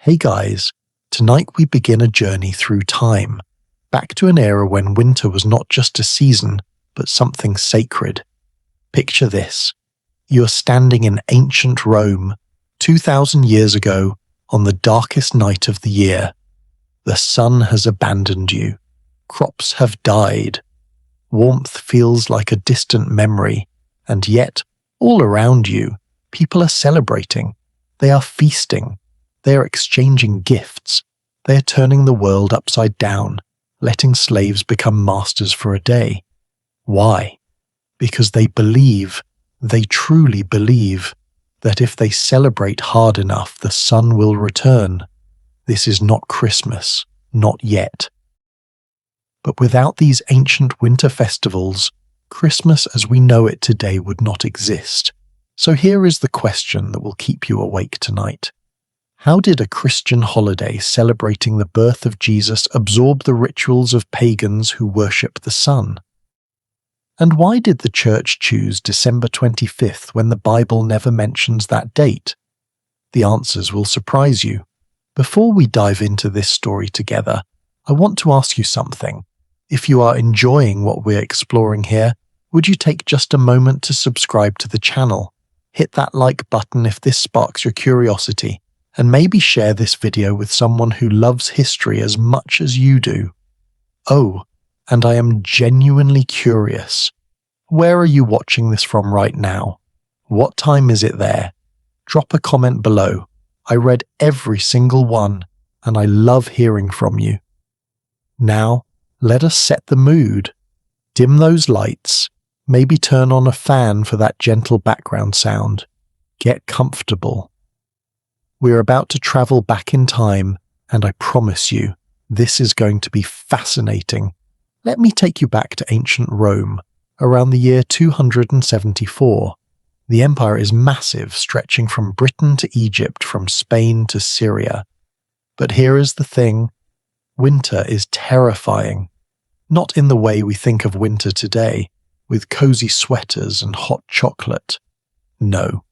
Hey guys, tonight we begin a journey through time, back to an era when winter was not just a season, but something sacred. Picture this. You're standing in ancient Rome, 2,000 years ago, on the darkest night of the year. The sun has abandoned you. Crops have died. Warmth feels like a distant memory, and yet, all around you, people are celebrating. They are feasting. They are exchanging gifts. They are turning the world upside down, letting slaves become masters for a day. Why? Because they truly believe, that if they celebrate hard enough, the sun will return. This is not Christmas, not yet. But without these ancient winter festivals, Christmas as we know it today would not exist. So here is the question that will keep you awake tonight. How did a Christian holiday celebrating the birth of Jesus absorb the rituals of pagans who worship the sun? And why did the church choose December 25th when the Bible never mentions that date? The answers will surprise you. Before we dive into this story together, I want to ask you something. If you are enjoying what we're exploring here, would you take just a moment to subscribe to the channel? Hit that like button if this sparks your curiosity, and maybe share this video with someone who loves history as much as you do. Oh, and I am genuinely curious. Where are you watching this from right now? What time is it there? Drop a comment below. I read every single one, and I love hearing from you. Now, let us set the mood. Dim those lights. Maybe turn on a fan for that gentle background sound. Get comfortable. We're about to travel back in time, and I promise you, this is going to be fascinating. Let me take you back to ancient Rome, around the year 274. The empire is massive, stretching from Britain to Egypt, from Spain to Syria. But here is the thing. Winter is terrifying. Not in the way we think of winter today, with cozy sweaters and hot chocolate. No.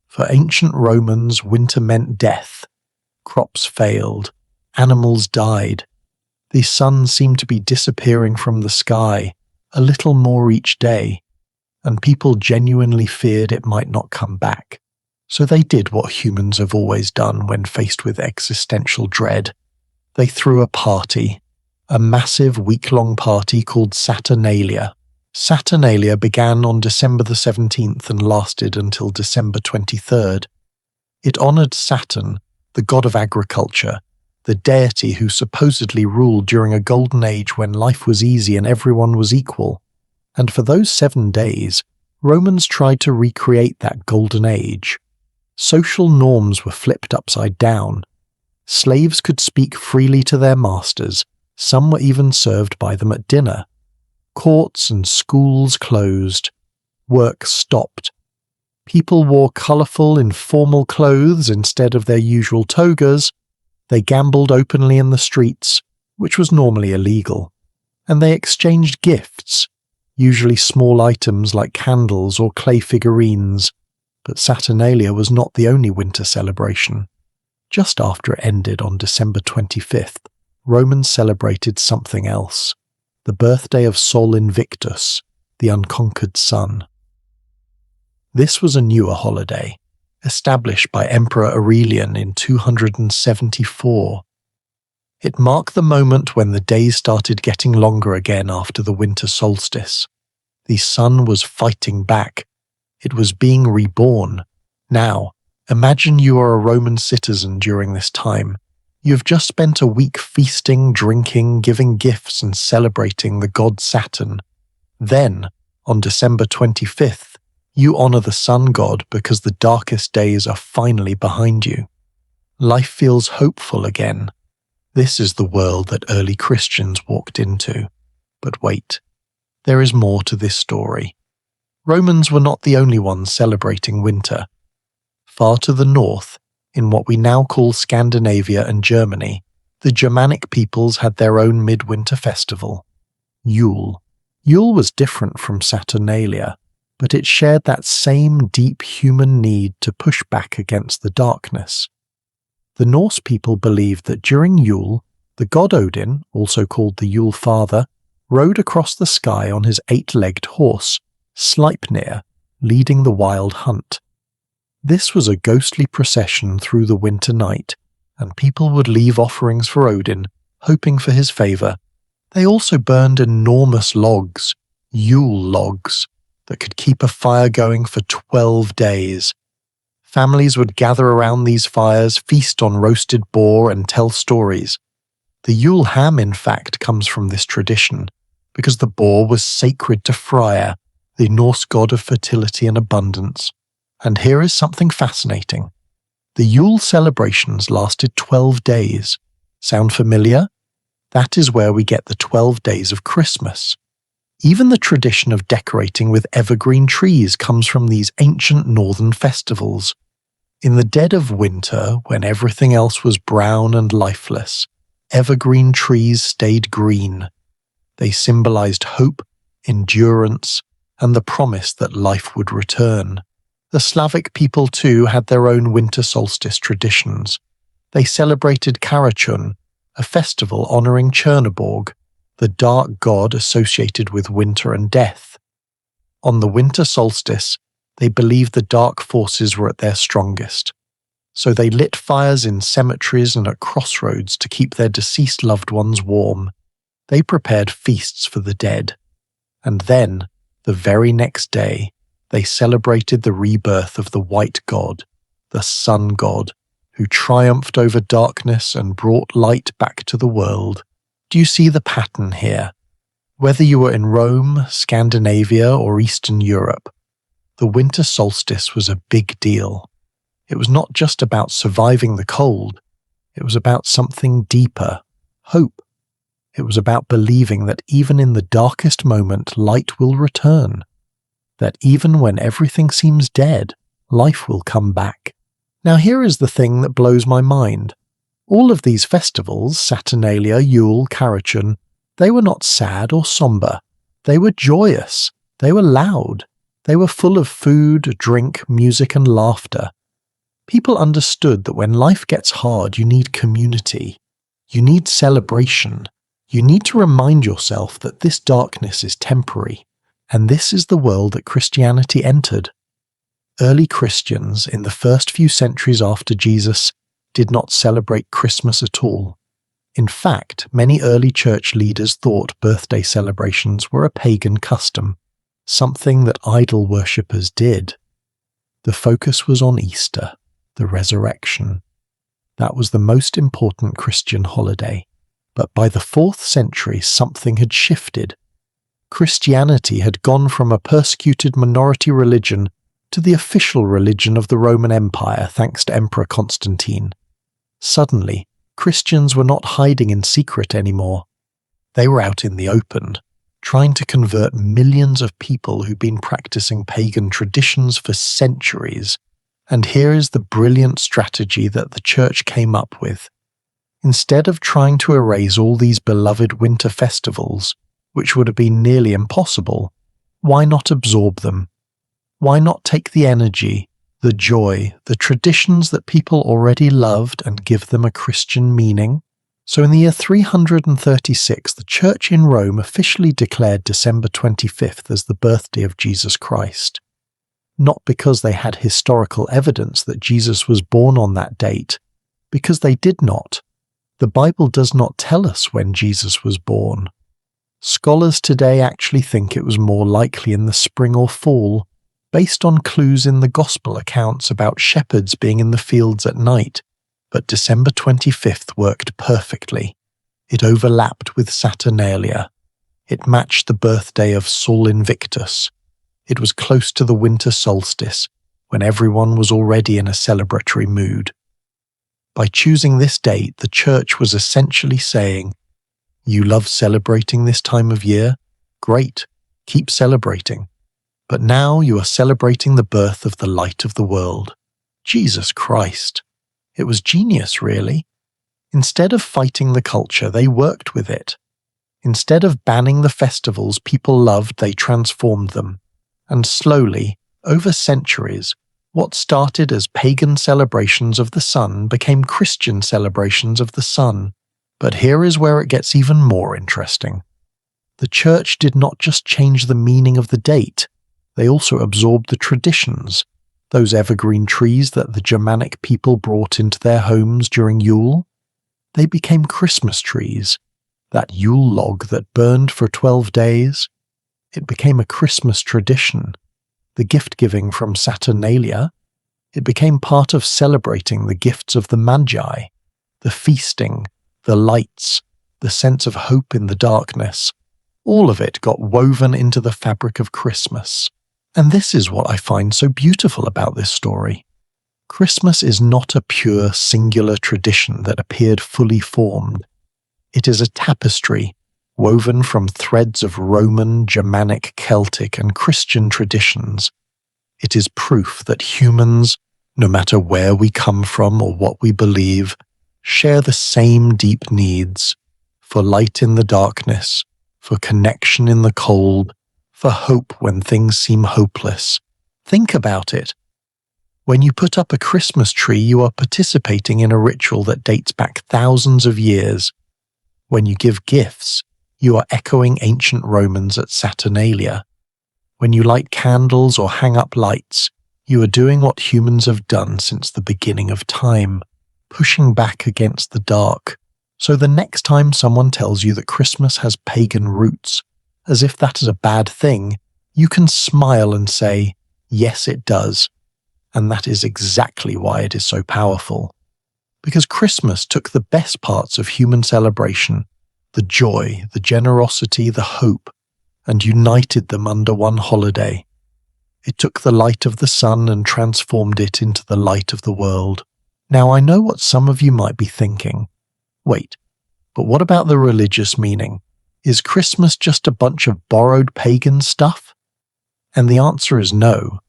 For ancient Romans, winter meant death. Crops failed. Animals died. The sun seemed to be disappearing from the sky, a little more each day, and people genuinely feared it might not come back. So they did what humans have always done when faced with existential dread. They threw a party, a massive week-long party called Saturnalia. Saturnalia began on December the 17th and lasted until December 23rd. It honored Saturn, the god of agriculture, the deity who supposedly ruled during a golden age when life was easy and everyone was equal. And for those 7 days, Romans tried to recreate that golden age. Social norms were flipped upside down. Slaves could speak freely to their masters. Some were even served by them at dinner. Courts and schools closed. Work stopped. People wore colourful, informal clothes instead of their usual togas. They gambled openly in the streets, which was normally illegal. And they exchanged gifts, usually small items like candles or clay figurines. But Saturnalia was not the only winter celebration. Just after it ended on December 25th, Romans celebrated something else. The birthday of Sol Invictus, the unconquered sun. This was a newer holiday, established by Emperor Aurelian in 274. It marked the moment when the days started getting longer again after the winter solstice. The sun was fighting back. It was being reborn. Now, imagine you are a Roman citizen during this time. You've just spent a week feasting, drinking, giving gifts and celebrating the god Saturn. Then, on December 25th, you honor the sun god because the darkest days are finally behind you. Life feels hopeful again. This is the world that early Christians walked into. But wait, there is more to this story. Romans were not the only ones celebrating winter. Far to the north, in what we now call Scandinavia and Germany, the Germanic peoples had their own midwinter festival, Yule. Yule was different from Saturnalia, but it shared that same deep human need to push back against the darkness. The Norse people believed that during Yule, the god Odin, also called the Yule Father, rode across the sky on his 8-legged horse, Sleipnir, leading the wild hunt. This was a ghostly procession through the winter night, and people would leave offerings for Odin, hoping for his favour. They also burned enormous logs, Yule logs, that could keep a fire going for 12 days. Families would gather around these fires, feast on roasted boar, and tell stories. The Yule ham, in fact, comes from this tradition, because the boar was sacred to Freyr, the Norse god of fertility and abundance. And here is something fascinating. The Yule celebrations lasted 12 days. Sound familiar? That is where we get the 12 days of Christmas. Even the tradition of decorating with evergreen trees comes from these ancient northern festivals. In the dead of winter, when everything else was brown and lifeless, evergreen trees stayed green. They symbolized hope, endurance, and the promise that life would return. The Slavic people too had their own winter solstice traditions. They celebrated Karachun, a festival honoring Chernoborg, the dark god associated with winter and death. On the winter solstice, they believed the dark forces were at their strongest. So they lit fires in cemeteries and at crossroads to keep their deceased loved ones warm. They prepared feasts for the dead. And then, the very next day, they celebrated the rebirth of the white god, the sun god, who triumphed over darkness and brought light back to the world. Do you see the pattern here? Whether you were in Rome, Scandinavia, or Eastern Europe, the winter solstice was a big deal. It was not just about surviving the cold, it was about something deeper, hope. It was about believing that even in the darkest moment, light will return. That even when everything seems dead, life will come back. Now here is the thing that blows my mind. All of these festivals, Saturnalia, Yule, Karachun, they were not sad or somber. They were joyous. They were loud. They were full of food, drink, music, and laughter. People understood that when life gets hard, you need community. You need celebration. You need to remind yourself that this darkness is temporary, and this is the world that Christianity entered. Early Christians, in the first few centuries after Jesus, did not celebrate Christmas at all. In fact, many early church leaders thought birthday celebrations were a pagan custom, something that idol worshippers did. The focus was on Easter, the resurrection. That was the most important Christian holiday. But by the 4th century, something had shifted. Christianity had gone from a persecuted minority religion to the official religion of the Roman Empire, thanks to Emperor Constantine. Suddenly, Christians were not hiding in secret anymore. They were out in the open, trying to convert millions of people who'd been practicing pagan traditions for centuries. And here is the brilliant strategy that the church came up with. Instead of trying to erase all these beloved winter festivals, which would have been nearly impossible, why not absorb them? Why not take the energy, the joy, the traditions that people already loved and give them a Christian meaning? So in the year 336, the Church in Rome officially declared December 25th as the birthday of Jesus Christ. Not because they had historical evidence that Jesus was born on that date, because they did not. The Bible does not tell us when Jesus was born. Scholars today actually think it was more likely in the spring or fall, based on clues in the Gospel accounts about shepherds being in the fields at night, but December 25th worked perfectly. It overlapped with Saturnalia. It matched the birthday of Sol Invictus. It was close to the winter solstice, when everyone was already in a celebratory mood. By choosing this date, the Church was essentially saying, "You love celebrating this time of year? Great, keep celebrating. But now you are celebrating the birth of the light of the world, Jesus Christ." It was genius, really. Instead of fighting the culture, they worked with it. Instead of banning the festivals people loved, they transformed them. And slowly, over centuries, What started as pagan celebrations of the sun became Christian celebrations of the sun. But here is where it gets even more interesting. The church did not just change the meaning of the date, they also absorbed the traditions, those evergreen trees that the Germanic people brought into their homes during Yule. They became Christmas trees, that Yule log that burned for 12 days. It became a Christmas tradition, the gift-giving from Saturnalia. It became part of celebrating the gifts of the Magi, the feasting, the lights, the sense of hope in the darkness. All of it got woven into the fabric of Christmas. And this is what I find so beautiful about this story. Christmas is not a pure, singular tradition that appeared fully formed. It is a tapestry woven from threads of Roman, Germanic, Celtic, and Christian traditions. It is proof that humans, no matter where we come from or what we believe, share the same deep needs for light in the darkness, for connection in the cold, for hope when things seem hopeless. Think about it. When you put up a Christmas tree, you are participating in a ritual that dates back thousands of years. When you give gifts, you are echoing ancient Romans at Saturnalia. When you light candles or hang up lights, you are doing what humans have done since the beginning of time, pushing back against the dark. So the next time someone tells you that Christmas has pagan roots, as if that is a bad thing, you can smile and say, yes, it does. And that is exactly why it is so powerful. Because Christmas took the best parts of human celebration, the joy, the generosity, the hope, and united them under one holiday. It took the light of the sun and transformed it into the light of the world. Now I know what some of you might be thinking. Wait, but what about the religious meaning? Is Christmas just a bunch of borrowed pagan stuff? And the answer is no.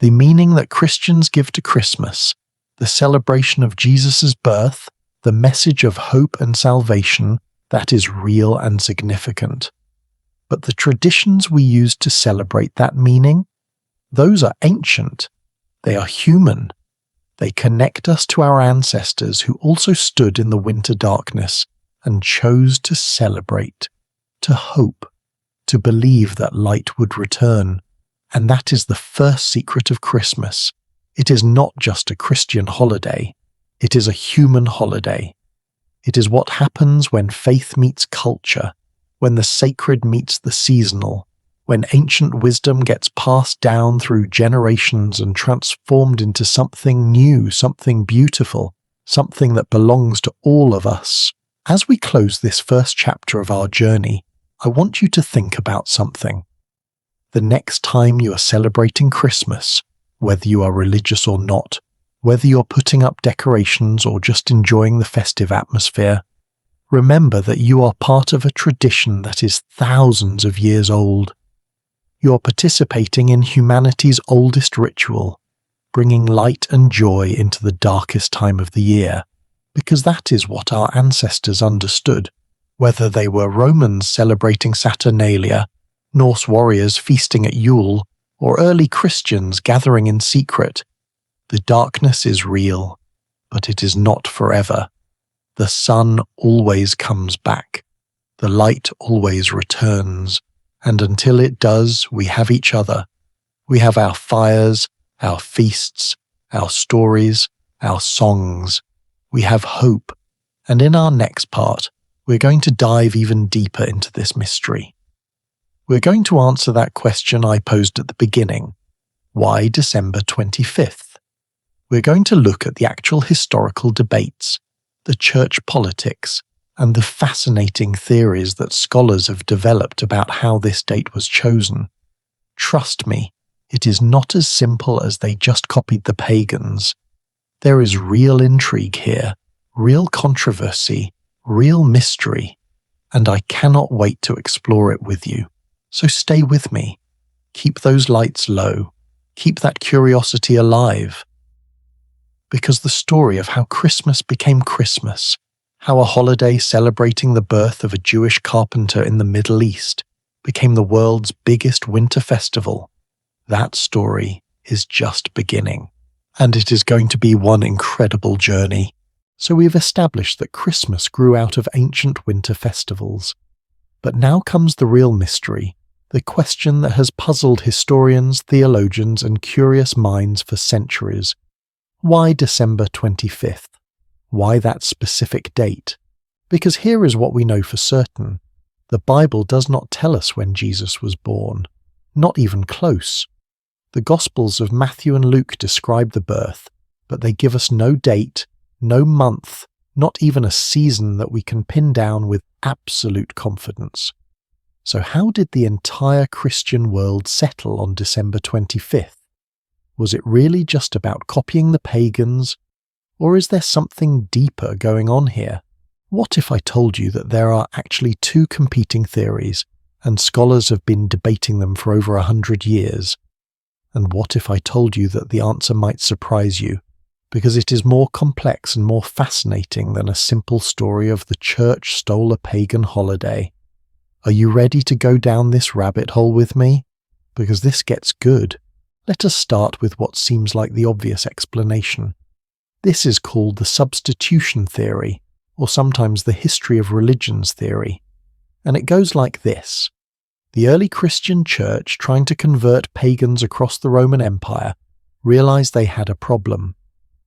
The meaning that Christians give to Christmas, the celebration of Jesus' birth, the message of hope and salvation, that is real and significant. But the traditions we use to celebrate that meaning, those are ancient. They are human. They connect us to our ancestors who also stood in the winter darkness and chose to celebrate, to hope, to believe that light would return. And that is the first secret of Christmas. It is not just a Christian holiday. It is a human holiday. It is what happens when faith meets culture, when the sacred meets the seasonal, when ancient wisdom gets passed down through generations and transformed into something new, something beautiful, something that belongs to all of us. As we close this first chapter of our journey, I want you to think about something. The next time you are celebrating Christmas, whether you are religious or not, whether you're putting up decorations or just enjoying the festive atmosphere, remember that you are part of a tradition that is thousands of years old. You're participating in humanity's oldest ritual, bringing light and joy into the darkest time of the year, because that is what our ancestors understood, whether they were Romans celebrating Saturnalia, Norse warriors feasting at Yule, or early Christians gathering in secret. The darkness is real, but it is not forever. The sun always comes back. The light always returns. And until it does, we have each other. We have our fires, our feasts, our stories, our songs. We have hope. And in our next part, we're going to dive even deeper into this mystery. We're going to answer that question I posed at the beginning. Why December 25th? We're going to look at the actual historical debates, the church politics, and the fascinating theories that scholars have developed about how this date was chosen. Trust me, it is not as simple as they just copied the pagans. There is real intrigue here, real controversy, real mystery, and I cannot wait to explore it with you. So stay with me. Keep those lights low. Keep that curiosity alive. Because the story of how Christmas became Christmas, how a holiday celebrating the birth of a Jewish carpenter in the Middle East became the world's biggest winter festival, that story is just beginning. And it is going to be one incredible journey. So we've established that Christmas grew out of ancient winter festivals. But now comes the real mystery, the question that has puzzled historians, theologians, and curious minds for centuries. Why December 25th? Why that specific date? Because here is what we know for certain. The Bible does not tell us when Jesus was born. Not even close. The Gospels of Matthew and Luke describe the birth, but they give us no date, no month, not even a season that we can pin down with absolute confidence. So how did the entire Christian world settle on December 25th? Was it really just about copying the pagans, or is there something deeper going on here? What if I told you that there are actually two competing theories, and scholars have been debating them for over 100 years? And what if I told you that the answer might surprise you, because it is more complex and more fascinating than a simple story of the church stole a pagan holiday? Are you ready to go down this rabbit hole with me? Because this gets good. Let us start with what seems like the obvious explanation. This is called the substitution theory, or sometimes the history of religions theory. And it goes like this. The early Christian church, trying to convert pagans across the Roman Empire, realized they had a problem.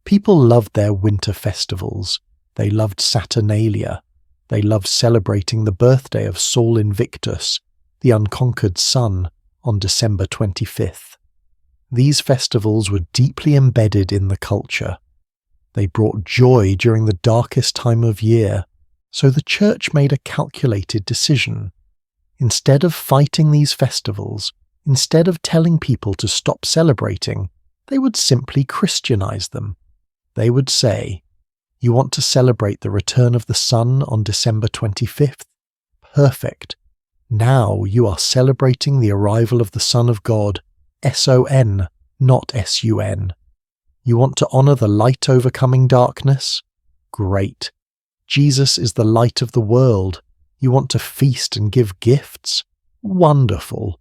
People loved their winter festivals. They loved Saturnalia. They loved celebrating the birthday of Sol Invictus, the unconquered sun, on December 25th. These festivals were deeply embedded in the culture. They brought joy during the darkest time of year, so the church made a calculated decision. Instead of fighting these festivals, instead of telling people to stop celebrating, they would simply Christianize them. They would say, "You want to celebrate the return of the sun on December 25th? Perfect. Now you are celebrating the arrival of the Son of God, S-O-N, not S-U-N. You want to honor the light overcoming darkness? Great. Jesus is the light of the world. You want to feast and give gifts? Wonderful.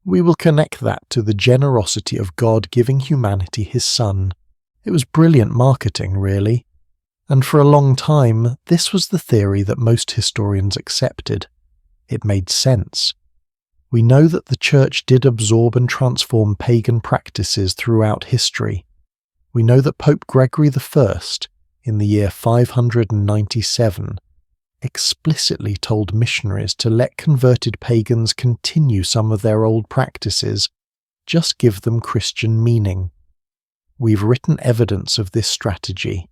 We will connect that to the generosity of God giving humanity His Son." It was brilliant marketing, really. And for a long time, this was the theory that most historians accepted. It made sense. We know that the church did absorb and transform pagan practices throughout history. We know that Pope Gregory I, in the year 597, explicitly told missionaries to let converted pagans continue some of their old practices, just give them Christian meaning. We've written evidence of this strategy,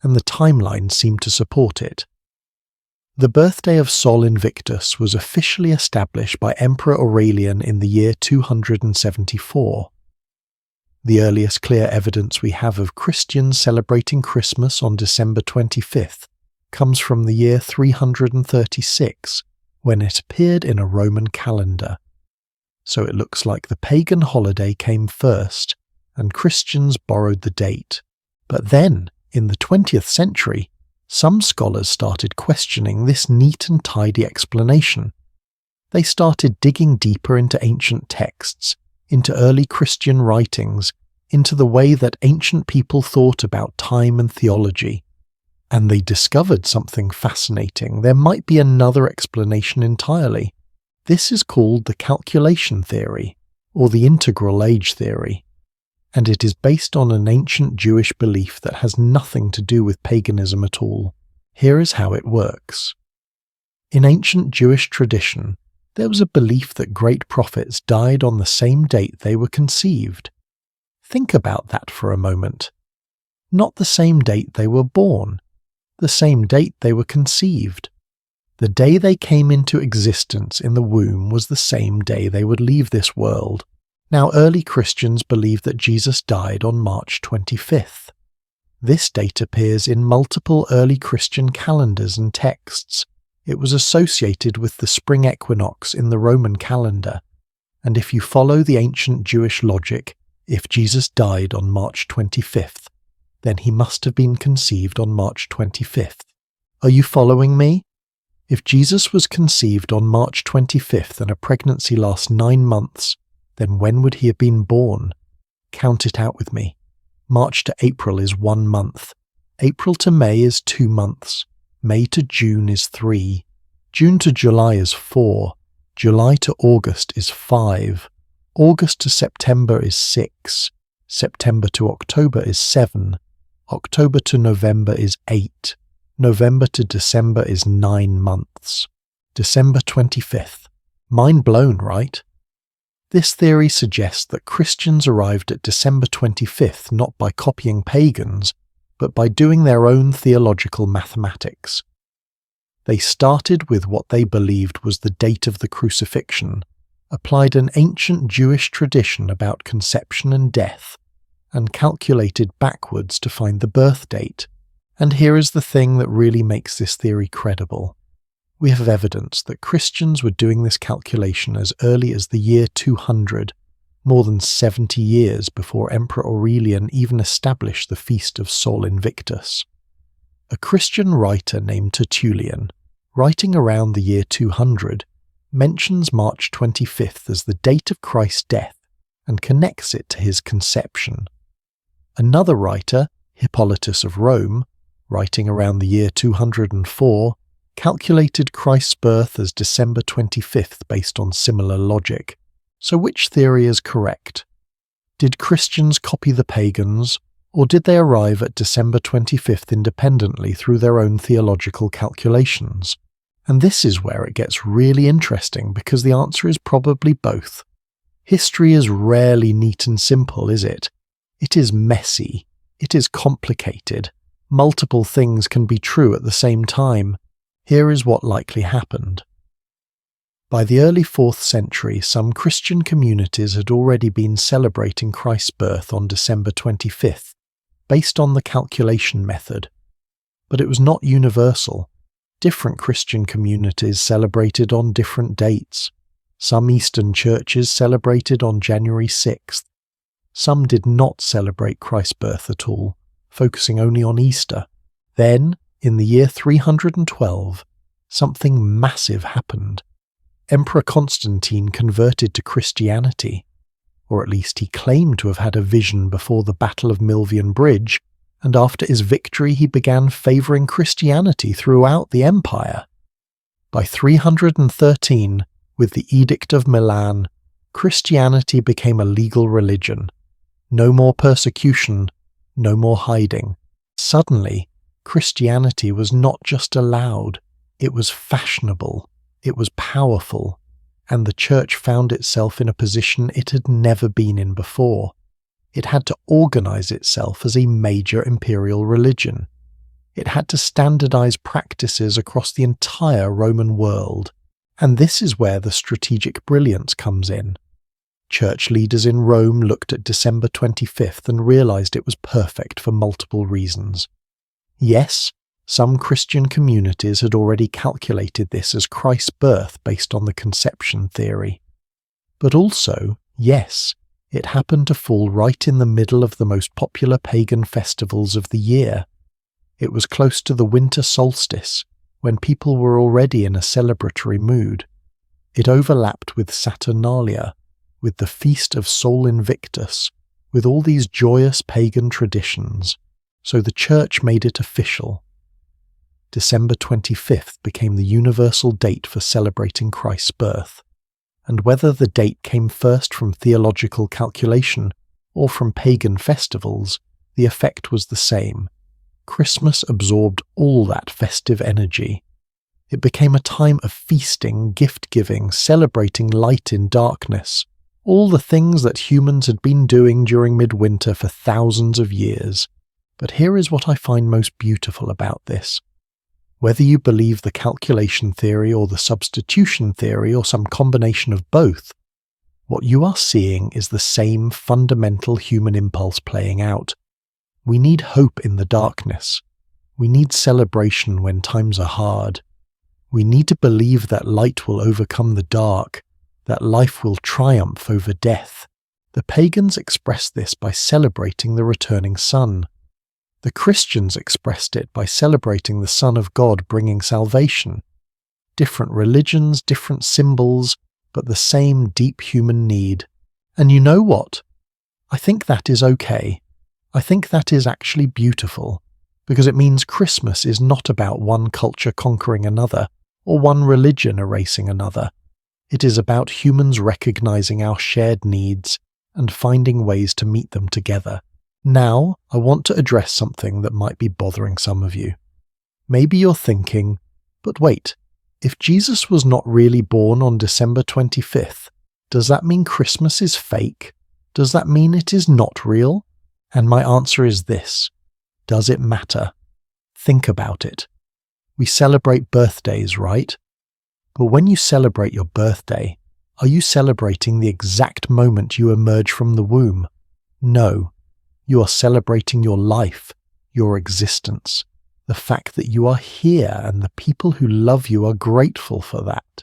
and the timelines seem to support it. The birthday of Sol Invictus was officially established by Emperor Aurelian in the year 274. The earliest clear evidence we have of Christians celebrating Christmas on December 25th comes from the year 336, when it appeared in a Roman calendar. So it looks like the pagan holiday came first, and Christians borrowed the date. But then, in the 20th century, some scholars started questioning this neat and tidy explanation. They started digging deeper into ancient texts, into early Christian writings, into the way that ancient people thought about time and theology. And they discovered something fascinating. There might be another explanation entirely. This is called the calculation theory, or the integral age theory. And it is based on an ancient Jewish belief that has nothing to do with paganism at all. Here is how it works. In ancient Jewish tradition, there was a belief that great prophets died on the same date they were conceived. Think about that for a moment. Not the same date they were born, the same date they were conceived. The day they came into existence in the womb was the same day they would leave this world. Now, early Christians believed that Jesus died on March 25th. This date appears in multiple early Christian calendars and texts. It was associated with the spring equinox in the Roman calendar. And if you follow the ancient Jewish logic, if Jesus died on March 25th, then he must have been conceived on March 25th. Are you following me? If Jesus was conceived on March 25th and a pregnancy lasts 9 months, then when would he have been born? Count it out with me. March to April is 1 month. April to May is 2 months. May to June is 3. June to July is 4. July to August is 5. August to September is 6. September to October is 7. October to November is 8. November to December is 9 months. December 25th. Mind blown, right? This theory suggests that Christians arrived at December 25th not by copying pagans, but by doing their own theological mathematics. They started with what they believed was the date of the crucifixion, applied an ancient Jewish tradition about conception and death, and calculated backwards to find the birth date. And here is the thing that really makes this theory credible. We have evidence that Christians were doing this calculation as early as the year 200, more than 70 years before Emperor Aurelian even established the feast of Sol Invictus. A Christian writer named Tertullian, writing around the year 200, mentions March 25th as the date of Christ's death and connects it to his conception. Another writer, Hippolytus of Rome, writing around the year 204, calculated Christ's birth as December 25th based on similar logic. So which theory is correct? Did Christians copy the pagans, or did they arrive at December 25th independently through their own theological calculations? And this is where it gets really interesting, because the answer is probably both. History is rarely neat and simple, is it? It is messy. It is complicated. Multiple things can be true at the same time. Here is what likely happened. By the early 4th century, some Christian communities had already been celebrating Christ's birth on December 25th, based on the calculation method. But it was not universal. Different Christian communities celebrated on different dates. Some Eastern churches celebrated on January 6th. Some did not celebrate Christ's birth at all, focusing only on Easter. Then, in the year 312, something massive happened. Emperor Constantine converted to Christianity, or at least he claimed to have had a vision before the Battle of Milvian Bridge, and after his victory he began favouring Christianity throughout the empire. By 313, with the Edict of Milan, Christianity became a legal religion. No more persecution, no more hiding. Suddenly, Christianity was not just allowed, it was fashionable, it was powerful, and the church found itself in a position it had never been in before. It had to organize itself as a major imperial religion. It had to standardize practices across the entire Roman world. And this is where the strategic brilliance comes in. Church leaders in Rome looked at December 25th and realized it was perfect for multiple reasons. Yes, some Christian communities had already calculated this as Christ's birth based on the conception theory. But also, yes, it happened to fall right in the middle of the most popular pagan festivals of the year. It was close to the winter solstice, when people were already in a celebratory mood. It overlapped with Saturnalia, with the feast of Sol Invictus, with all these joyous pagan traditions, so the church made it official. December 25th became the universal date for celebrating Christ's birth, and whether the date came first from theological calculation or from pagan festivals, the effect was the same. Christmas absorbed all that festive energy. It became a time of feasting, gift-giving, celebrating light in darkness, all the things that humans had been doing during midwinter for thousands of years. But here is what I find most beautiful about this. Whether you believe the calculation theory or the substitution theory or some combination of both, what you are seeing is the same fundamental human impulse playing out. We need hope in the darkness. We need celebration when times are hard. We need to believe that light will overcome the dark, that life will triumph over death. The pagans expressed this by celebrating the returning sun. The Christians expressed it by celebrating the Son of God bringing salvation. Different religions, different symbols, but the same deep human need. And you know what? I think that is okay. I think that is actually beautiful, because it means Christmas is not about one culture conquering another, or one religion erasing another. It is about humans recognizing our shared needs and finding ways to meet them together. Now, I want to address something that might be bothering some of you. Maybe you're thinking, but wait, if Jesus was not really born on December 25th, does that mean Christmas is fake? Does that mean it is not real? And my answer is this: does it matter? Think about it. We celebrate birthdays, right? But when you celebrate your birthday, are you celebrating the exact moment you emerge from the womb? No. You are celebrating your life, your existence, the fact that you are here and the people who love you are grateful for that.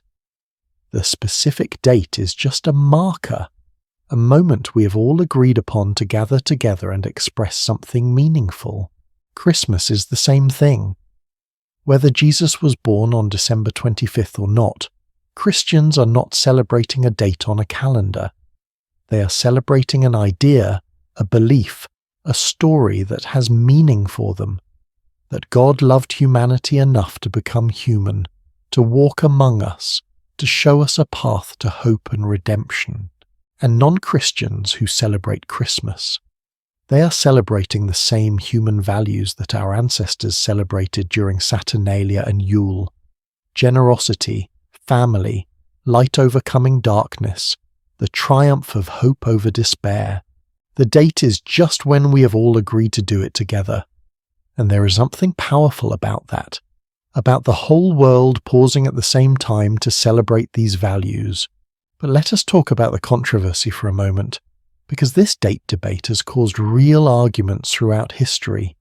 The specific date is just a marker, a moment we have all agreed upon to gather together and express something meaningful. Christmas is the same thing. Whether Jesus was born on December 25th or not, Christians are not celebrating a date on a calendar. They are celebrating an idea, a belief, a story that has meaning for them, that God loved humanity enough to become human, to walk among us, to show us a path to hope and redemption. And non-Christians who celebrate Christmas, they are celebrating the same human values that our ancestors celebrated during Saturnalia and Yule: generosity, family, light overcoming darkness, the triumph of hope over despair. The date is just when we have all agreed to do it together. And there is something powerful about that, about the whole world pausing at the same time to celebrate these values. But let us talk about the controversy for a moment, because this date debate has caused real arguments throughout history,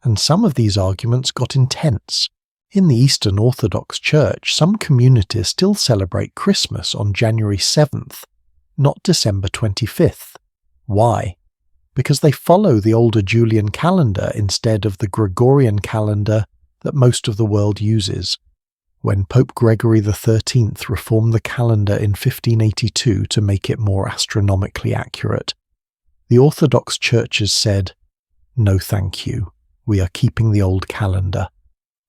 and some of these arguments got intense. In the Eastern Orthodox Church, some communities still celebrate Christmas on January 7th, not December 25th. Why? Because they follow the older Julian calendar instead of the Gregorian calendar that most of the world uses. When Pope Gregory XIII reformed the calendar in 1582 to make it more astronomically accurate, the Orthodox churches said, "No thank you, we are keeping the old calendar."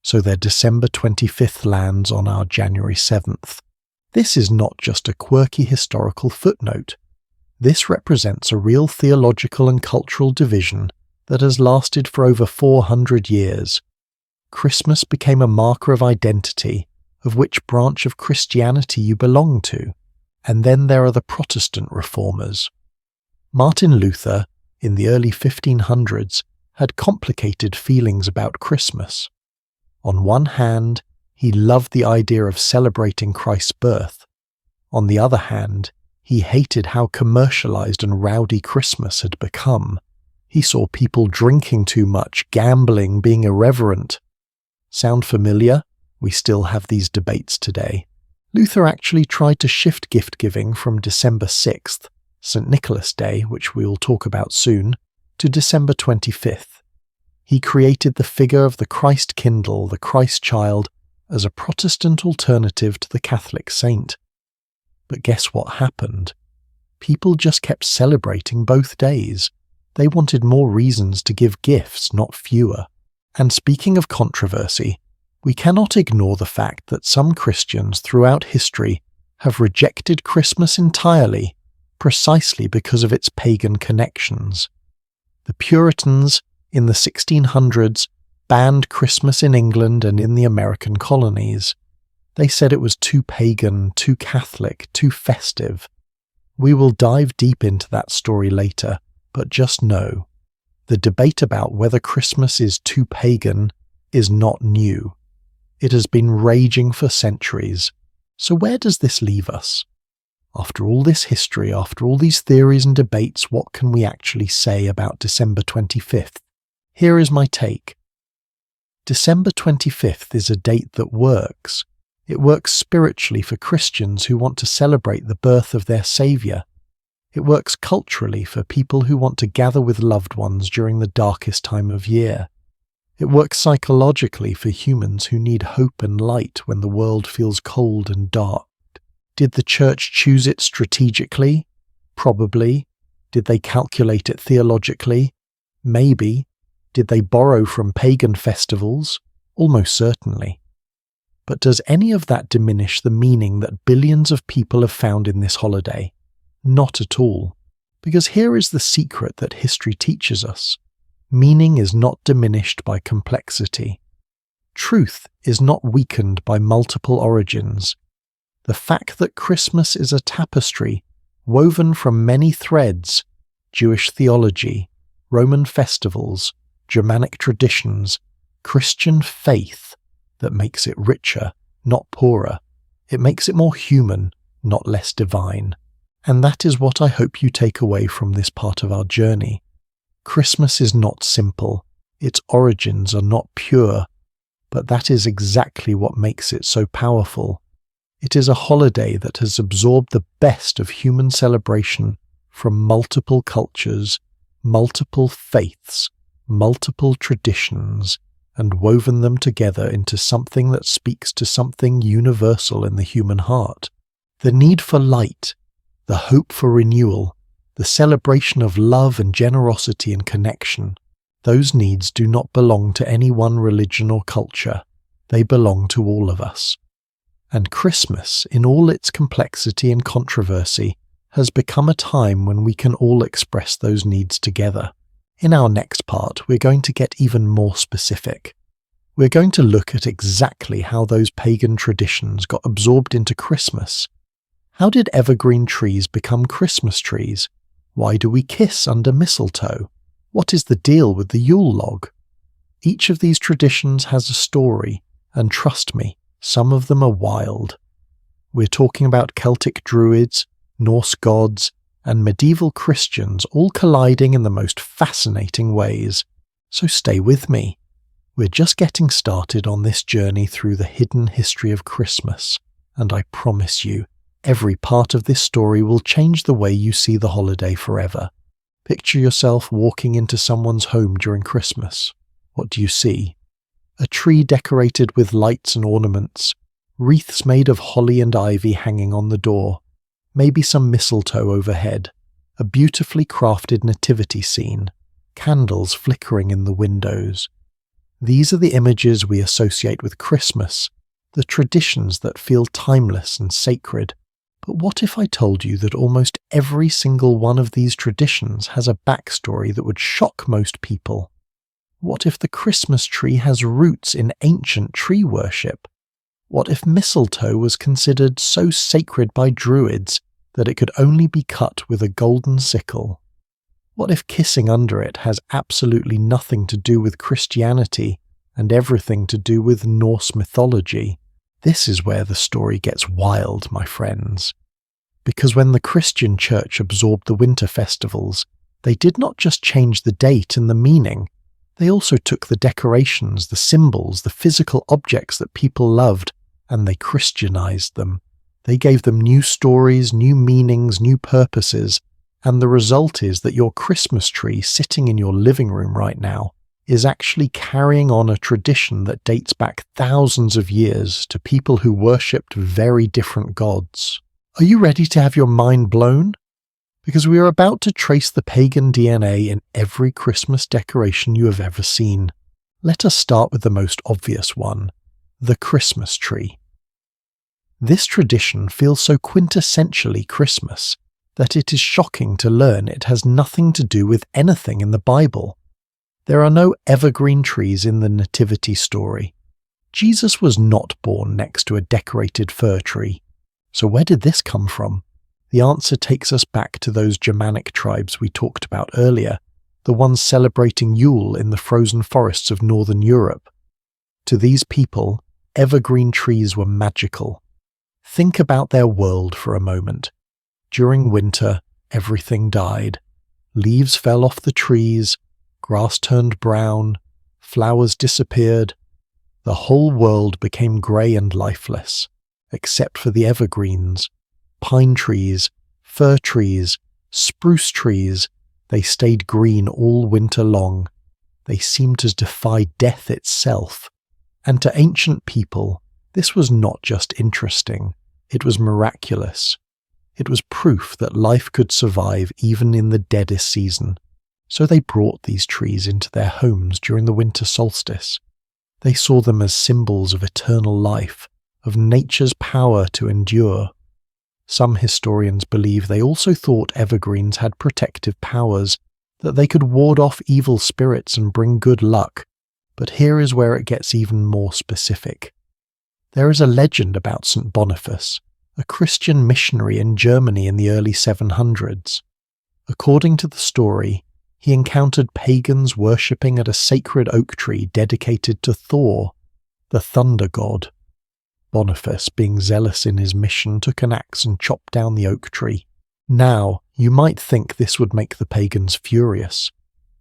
So their December 25th lands on our January 7th. This is not just a quirky historical footnote. This represents a real theological and cultural division that has lasted for over 400 years. Christmas became a marker of identity, of which branch of Christianity you belong to. And then there are the Protestant reformers. Martin Luther, in the early 1500s, had complicated feelings about Christmas. On one hand, he loved the idea of celebrating Christ's birth. On the other hand, he hated how commercialized and rowdy Christmas had become. He saw people drinking too much, gambling, being irreverent. Sound familiar? We still have these debates today. Luther actually tried to shift gift-giving from December 6th, St. Nicholas Day, which we will talk about soon, to December 25th. He created the figure of the Christ Kindle, the Christ child, as a Protestant alternative to the Catholic saint. But guess what happened? People just kept celebrating both days. They wanted more reasons to give gifts, not fewer. And speaking of controversy, we cannot ignore the fact that some Christians throughout history have rejected Christmas entirely, precisely because of its pagan connections. The Puritans in the 1600s banned Christmas in England and in the American colonies. They said it was too pagan, too Catholic, too festive. We will dive deep into that story later, but just know, the debate about whether Christmas is too pagan is not new. It has been raging for centuries. So where does this leave us? After all this history, after all these theories and debates, what can we actually say about December 25th? Here is my take. December 25th is a date that works. It works spiritually for Christians who want to celebrate the birth of their Saviour. It works culturally for people who want to gather with loved ones during the darkest time of year. It works psychologically for humans who need hope and light when the world feels cold and dark. Did the church choose it strategically? Probably. Did they calculate it theologically? Maybe. Did they borrow from pagan festivals? Almost certainly. But does any of that diminish the meaning that billions of people have found in this holiday? Not at all. Because here is the secret that history teaches us. Meaning is not diminished by complexity. Truth is not weakened by multiple origins. The fact that Christmas is a tapestry woven from many threads, Jewish theology, Roman festivals, Germanic traditions, Christian faith, that makes it richer, not poorer. It makes it more human, not less divine. And that is what I hope you take away from this part of our journey. Christmas is not simple. Its origins are not pure. But that is exactly what makes it so powerful. It is a holiday that has absorbed the best of human celebration from multiple cultures, multiple faiths, multiple traditions, and woven them together into something that speaks to something universal in the human heart. The need for light, the hope for renewal, the celebration of love and generosity and connection. Those needs do not belong to any one religion or culture. They belong to all of us. And Christmas, in all its complexity and controversy, has become a time when we can all express those needs together. In our next part, we're going to get even more specific. We're going to look at exactly how those pagan traditions got absorbed into Christmas. How did evergreen trees become Christmas trees? Why do we kiss under mistletoe? What is the deal with the Yule log? Each of these traditions has a story, and trust me, some of them are wild. We're talking about Celtic druids, Norse gods, and medieval Christians all colliding in the most fascinating ways. So stay with me. We're just getting started on this journey through the hidden history of Christmas, and I promise you, every part of this story will change the way you see the holiday forever. Picture yourself walking into someone's home during Christmas. What do you see? A tree decorated with lights and ornaments, wreaths made of holly and ivy hanging on the door, maybe some mistletoe overhead, a beautifully crafted nativity scene, candles flickering in the windows. These are the images we associate with Christmas, the traditions that feel timeless and sacred. But what if I told you that almost every single one of these traditions has a backstory that would shock most people? What if the Christmas tree has roots in ancient tree worship? What if mistletoe was considered so sacred by druids that it could only be cut with a golden sickle? What if kissing under it has absolutely nothing to do with Christianity and everything to do with Norse mythology? This is where the story gets wild, my friends. Because when the Christian church absorbed the winter festivals, they did not just change the date and the meaning, they also took the decorations, the symbols, the physical objects that people loved, and they Christianized them. They gave them new stories, new meanings, new purposes, and the result is that your Christmas tree sitting in your living room right now is actually carrying on a tradition that dates back thousands of years to people who worshipped very different gods. Are you ready to have your mind blown? Because we are about to trace the pagan DNA in every Christmas decoration you have ever seen. Let us start with the most obvious one, the Christmas tree. This tradition feels so quintessentially Christmas that it is shocking to learn it has nothing to do with anything in the Bible. There are no evergreen trees in the nativity story. Jesus was not born next to a decorated fir tree. So where did this come from? The answer takes us back to those Germanic tribes we talked about earlier, the ones celebrating Yule in the frozen forests of northern Europe. To these people, evergreen trees were magical. Think about their world for a moment. During winter, everything died. Leaves fell off the trees, grass turned brown, flowers disappeared. The whole world became grey and lifeless, except for the evergreens. Pine trees, fir trees, spruce trees, they stayed green all winter long. They seemed to defy death itself. And to ancient people, this was not just interesting, it was miraculous. It was proof that life could survive even in the deadest season. so they brought these trees into their homes during the winter solstice. They saw them as symbols of eternal life, of nature's power to endure. Some historians believe they also thought evergreens had protective powers, that they could ward off evil spirits and bring good luck. But here is where it gets even more specific. There is a legend about St. Boniface, a Christian missionary in Germany in the early 700s. According to the story, he encountered pagans worshipping at a sacred oak tree dedicated to Thor, the thunder god. Boniface, being zealous in his mission, took an axe and chopped down the oak tree. Now, you might think this would make the pagans furious,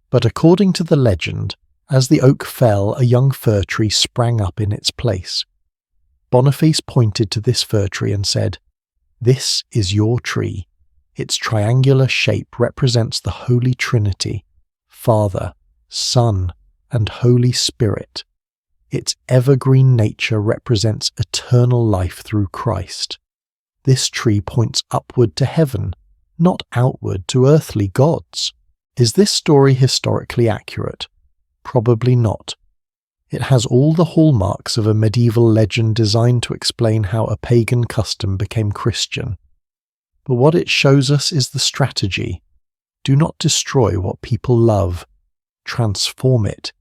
but according to the legend, as the oak fell, a young fir tree sprang up in its place. Boniface pointed to this fir tree and said, "This is your tree. Its triangular shape represents the Holy Trinity, Father, Son, and Holy Spirit. Its evergreen nature represents eternal life through Christ. This tree points upward to heaven, not outward to earthly gods." Is this story historically accurate? Probably not. It has all the hallmarks of a medieval legend designed to explain how a pagan custom became Christian. But what it shows us is the strategy. Do not destroy what people love. Transform it.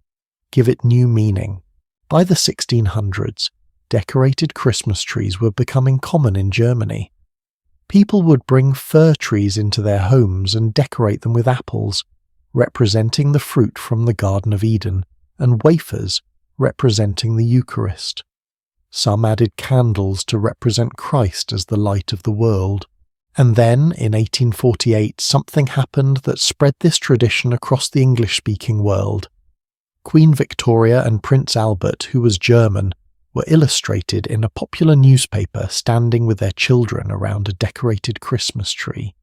Give it new meaning. By the 1600s, decorated Christmas trees were becoming common in Germany. People would bring fir trees into their homes and decorate them with apples, representing the fruit from the Garden of Eden, and wafers, representing the Eucharist. Some added candles to represent Christ as the light of the world. And then, in 1848, something happened that spread this tradition across the English-speaking world. Queen Victoria and Prince Albert, who was German, were illustrated in a popular newspaper standing with their children around a decorated Christmas tree.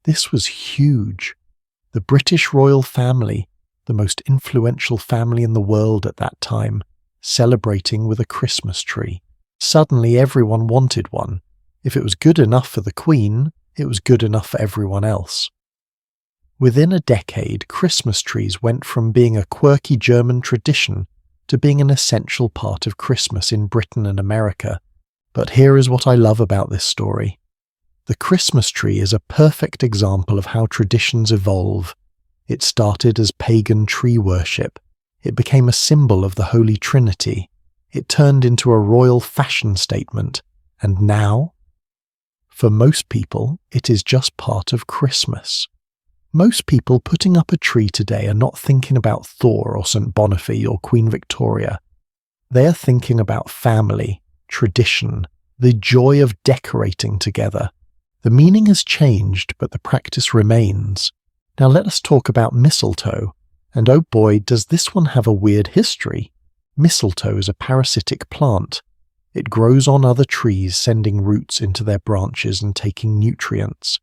This was huge. The British royal family, the most influential family in the world at that time, celebrating with a Christmas tree. Suddenly everyone wanted one. If it was good enough for the Queen, it was good enough for everyone else. Within a decade, Christmas trees went from being a quirky German tradition to being an essential part of Christmas in Britain and America. But here is what I love about this story. The Christmas tree is a perfect example of how traditions evolve. It started as pagan tree worship. It became a symbol of the Holy Trinity. It turned into a royal fashion statement. And now, for most people, it is just part of Christmas. Most people putting up a tree today are not thinking about Thor or St. Boniface or Queen Victoria. They are thinking about family, tradition, the joy of decorating together. The meaning has changed, but the practice remains. Now let us talk about mistletoe. And oh boy, does this one have a weird history. Mistletoe is a parasitic plant. It grows on other trees, sending roots into their branches and taking nutrients.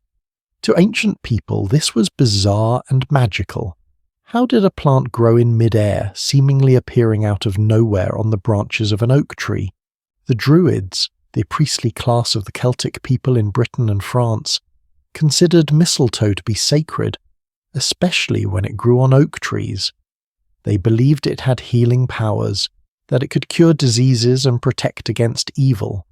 To ancient people, this was bizarre and magical. How did a plant grow in mid-air, seemingly appearing out of nowhere on the branches of an oak tree? The Druids, the priestly class of the Celtic people in Britain and France, considered mistletoe to be sacred, especially when it grew on oak trees. They believed it had healing powers, that it could cure diseases and protect against evil.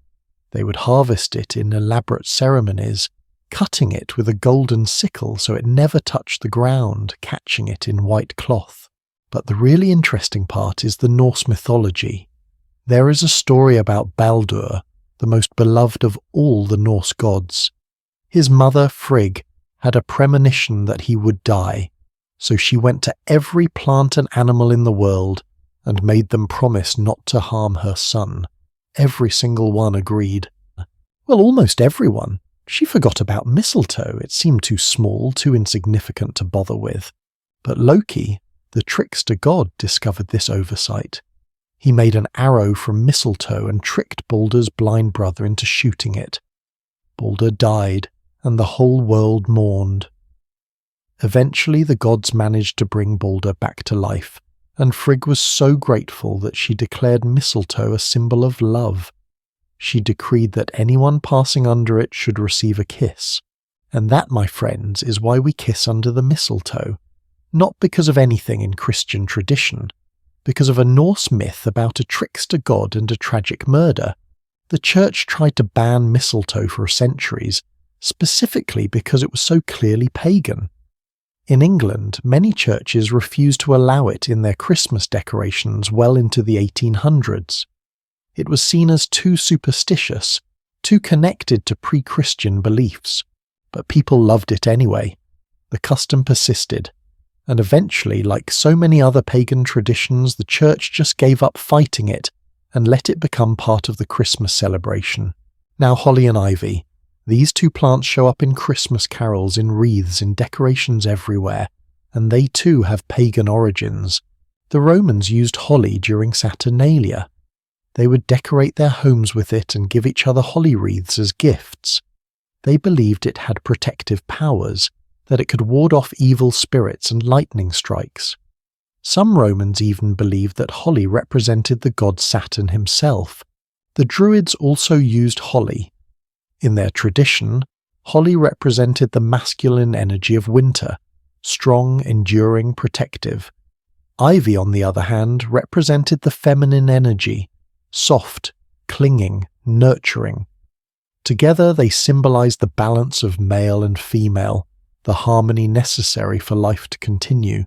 They would harvest it in elaborate ceremonies, cutting it with a golden sickle so it never touched the ground, catching it in white cloth. But the really interesting part is the Norse mythology. There is a story about Baldur, the most beloved of all the Norse gods. His mother, Frigg, had a premonition that he would die, so she went to every plant and animal in the world and made them promise not to harm her son. Every single one agreed. Well, almost everyone. She forgot about mistletoe. It seemed too small, too insignificant to bother with. But Loki, the trickster god, discovered this oversight. He made an arrow from mistletoe and tricked Baldur's blind brother into shooting it. Baldur died, and the whole world mourned. Eventually the gods managed to bring Baldur back to life, and Frigg was so grateful that she declared mistletoe a symbol of love. She decreed that anyone passing under it should receive a kiss. And that, my friends, is why we kiss under the mistletoe. not because of anything in Christian tradition, because of a Norse myth about a trickster god and a tragic murder. The church tried to ban mistletoe for centuries, specifically because it was so clearly pagan. In England, many churches refused to allow it in their Christmas decorations well into the 1800s. It was seen as too superstitious, too connected to pre-Christian beliefs, but people loved it anyway. The custom persisted, and eventually, like so many other pagan traditions, the church just gave up fighting it and let it become part of the Christmas celebration. Now holly and ivy. These two plants show up in Christmas carols, in wreaths, in decorations everywhere, and they too have pagan origins. The Romans used holly during Saturnalia. They would decorate their homes with it and give each other holly wreaths as gifts. They believed it had protective powers, that it could ward off evil spirits and lightning strikes. Some Romans even believed that holly represented the god Saturn himself. The Druids also used holly. In their tradition, holly represented the masculine energy of winter, strong, enduring, protective. Ivy, on the other hand, represented the feminine energy, soft, clinging, nurturing. Together they symbolized the balance of male and female, the harmony necessary for life to continue.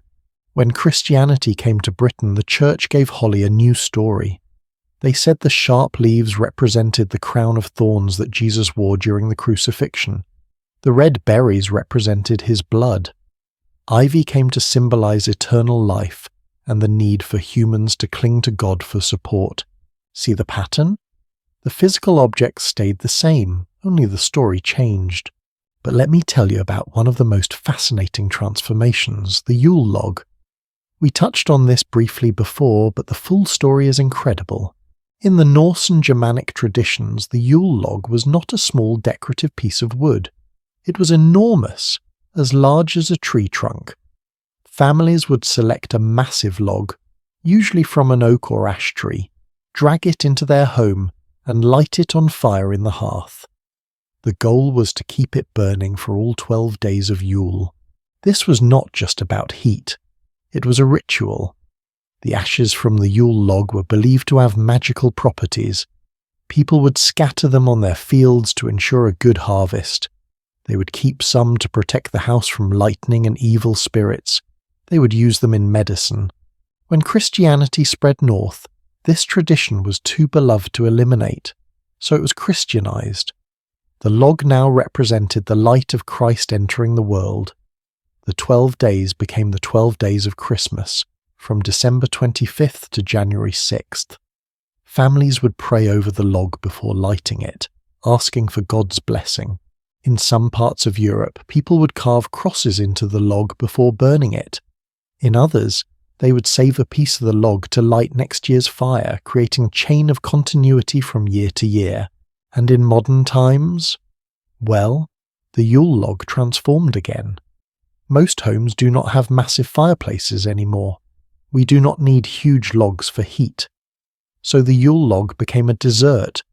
When Christianity came to Britain, the church gave holly a new story. They said the sharp leaves represented the crown of thorns that Jesus wore during the crucifixion. The red berries represented his blood. Ivy came to symbolize eternal life and the need for humans to cling to God for support. See the pattern? The physical objects stayed the same, only the story changed. But let me tell you about one of the most fascinating transformations, the Yule log. We touched on this briefly before, but the full story is incredible. In the Norse and Germanic traditions, the Yule log was not a small decorative piece of wood. It was enormous, as large as a tree trunk. Families would select a massive log, usually from an oak or ash tree, drag it into their home, and light it on fire in the hearth. The goal was to keep it burning for all 12 days of Yule. This was not just about heat. It was a ritual. The ashes from the Yule log were believed to have magical properties. People would scatter them on their fields to ensure a good harvest. They would keep some to protect the house from lightning and evil spirits. They would use them in medicine. When Christianity spread north, this tradition was too beloved to eliminate, so it was Christianized. The log now represented the light of Christ entering the world. The 12 days became the 12 days of Christmas, from December 25th to January 6th. Families would pray over the log before lighting it, asking for God's blessing. In some parts of Europe, people would carve crosses into the log before burning it. In others, they would save a piece of the log to light next year's fire, creating a chain of continuity from year to year. And in modern times, well, the Yule log transformed again. Most homes do not have massive fireplaces anymore. We do not need huge logs for heat. So the Yule log became a dessert,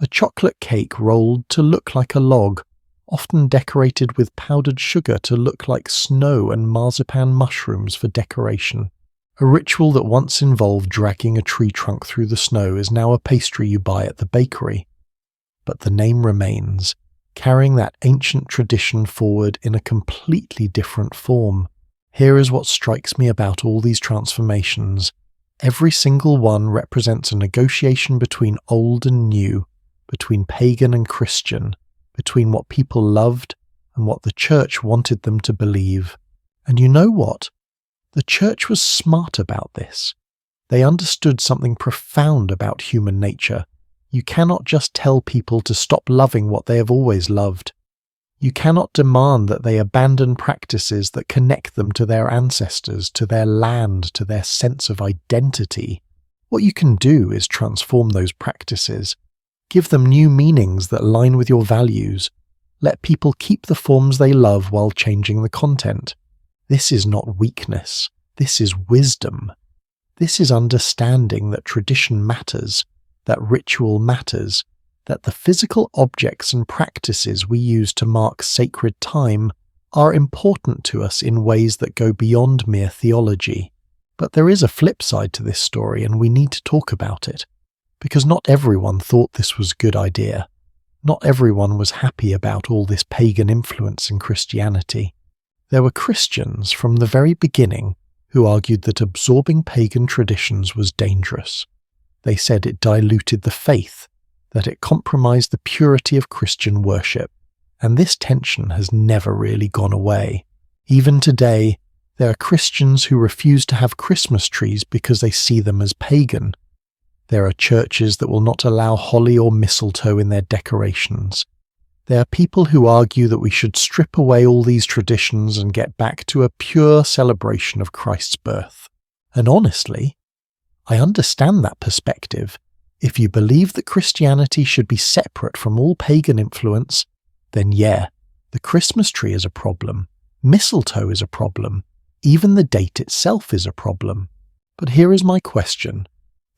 a chocolate cake rolled to look like a log, often decorated with powdered sugar to look like snow and marzipan mushrooms for decoration. A ritual that once involved dragging a tree trunk through the snow is now a pastry you buy at the bakery. But the name remains, carrying that ancient tradition forward in a completely different form. Here is what strikes me about all these transformations. Every single one represents a negotiation between old and new, between pagan and Christian, between what people loved and what the church wanted them to believe. And you know what? The church was smart about this. They understood something profound about human nature. You cannot just tell people to stop loving what they have always loved. You cannot demand that they abandon practices that connect them to their ancestors, to their land, to their sense of identity. What you can do is transform those practices. Give them new meanings that align with your values. Let people keep the forms they love while changing the content. This is not weakness. This is wisdom. This is understanding that tradition matters, that ritual matters, that the physical objects and practices we use to mark sacred time are important to us in ways that go beyond mere theology. But there is a flip side to this story, and we need to talk about it, because not everyone thought this was a good idea. Not everyone was happy about all this pagan influence in Christianity. There were Christians from the very beginning who argued that absorbing pagan traditions was dangerous. They said it diluted the faith, that it compromised the purity of Christian worship, and this tension has never really gone away. Even today, there are Christians who refuse to have Christmas trees because they see them as pagan. There are churches that will not allow holly or mistletoe in their decorations. There are people who argue that we should strip away all these traditions and get back to a pure celebration of Christ's birth. And honestly, I understand that perspective. If you believe that Christianity should be separate from all pagan influence, then yeah, the Christmas tree is a problem. Mistletoe is a problem. Even the date itself is a problem. But here is my question.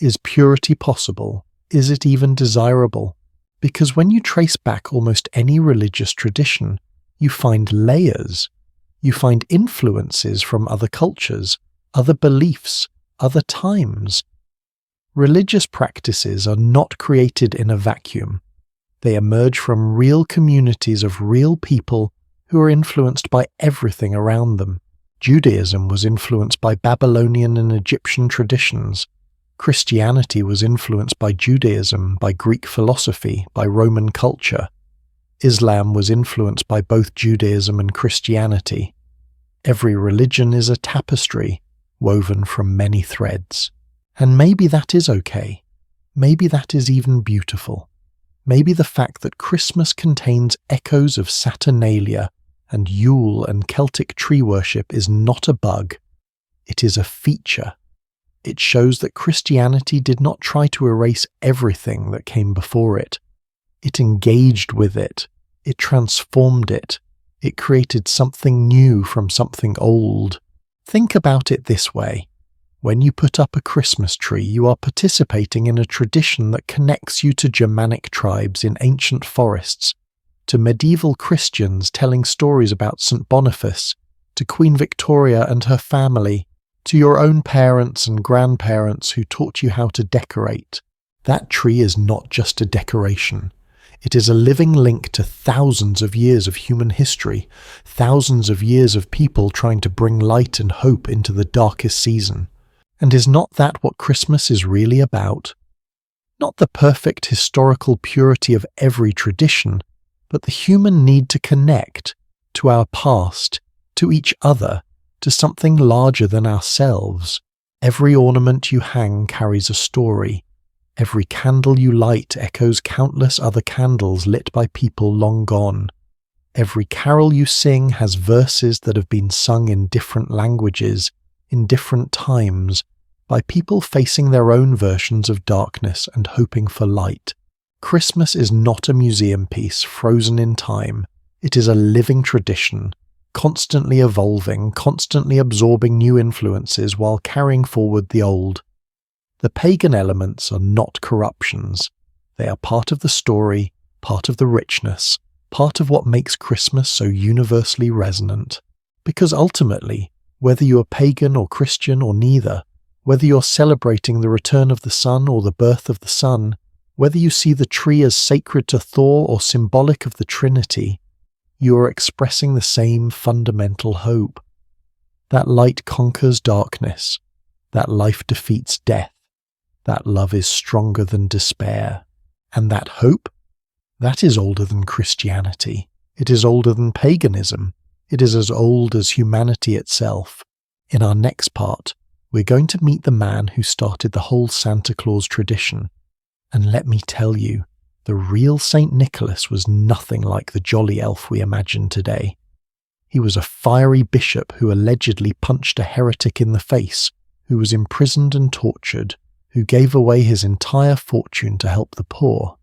Is purity possible? Is it even desirable? Because when you trace back almost any religious tradition, you find layers. You find influences from other cultures, other beliefs, other times. Religious practices are not created in a vacuum. They emerge from real communities of real people who are influenced by everything around them. Judaism was influenced by Babylonian and Egyptian traditions. Christianity was influenced by Judaism, by Greek philosophy, by Roman culture. Islam was influenced by both Judaism and Christianity. Every religion is a tapestry, woven from many threads. And maybe that is okay. Maybe that is even beautiful. Maybe the fact that Christmas contains echoes of Saturnalia and Yule and Celtic tree worship is not a bug. It is a feature. It shows that Christianity did not try to erase everything that came before it. It engaged with it. It transformed it. It created something new from something old. Think about it this way. When you put up a Christmas tree, you are participating in a tradition that connects you to Germanic tribes in ancient forests, to medieval Christians telling stories about St. Boniface, to Queen Victoria and her family, to your own parents and grandparents who taught you how to decorate. That tree is not just a decoration. It is a living link to thousands of years of human history, thousands of years of people trying to bring light and hope into the darkest season. And is not that what Christmas is really about? Not the perfect historical purity of every tradition, but the human need to connect to our past, to each other, to something larger than ourselves. Every ornament you hang carries a story. Every candle you light echoes countless other candles lit by people long gone. Every carol you sing has verses that have been sung in different languages, in different times, by people facing their own versions of darkness and hoping for light. Christmas is not a museum piece frozen in time. It is a living tradition, constantly evolving, constantly absorbing new influences while carrying forward the old. The pagan elements are not corruptions. They are part of the story, part of the richness, part of what makes Christmas so universally resonant. Because ultimately, whether you are pagan or Christian or neither, whether you're celebrating the return of the sun or the birth of the sun, whether you see the tree as sacred to Thor or symbolic of the Trinity, you are expressing the same fundamental hope. That light conquers darkness, that life defeats death, that love is stronger than despair, and that hope, that is older than Christianity. It is older than paganism. It is as old as humanity itself. In our next part, we're going to meet the man who started the whole Santa Claus tradition. And let me tell you, the real St. Nicholas was nothing like the jolly elf we imagine today. He was a fiery bishop who allegedly punched a heretic in the face, who was imprisoned and tortured, who gave away his entire fortune to help the poor.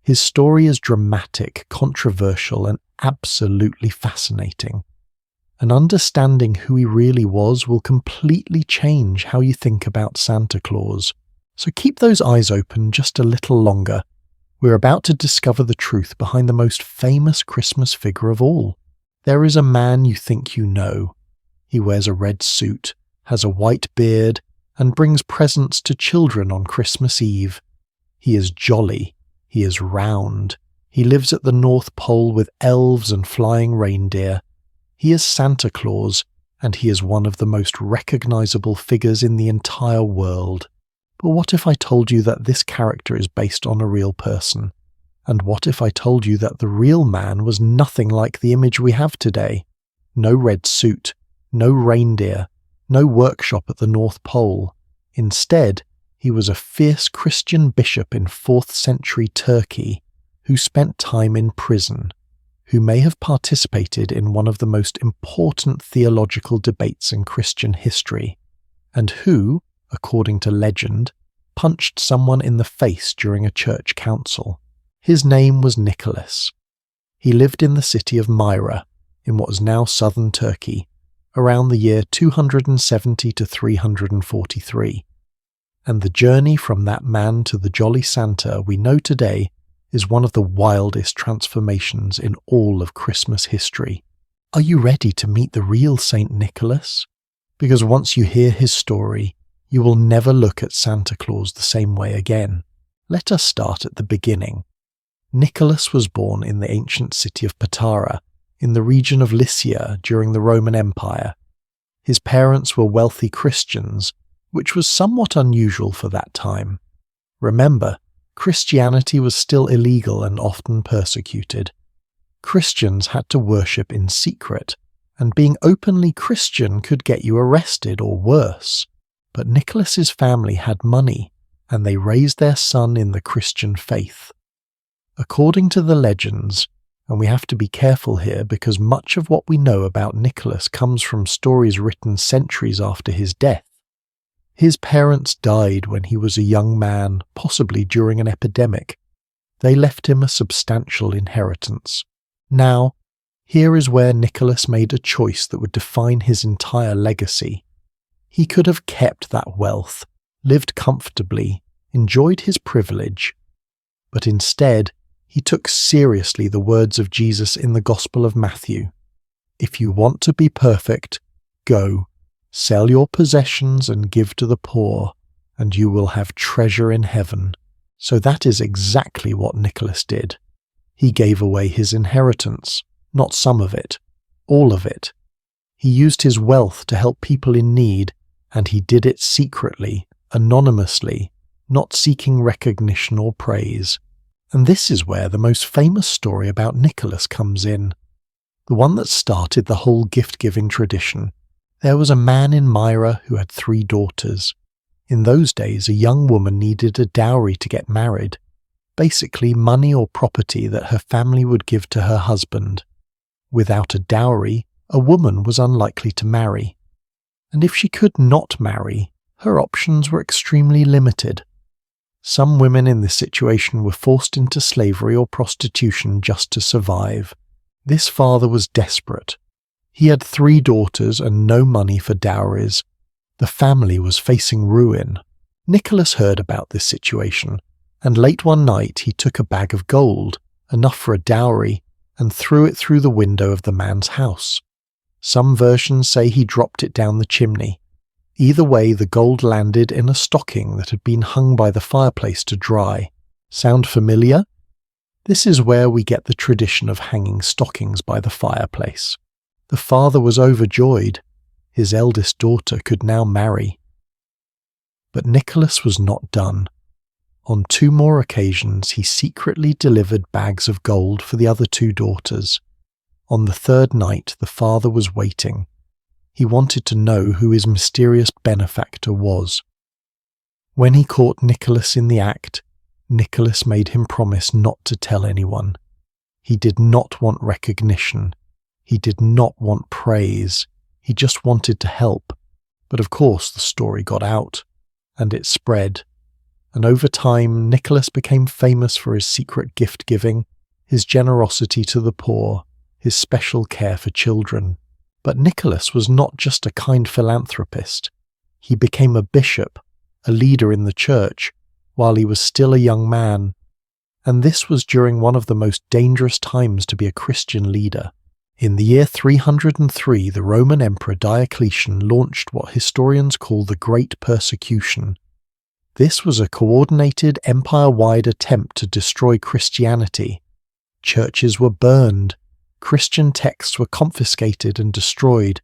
His story is dramatic, controversial, and absolutely fascinating. And understanding who he really was will completely change how you think about Santa Claus. So keep those eyes open just a little longer. We're about to discover the truth behind the most famous Christmas figure of all, There is a man you think you know. He wears a red suit, has a white beard, and brings presents to children on Christmas Eve. He is jolly. He is round. He lives at the North Pole with elves and flying reindeer. He is Santa Claus, and he is one of the most recognizable figures in the entire world. But what if I told you that this character is based on a real person? And what if I told you that the real man was nothing like the image we have today? No red suit, no reindeer, no workshop at the North Pole. Instead, he was a fierce Christian bishop in 4th century Turkey who spent time in prison, who may have participated in one of the most important theological debates in Christian history, and who, according to legend, punched someone in the face during a church council. His name was Nicholas. He lived in the city of Myra, in what is now southern Turkey, around the year 270 to 343. And the journey from that man to the Jolly Santa we know today is one of the wildest transformations in all of Christmas history. Are you ready to meet the real Saint Nicholas? Because once you hear his story, you will never look at Santa Claus the same way again. Let us start at the beginning. Nicholas was born in the ancient city of Patara, in the region of Lycia during the Roman Empire. His parents were wealthy Christians, which was somewhat unusual for that time. Remember, Christianity was still illegal and often persecuted. Christians had to worship in secret, and being openly Christian could get you arrested or worse. But Nicholas's family had money, and they raised their son in the Christian faith. According to the legends, and we have to be careful here because much of what we know about Nicholas comes from stories written centuries after his death. His parents died when he was a young man, possibly during an epidemic. They left him a substantial inheritance. Now, here is where Nicholas made a choice that would define his entire legacy. He could have kept that wealth, lived comfortably, enjoyed his privilege, but instead, he took seriously the words of Jesus in the Gospel of Matthew. If you want to be perfect, go, sell your possessions and give to the poor, and you will have treasure in heaven. So that is exactly what Nicholas did. He gave away his inheritance, not some of it, all of it. He used his wealth to help people in need, and he did it secretly, anonymously, not seeking recognition or praise. And this is where the most famous story about Nicholas comes in, the one that started the whole gift-giving tradition. There was a man in Myra who had 3 daughters. In those days, a young woman needed a dowry to get married, basically money or property that her family would give to her husband. Without a dowry, a woman was unlikely to marry. And if she could not marry, her options were extremely limited. Some women in this situation were forced into slavery or prostitution just to survive. This father was desperate. He had 3 daughters and no money for dowries. The family was facing ruin. Nicholas heard about this situation, and late one night he took a bag of gold, enough for a dowry, and threw it through the window of the man's house. Some versions say he dropped it down the chimney. Either way, the gold landed in a stocking that had been hung by the fireplace to dry. Sound familiar? This is where we get the tradition of hanging stockings by the fireplace. The father was overjoyed. His eldest daughter could now marry. But Nicholas was not done. On 2 more occasions, he secretly delivered bags of gold for the other 2 daughters. On the 3rd night, the father was waiting. He wanted to know who his mysterious benefactor was. When he caught Nicholas in the act, Nicholas made him promise not to tell anyone. He did not want recognition. He did not want praise. He just wanted to help. But of course the story got out, and it spread. And over time, Nicholas became famous for his secret gift-giving, his generosity to the poor, his special care for children. But Nicholas was not just a kind philanthropist. He became a bishop, a leader in the church, while he was still a young man. And this was during one of the most dangerous times to be a Christian leader. In the year 303, the Roman Emperor Diocletian launched what historians call the Great Persecution. This was a coordinated empire-wide attempt to destroy Christianity. Churches were burned, Christian texts were confiscated and destroyed.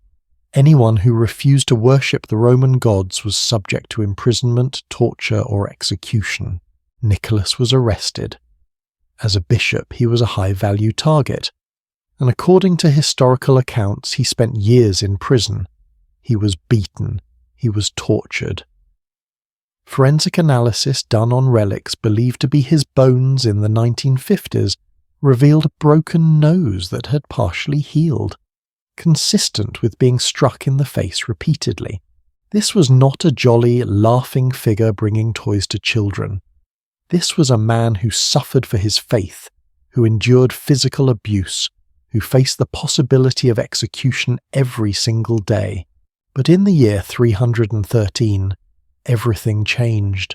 Anyone who refused to worship the Roman gods was subject to imprisonment, torture, or execution. Nicholas was arrested. As a bishop, he was a high-value target, and according to historical accounts, he spent years in prison. He was beaten. He was tortured. Forensic analysis done on relics believed to be his bones in the 1950s revealed a broken nose that had partially healed, consistent with being struck in the face repeatedly. This was not a jolly, laughing figure bringing toys to children. This was a man who suffered for his faith, who endured physical abuse, who faced the possibility of execution every single day. But in the year 313, everything changed.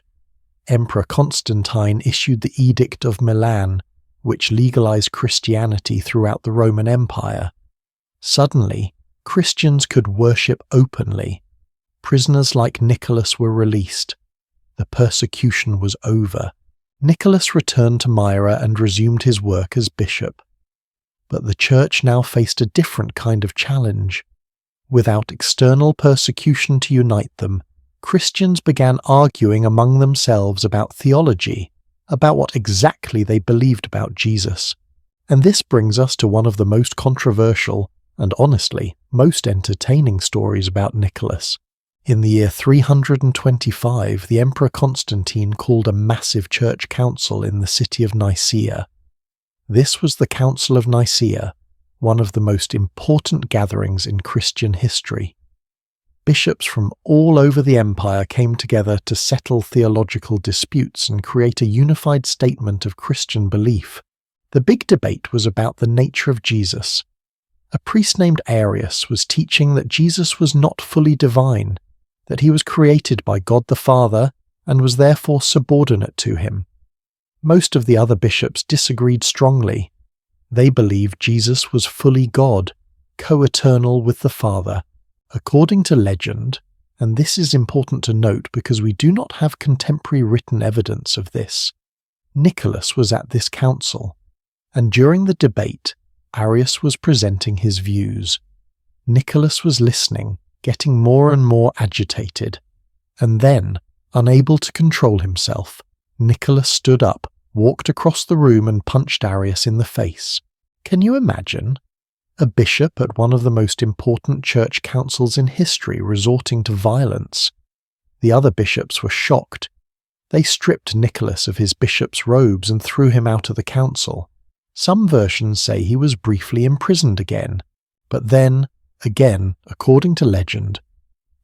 Emperor Constantine issued the Edict of Milan, which legalized Christianity throughout the Roman Empire. Suddenly, Christians could worship openly. Prisoners like Nicholas were released. The persecution was over. Nicholas returned to Myra and resumed his work as bishop. But the church now faced a different kind of challenge. Without external persecution to unite them, Christians began arguing among themselves about theology, about what exactly they believed about Jesus. And this brings us to one of the most controversial, and honestly, most entertaining stories about Nicholas. In the year 325, the Emperor Constantine called a massive church council in the city of Nicaea. This was the Council of Nicaea, one of the most important gatherings in Christian history. Bishops from all over the empire came together to settle theological disputes and create a unified statement of Christian belief. The big debate was about the nature of Jesus. A priest named Arius was teaching that Jesus was not fully divine, that he was created by God the Father and was therefore subordinate to him. Most of the other bishops disagreed strongly. They believed Jesus was fully God, co-eternal with the Father. According to legend, and this is important to note because we do not have contemporary written evidence of this, Nicholas was at this council, and during the debate, Arius was presenting his views. Nicholas was listening, getting more and more agitated, and then, unable to control himself, Nicholas stood up, walked across the room and punched Arius in the face. Can you imagine? A bishop at one of the most important church councils in history resorting to violence. The other bishops were shocked. They stripped Nicholas of his bishop's robes and threw him out of the council. Some versions say he was briefly imprisoned again, but then, again, according to legend,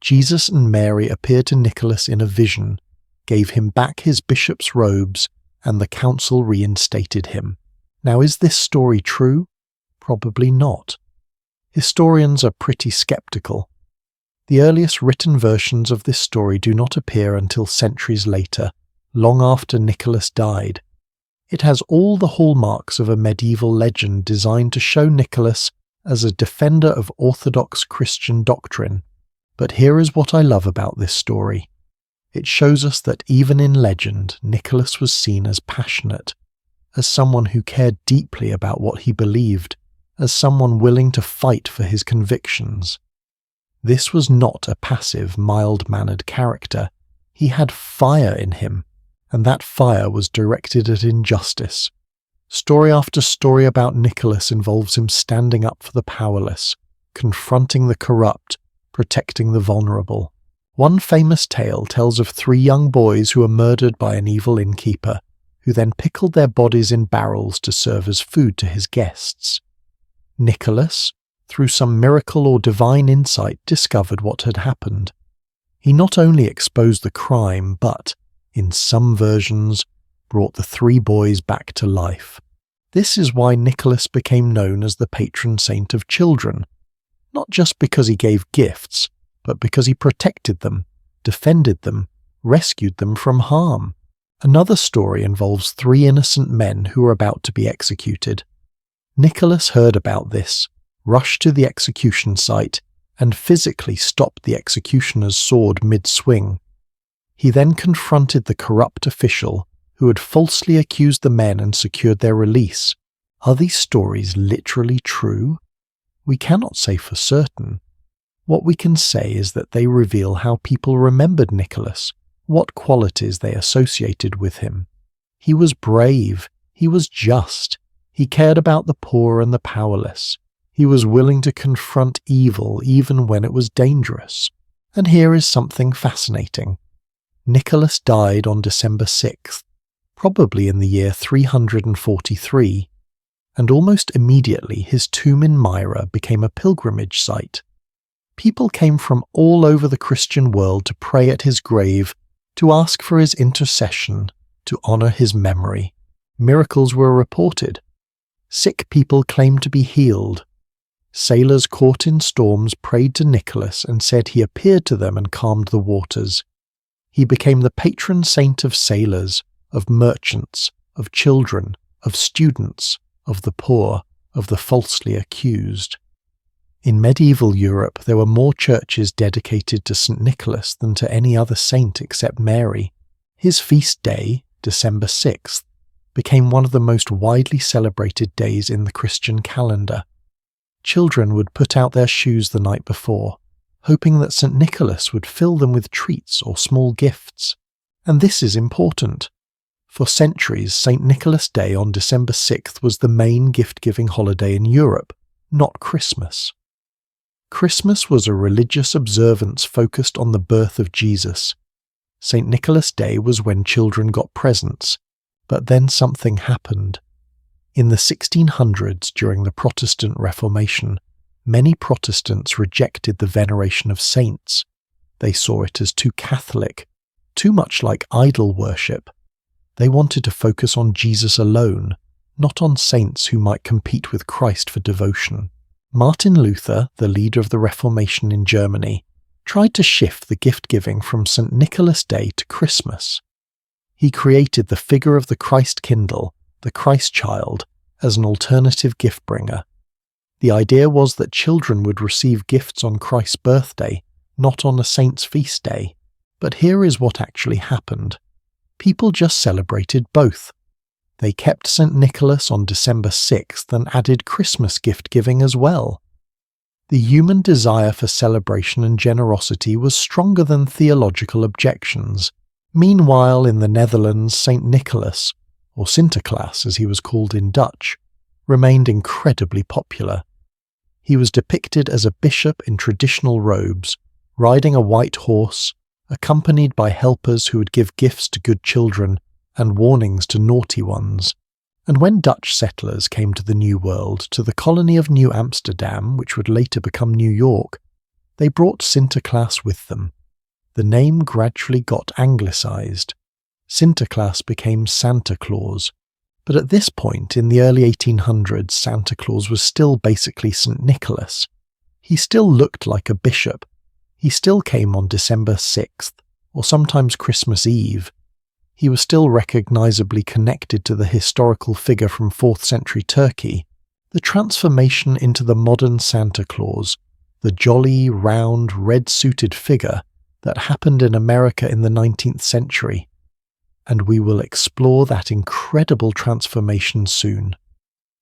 Jesus and Mary appeared to Nicholas in a vision, gave him back his bishop's robes, and the council reinstated him. Now, is this story true? Probably not. Historians are pretty skeptical. The earliest written versions of this story do not appear until centuries later, long after Nicholas died. It has all the hallmarks of a medieval legend designed to show Nicholas as a defender of orthodox Christian doctrine. But here is what I love about this story. It shows us that even in legend, Nicholas was seen as passionate, as someone who cared deeply about what he believed, as someone willing to fight for his convictions. This was not a passive, mild-mannered character. He had fire in him, and that fire was directed at injustice. Story after story about Nicholas involves him standing up for the powerless, confronting the corrupt, protecting the vulnerable. One famous tale tells of 3 young boys who were murdered by an evil innkeeper, who then pickled their bodies in barrels to serve as food to his guests. Nicholas, through some miracle or divine insight, discovered what had happened. He not only exposed the crime, but, in some versions, brought the 3 boys back to life. This is why Nicholas became known as the patron saint of children, not just because he gave gifts, but because he protected them, defended them, rescued them from harm. Another story involves 3 innocent men who were about to be executed. Nicholas heard about this, rushed to the execution site and physically stopped the executioner's sword mid-swing. He then confronted the corrupt official who had falsely accused the men and secured their release. Are these stories literally true? We cannot say for certain. What we can say is that they reveal how people remembered Nicholas, what qualities they associated with him. He was brave, he was just, he cared about the poor and the powerless. He was willing to confront evil even when it was dangerous. And here is something fascinating. Nicholas died on December 6th, probably in the year 343, and almost immediately his tomb in Myra became a pilgrimage site. People came from all over the Christian world to pray at his grave, to ask for his intercession, to honor his memory. Miracles were reported. Sick people claimed to be healed. Sailors caught in storms prayed to Nicholas and said he appeared to them and calmed the waters. He became the patron saint of sailors, of merchants, of children, of students, of the poor, of the falsely accused. In medieval Europe, there were more churches dedicated to St. Nicholas than to any other saint except Mary. His feast day, December 6th, became one of the most widely celebrated days in the Christian calendar. Children would put out their shoes the night before, hoping that St. Nicholas would fill them with treats or small gifts. And this is important. For centuries, St. Nicholas Day on December 6th was the main gift-giving holiday in Europe, not Christmas. Christmas was a religious observance focused on the birth of Jesus. St. Nicholas Day was when children got presents, but then something happened. In the 1600s, during the Protestant Reformation, many Protestants rejected the veneration of saints. They saw it as too Catholic, too much like idol worship. They wanted to focus on Jesus alone, not on saints who might compete with Christ for devotion. Martin Luther, the leader of the Reformation in Germany, tried to shift the gift-giving from St. Nicholas Day to Christmas. He created the figure of the Christ Kindle, the Christ child, as an alternative gift-bringer. The idea was that children would receive gifts on Christ's birthday, not on a saint's feast day. But here is what actually happened. People just celebrated both. They kept St. Nicholas on December 6th and added Christmas gift-giving as well. The human desire for celebration and generosity was stronger than theological objections. Meanwhile, in the Netherlands, St. Nicholas, or Sinterklaas as he was called in Dutch, remained incredibly popular. He was depicted as a bishop in traditional robes, riding a white horse, accompanied by helpers who would give gifts to good children and warnings to naughty ones. And when Dutch settlers came to the New World, to the colony of New Amsterdam, which would later become New York, they brought Sinterklaas with them. The name gradually got anglicized. Sinterklaas became Santa Claus. But at this point, in the early 1800s, Santa Claus was still basically St. Nicholas. He still looked like a bishop. He still came on December 6th, or sometimes Christmas Eve. He was still recognizably connected to the historical figure from 4th century Turkey. The transformation into the modern Santa Claus, the jolly, round, red-suited figure that happened in America in the 19th century. And we will explore that incredible transformation soon.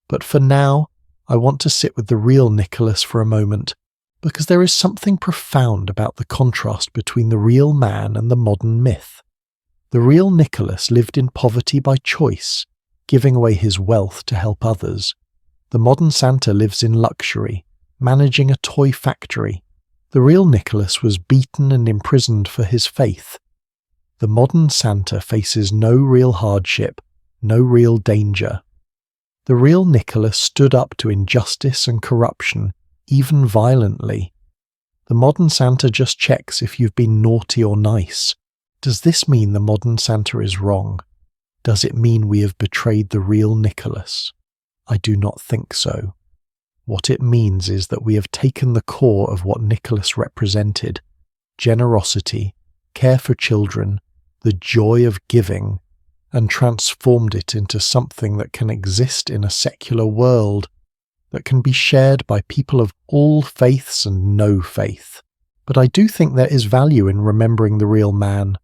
But for now, I want to sit with the real Nicholas for a moment, because there is something profound about the contrast between the real man and the modern myth. The real Nicholas lived in poverty by choice, giving away his wealth to help others. The modern Santa lives in luxury, managing a toy factory. The real Nicholas was beaten and imprisoned for his faith. The modern Santa faces no real hardship, no real danger. The real Nicholas stood up to injustice and corruption, even violently. The modern Santa just checks if you've been naughty or nice. Does this mean the modern Santa is wrong? Does it mean we have betrayed the real Nicholas? I do not think so. What it means is that we have taken the core of what Nicholas represented: generosity, care for children, the joy of giving, and transformed it into something that can exist in a secular world. that can be shared by people of all faiths and no faith. But I do think there is value in remembering the real man,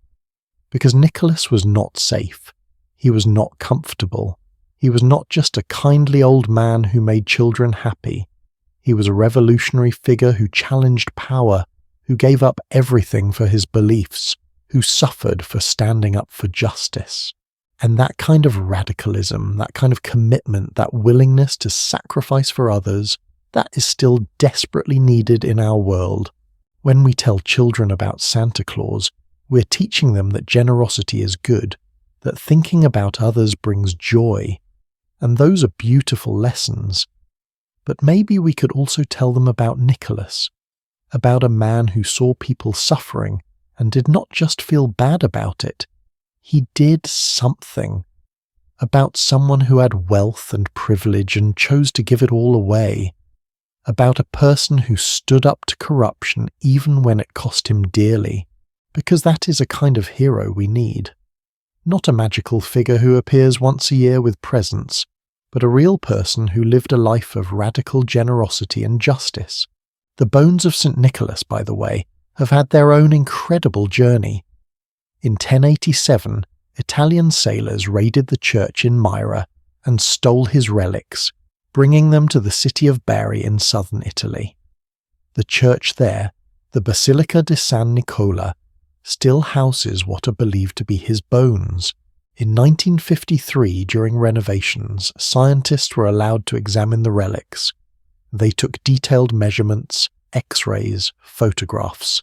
because Nicholas was not safe. He was not comfortable. He was not just a kindly old man who made children happy. He was a revolutionary figure who challenged power, who gave up everything for his beliefs, who suffered for standing up for justice. And that kind of radicalism, that kind of commitment, that willingness to sacrifice for others, that is still desperately needed in our world. When we tell children about Santa Claus, we're teaching them that generosity is good, that thinking about others brings joy, and those are beautiful lessons. But maybe we could also tell them about Nicholas, about a man who saw people suffering and did not just feel bad about it. He did something. About someone who had wealth and privilege and chose to give it all away. About a person who stood up to corruption even when it cost him dearly, because that is a kind of hero we need. Not a magical figure who appears once a year with presents, but a real person who lived a life of radical generosity and justice. The bones of St. Nicholas, by the way, have had their own incredible journey. In 1087, Italian sailors raided the church in Myra and stole his relics, bringing them to the city of Bari in southern Italy. The church there, the Basilica di San Nicola, still houses what are believed to be his bones. In 1953, during renovations, scientists were allowed to examine the relics. They took detailed measurements, X-rays, photographs.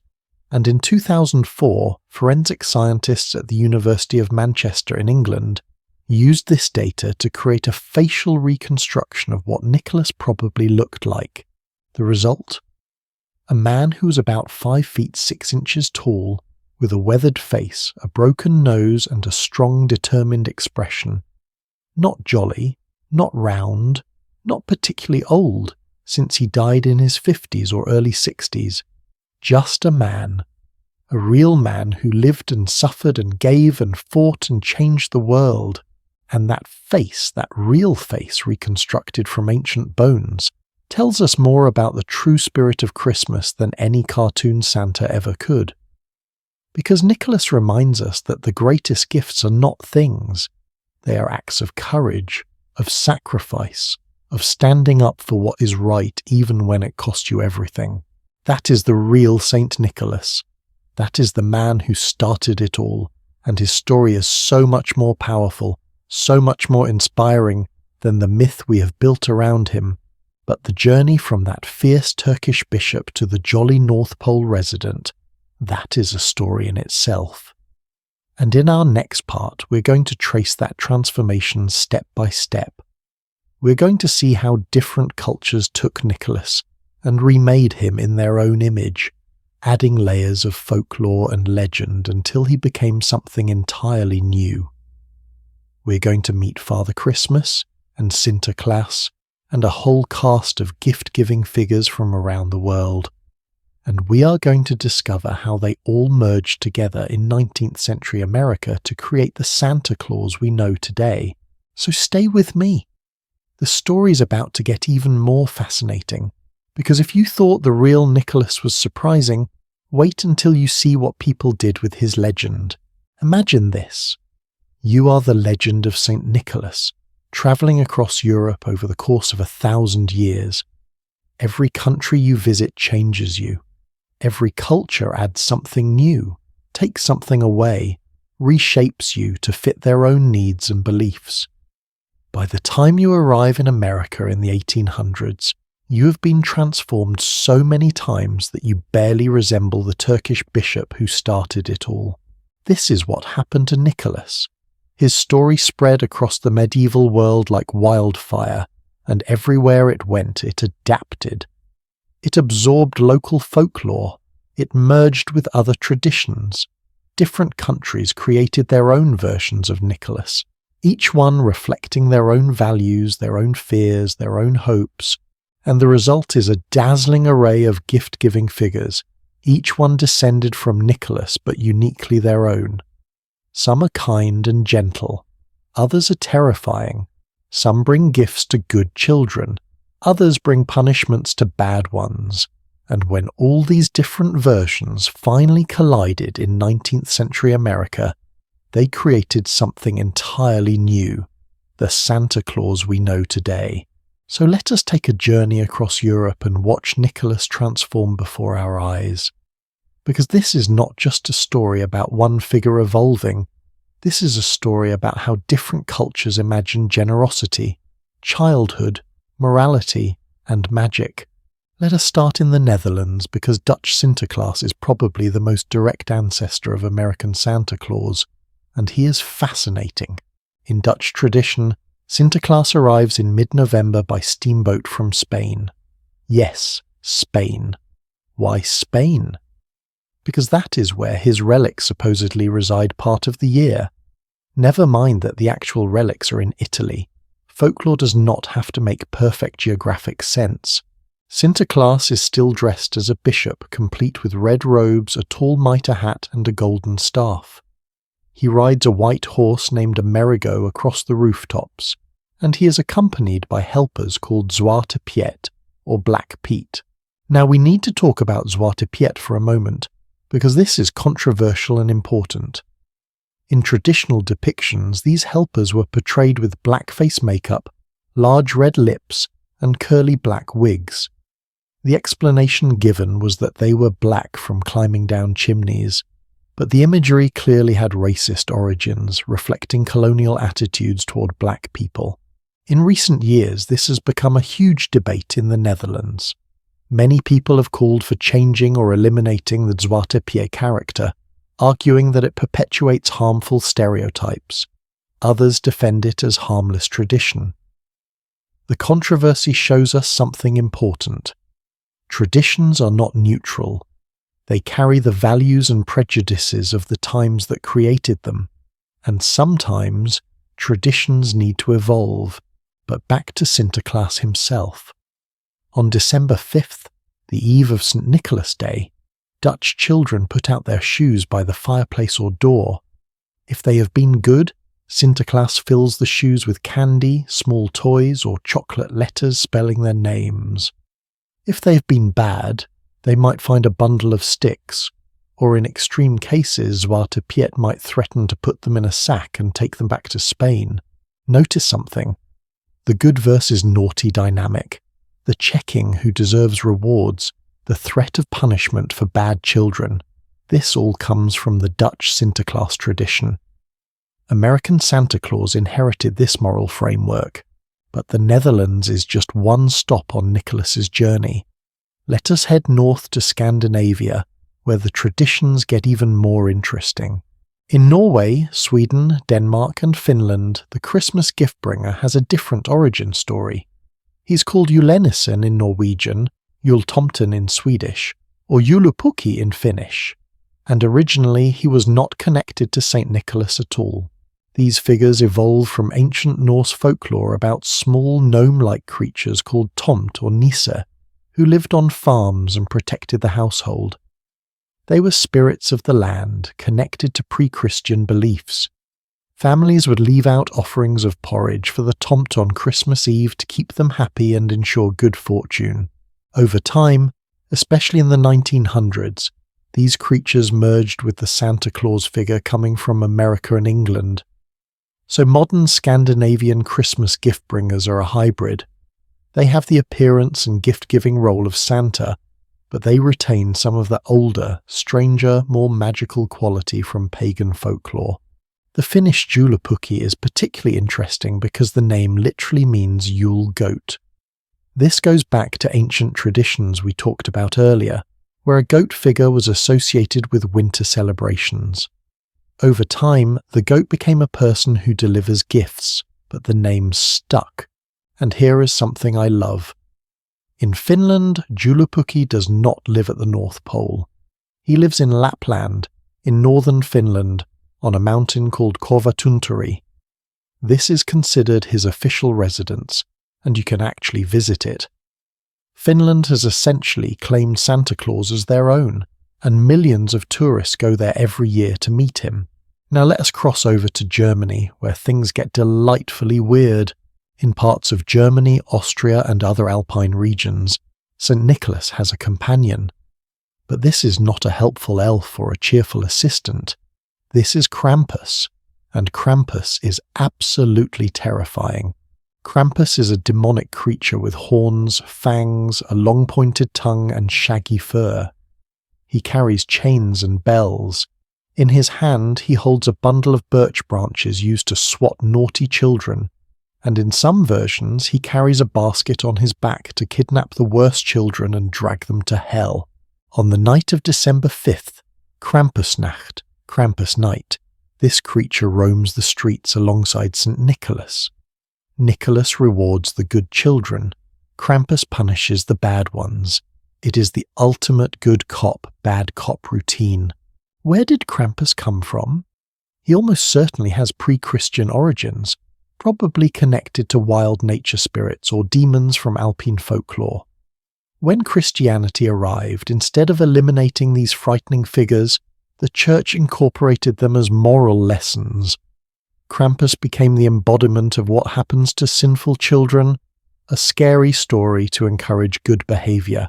And in 2004, forensic scientists at the University of Manchester in England used this data to create a facial reconstruction of what Nicholas probably looked like. The result? A man who was about 5 feet 6 inches tall, with a weathered face, a broken nose and a strong, determined expression. Not jolly, not round, not particularly old, since he died in his 50s or early 60s. Just a man. A real man who lived and suffered and gave and fought and changed the world. And that face, that real face reconstructed from ancient bones, tells us more about the true spirit of Christmas than any cartoon Santa ever could. Because Nicholas reminds us that the greatest gifts are not things. They are acts of courage, of sacrifice, of standing up for what is right even when it costs you everything. That is the real Saint Nicholas. That is the man who started it all, and his story is so much more powerful, so much more inspiring than the myth we have built around him. But the journey from that fierce Turkish bishop to the jolly North Pole resident, that is a story in itself. And in our next part, we're going to trace that transformation step by step. We're going to see how different cultures took Nicholas and remade him in their own image, adding layers of folklore and legend until he became something entirely new. We're going to meet Father Christmas and Sinterklaas and a whole cast of gift-giving figures from around the world. And we are going to discover how they all merged together in 19th century America to create the Santa Claus we know today. So stay with me. The story's about to get even more fascinating, because if you thought the real Nicholas was surprising, wait until you see what people did with his legend. Imagine this. You are the legend of St. Nicholas, travelling across Europe over the course of 1,000 years. Every country you visit changes you. Every culture adds something new, takes something away, reshapes you to fit their own needs and beliefs. By the time you arrive in America in the 1800s, you have been transformed so many times that you barely resemble the Turkish bishop who started it all. This is what happened to Nicholas. His story spread across the medieval world like wildfire, and everywhere it went, it adapted. It absorbed local folklore. It merged with other traditions. Different countries created their own versions of Nicholas, each one reflecting their own values, their own fears, their own hopes, and the result is a dazzling array of gift-giving figures, each one descended from Nicholas but uniquely their own. Some are kind and gentle, others are terrifying, some bring gifts to good children, Others bring punishments to bad ones, and when all these different versions finally collided in 19th century America, they created something entirely new, the Santa Claus we know today. So let us take a journey across Europe and watch Nicholas transform before our eyes. Because this is not just a story about one figure evolving, this is a story about how different cultures imagine generosity, childhood, morality, and magic. Let us start in the Netherlands, because Dutch Sinterklaas is probably the most direct ancestor of American Santa Claus, and he is fascinating. In Dutch tradition, Sinterklaas arrives in mid-November by steamboat from Spain. Yes, Spain. Why Spain? Because that is where his relics supposedly reside part of the year. Never mind that the actual relics are in Italy. Folklore does not have to make perfect geographic sense. Sinterklaas is still dressed as a bishop, complete with red robes, a tall mitre hat, and a golden staff. He rides a white horse named Amerigo across the rooftops, and he is accompanied by helpers called Zwarte Piet, or Black Pete. Now we need to talk about Zwarte Piet for a moment, because this is controversial and important. In traditional depictions, these helpers were portrayed with blackface makeup, large red lips, and curly black wigs. The explanation given was that they were black from climbing down chimneys, but the imagery clearly had racist origins, reflecting colonial attitudes toward black people. In recent years, this has become a huge debate in the Netherlands. Many people have called for changing or eliminating the Zwarte Piet character, arguing that it perpetuates harmful stereotypes. Others defend it as harmless tradition. The controversy shows us something important. Traditions are not neutral. They carry the values and prejudices of the times that created them, and sometimes traditions need to evolve. But back to Sinterklaas himself. On December 5th, the eve of St. Nicholas Day, Dutch children put out their shoes by the fireplace or door. If they have been good, Sinterklaas fills the shoes with candy, small toys, or chocolate letters spelling their names. If they have been bad, they might find a bundle of sticks, or in extreme cases, Zwarte Piet might threaten to put them in a sack and take them back to Spain. Notice something. The good versus naughty dynamic, the checking who deserves rewards, the threat of punishment for bad children. This all comes from the Dutch Sinterklaas tradition. American Santa Claus inherited this moral framework, but the Netherlands is just one stop on Nicholas's journey. Let us head north to Scandinavia, where the traditions get even more interesting. In Norway, Sweden, Denmark, and Finland, the Christmas gift-bringer has a different origin story. He's called Julenissen in Norwegian, Jultomten in Swedish, or Joulupukki in Finnish, and originally he was not connected to St. Nicholas at all. These figures evolved from ancient Norse folklore about small gnome-like creatures called tomt or nisse, who lived on farms and protected the household. They were spirits of the land, connected to pre-Christian beliefs. Families would leave out offerings of porridge for the tomt on Christmas Eve to keep them happy and ensure good fortune. Over time, especially in the 1900s, these creatures merged with the Santa Claus figure coming from America and England. So modern Scandinavian Christmas gift-bringers are a hybrid. They have the appearance and gift-giving role of Santa, but they retain some of the older, stranger, more magical quality from pagan folklore. The Finnish Joulupukki is particularly interesting because the name literally means Yule goat. This goes back to ancient traditions we talked about earlier, where a goat figure was associated with winter celebrations. Over time, the goat became a person who delivers gifts, but the name stuck. And here is something I love. In Finland, Joulupukki does not live at the North Pole. He lives in Lapland, in northern Finland, on a mountain called Korvatunturi. This is considered his official residence, and you can actually visit it. Finland has essentially claimed Santa Claus as their own, and millions of tourists go there every year to meet him. Now let us cross over to Germany, where things get delightfully weird. In parts of Germany, Austria, and other alpine regions, St. Nicholas has a companion. But this is not a helpful elf or a cheerful assistant. This is Krampus, and Krampus is absolutely terrifying. Krampus is a demonic creature with horns, fangs, a long-pointed tongue, and shaggy fur. He carries chains and bells. In his hand, he holds a bundle of birch branches used to swat naughty children, and in some versions, he carries a basket on his back to kidnap the worst children and drag them to hell. On the night of December 5th, Krampusnacht, Krampus night, this creature roams the streets alongside St. Nicholas. Nicholas rewards the good children. Krampus punishes the bad ones. It is the ultimate good cop, bad cop routine. Where did Krampus come from? He almost certainly has pre-Christian origins, probably connected to wild nature spirits or demons from Alpine folklore. When Christianity arrived, instead of eliminating these frightening figures, the Church incorporated them as moral lessons. Krampus became the embodiment of what happens to sinful children, a scary story to encourage good behavior.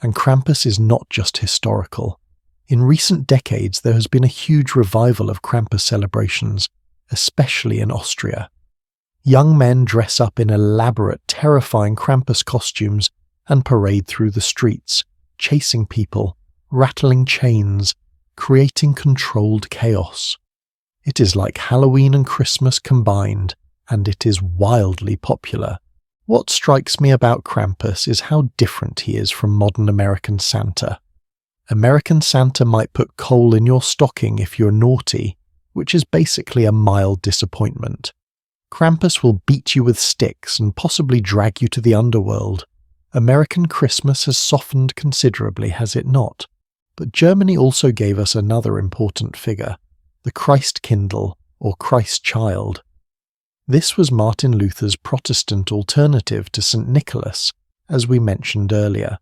And Krampus is not just historical. In recent decades, there has been a huge revival of Krampus celebrations, especially in Austria. Young men dress up in elaborate, terrifying Krampus costumes and parade through the streets, chasing people, rattling chains, creating controlled chaos. It is like Halloween and Christmas combined, and it is wildly popular. What strikes me about Krampus is how different he is from modern American Santa. American Santa might put coal in your stocking if you're naughty, which is basically a mild disappointment. Krampus will beat you with sticks and possibly drag you to the underworld. American Christmas has softened considerably, has it not? But Germany also gave us another important figure, the Christkindl, or Christ Child. This was Martin Luther's Protestant alternative to St. Nicholas, as we mentioned earlier.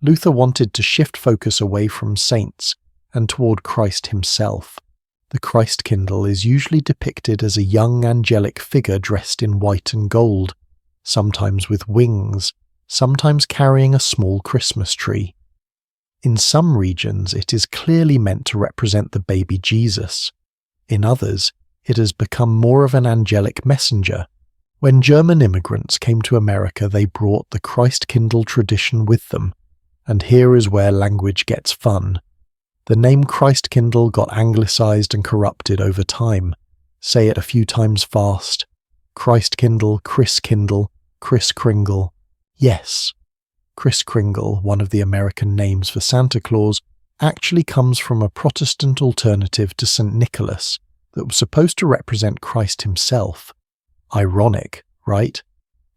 Luther wanted to shift focus away from saints and toward Christ himself. The Christkindl is usually depicted as a young angelic figure dressed in white and gold, sometimes with wings, sometimes carrying a small Christmas tree. In some regions, it is clearly meant to represent the baby Jesus. In others, it has become more of an angelic messenger. When German immigrants came to America, they brought the Christkindl tradition with them. And here is where language gets fun. The name Christkindl got anglicized and corrupted over time. Say it a few times fast. Christkindl, Kris Kindle, Kris Kringle. Yes. Kris Kringle, one of the American names for Santa Claus, actually comes from a Protestant alternative to St. Nicholas that was supposed to represent Christ himself. Ironic, right?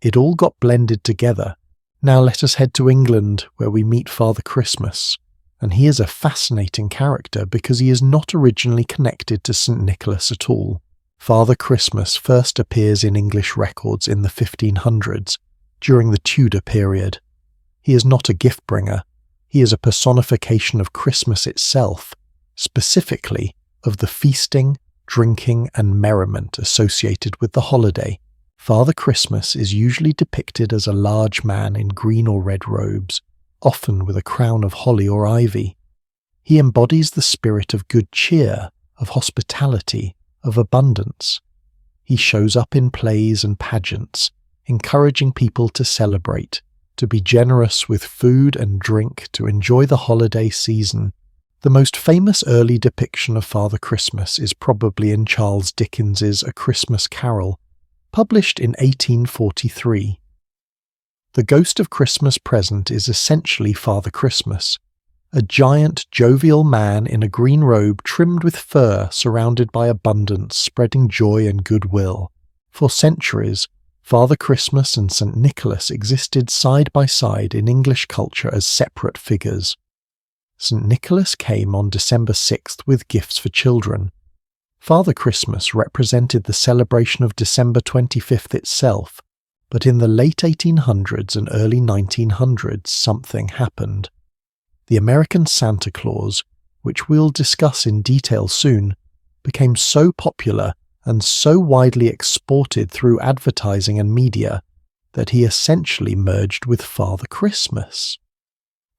It all got blended together. Now let us head to England, where we meet Father Christmas. And he is a fascinating character because he is not originally connected to St. Nicholas at all. Father Christmas first appears in English records in the 1500s, during the Tudor period. He is not a gift bringer. He is a personification of Christmas itself, specifically of the feasting, drinking, and merriment associated with the holiday. Father Christmas is usually depicted as a large man in green or red robes, often with a crown of holly or ivy. He embodies the spirit of good cheer, of hospitality, of abundance. He shows up in plays and pageants, encouraging people to celebrate, to be generous with food and drink, to enjoy the holiday season. The most famous early depiction of Father Christmas is probably in Charles Dickens's A Christmas Carol, published in 1843. The Ghost of Christmas Present is essentially Father Christmas, a giant, jovial man in a green robe trimmed with fur, surrounded by abundance, spreading joy and goodwill. For centuries, Father Christmas and St. Nicholas existed side by side in English culture as separate figures. St. Nicholas came on December 6th with gifts for children. Father Christmas represented the celebration of December 25th itself, but in the late 1800s and early 1900s something happened. The American Santa Claus, which we'll discuss in detail soon, became so popular and so widely exported through advertising and media that he essentially merged with Father Christmas.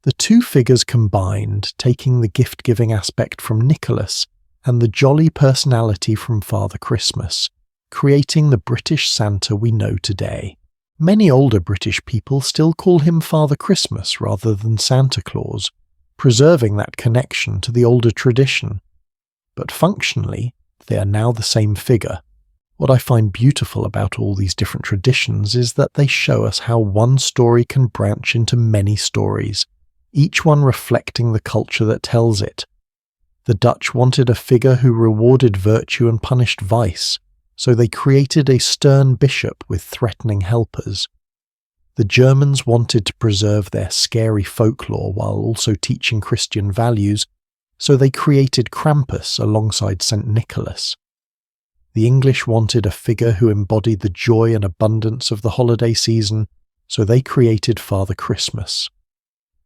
The two figures combined, taking the gift-giving aspect from Nicholas and the jolly personality from Father Christmas, creating the British Santa we know today. Many older British people still call him Father Christmas rather than Santa Claus, preserving that connection to the older tradition. But functionally, they are now the same figure. What I find beautiful about all these different traditions is that they show us how one story can branch into many stories, each one reflecting the culture that tells it. The Dutch wanted a figure who rewarded virtue and punished vice, so they created a stern bishop with threatening helpers. The Germans wanted to preserve their scary folklore while also teaching Christian values, so they created Krampus alongside St. Nicholas. The English wanted a figure who embodied the joy and abundance of the holiday season, so they created Father Christmas.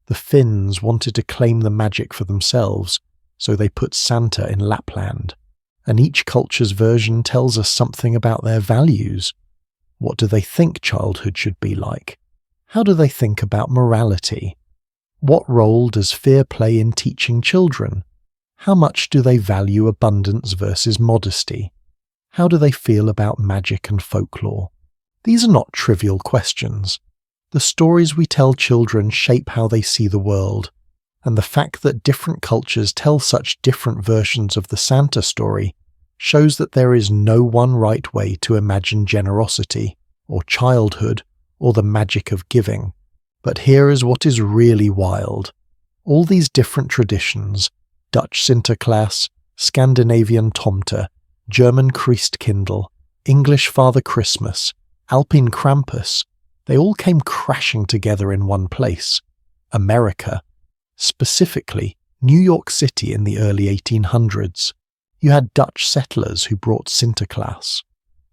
The Finns wanted to claim the magic for themselves, so they put Santa in Lapland, and each culture's version tells us something about their values. What do they think childhood should be like? How do they think about morality? What role does fear play in teaching children? How much do they value abundance versus modesty? How do they feel about magic and folklore? These are not trivial questions. The stories we tell children shape how they see the world, and the fact that different cultures tell such different versions of the Santa story shows that there is no one right way to imagine generosity, or childhood, or the magic of giving. But here is what is really wild. All these different traditions, Dutch Sinterklaas, Scandinavian Tomte, German Christkindl, English Father Christmas, Alpine Krampus, they all came crashing together in one place, America, specifically New York City in the early 1800s. You had Dutch settlers who brought Sinterklaas.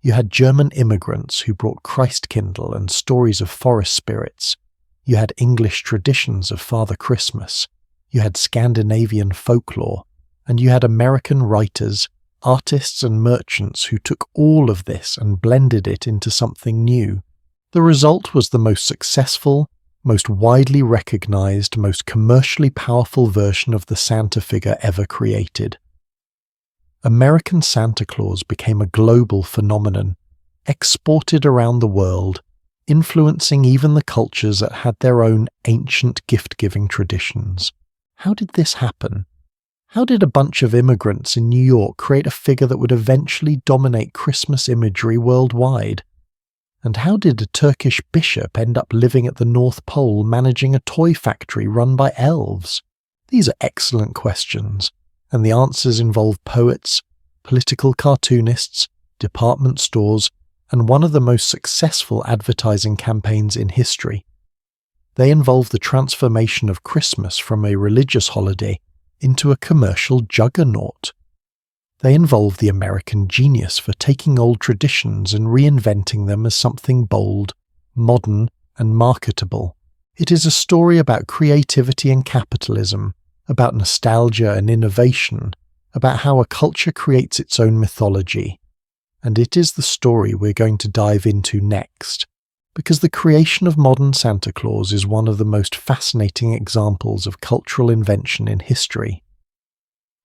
You had German immigrants who brought Christkindl and stories of forest spirits. You had English traditions of Father Christmas. You had Scandinavian folklore. And you had American writers, artists and merchants who took all of this and blended it into something new. The result was the most successful, most widely recognized, most commercially powerful version of the Santa figure ever created. American Santa Claus became a global phenomenon, exported around the world, influencing even the cultures that had their own ancient gift-giving traditions. How did this happen? How did a bunch of immigrants in New York create a figure that would eventually dominate Christmas imagery worldwide? And how did a Turkish bishop end up living at the North Pole managing a toy factory run by elves? These are excellent questions, and the answers involve poets, political cartoonists, department stores, and one of the most successful advertising campaigns in history. They involve the transformation of Christmas from a religious holiday into a commercial juggernaut. They involve the American genius for taking old traditions and reinventing them as something bold, modern, and marketable. It is a story about creativity and capitalism, about nostalgia and innovation, about how a culture creates its own mythology. And it is the story we're going to dive into next, because the creation of modern Santa Claus is one of the most fascinating examples of cultural invention in history.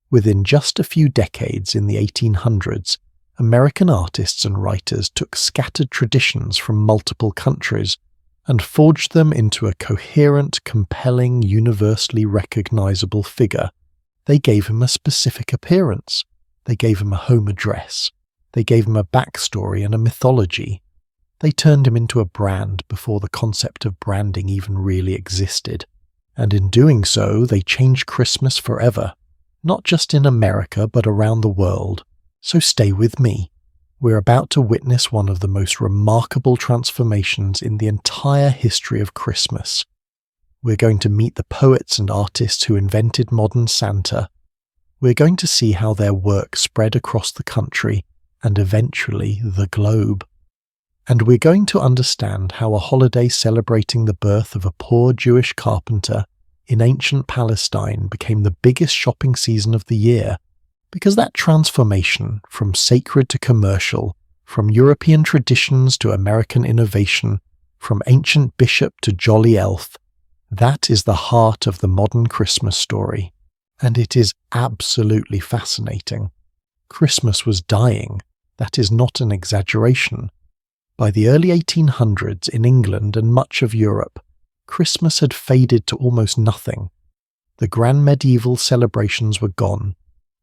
Within just a few decades in the 1800s, American artists and writers took scattered traditions from multiple countries and forged them into a coherent, compelling, universally recognizable figure. They gave him a specific appearance. They gave him a home address. They gave him a backstory and a mythology. They turned him into a brand before the concept of branding even really existed. And in doing so, they changed Christmas forever. Not just in America, but around the world. So stay with me. We're about to witness one of the most remarkable transformations in the entire history of Christmas. We're going to meet the poets and artists who invented modern Santa. We're going to see how their work spread across the country and eventually the globe. And we're going to understand how a holiday celebrating the birth of a poor Jewish carpenter in ancient Palestine became the biggest shopping season of the year, Because that transformation from sacred to commercial, from European traditions to American innovation, from ancient bishop to jolly elf, that is the heart of the modern Christmas story. And it is absolutely fascinating. Christmas was dying. That is not an exaggeration. By the early 1800s in England and much of Europe, Christmas had faded to almost nothing. The grand medieval celebrations were gone.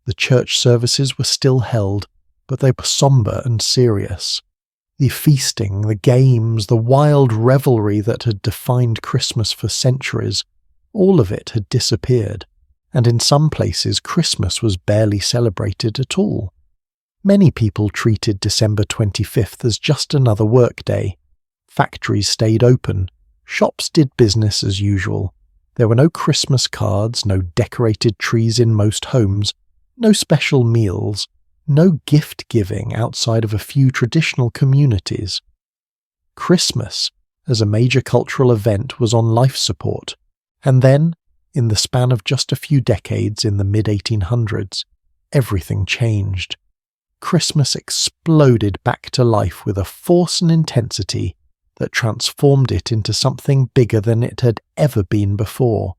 The church services were still held, but they were sombre and serious. The feasting, the games, the wild revelry that had defined Christmas for centuries, all of it had disappeared, and in some places Christmas was barely celebrated at all. Many people treated December 25th as just another workday. Factories stayed open. Shops did business as usual. There were no Christmas cards, no decorated trees in most homes, no special meals, no gift-giving outside of a few traditional communities. Christmas, as a major cultural event, was on life support, and then, in the span of just a few decades in the mid-1800s, everything changed. Christmas exploded back to life with a force and intensity that transformed it into something bigger than it had ever been before.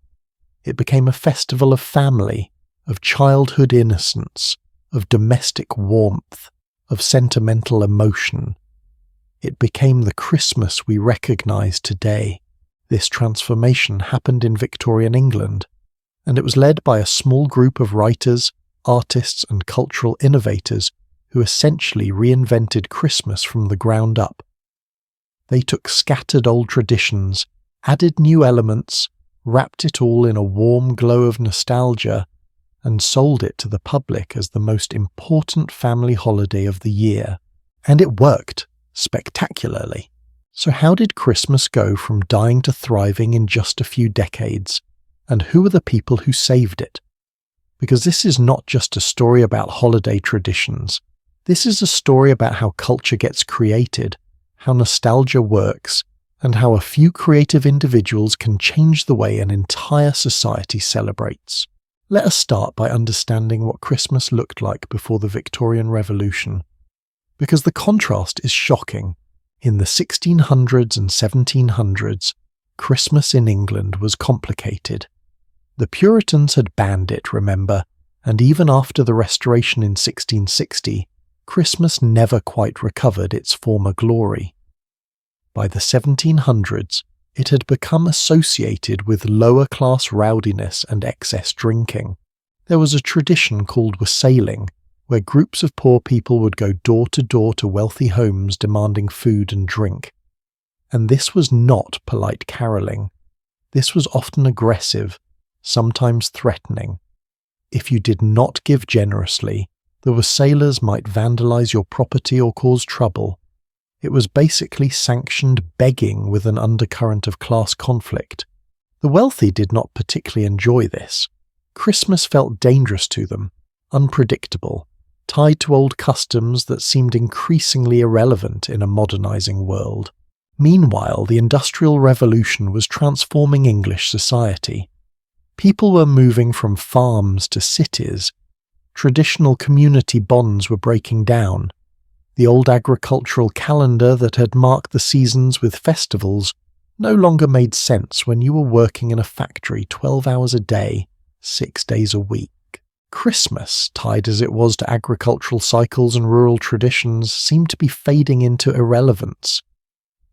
It became a festival of family, of childhood innocence, of domestic warmth, of sentimental emotion. It became the Christmas we recognise today. This transformation happened in Victorian England, and it was led by a small group of writers, artists and cultural innovators who essentially reinvented Christmas from the ground up. They took scattered old traditions, added new elements, wrapped it all in a warm glow of nostalgia, and sold it to the public as the most important family holiday of the year. And it worked, spectacularly. So how did Christmas go from dying to thriving in just a few decades? And who are the people who saved it? Because this is not just a story about holiday traditions. This is a story about how culture gets created, how nostalgia works, and how a few creative individuals can change the way an entire society celebrates. Let us start by understanding what Christmas looked like before the Victorian Revolution. Because the contrast is shocking. In the 1600s and 1700s, Christmas in England was complicated. The Puritans had banned it, remember, and even after the Restoration in 1660, Christmas never quite recovered its former glory. By the 1700s, it had become associated with lower-class rowdiness and excess drinking. There was a tradition called wassailing, where groups of poor people would go door to door to wealthy homes demanding food and drink. And this was not polite caroling. This was often aggressive, sometimes threatening. If you did not give generously, the wassailers might vandalize your property or cause trouble. It was basically sanctioned begging with an undercurrent of class conflict. The wealthy did not particularly enjoy this. Christmas felt dangerous to them, unpredictable, tied to old customs that seemed increasingly irrelevant in a modernizing world. Meanwhile, the Industrial Revolution was transforming English society. People were moving from farms to cities. Traditional community bonds were breaking down. The old agricultural calendar that had marked the seasons with festivals no longer made sense when you were working in a factory 12 hours a day, 6 days a week. Christmas, tied as it was to agricultural cycles and rural traditions, seemed to be fading into irrelevance.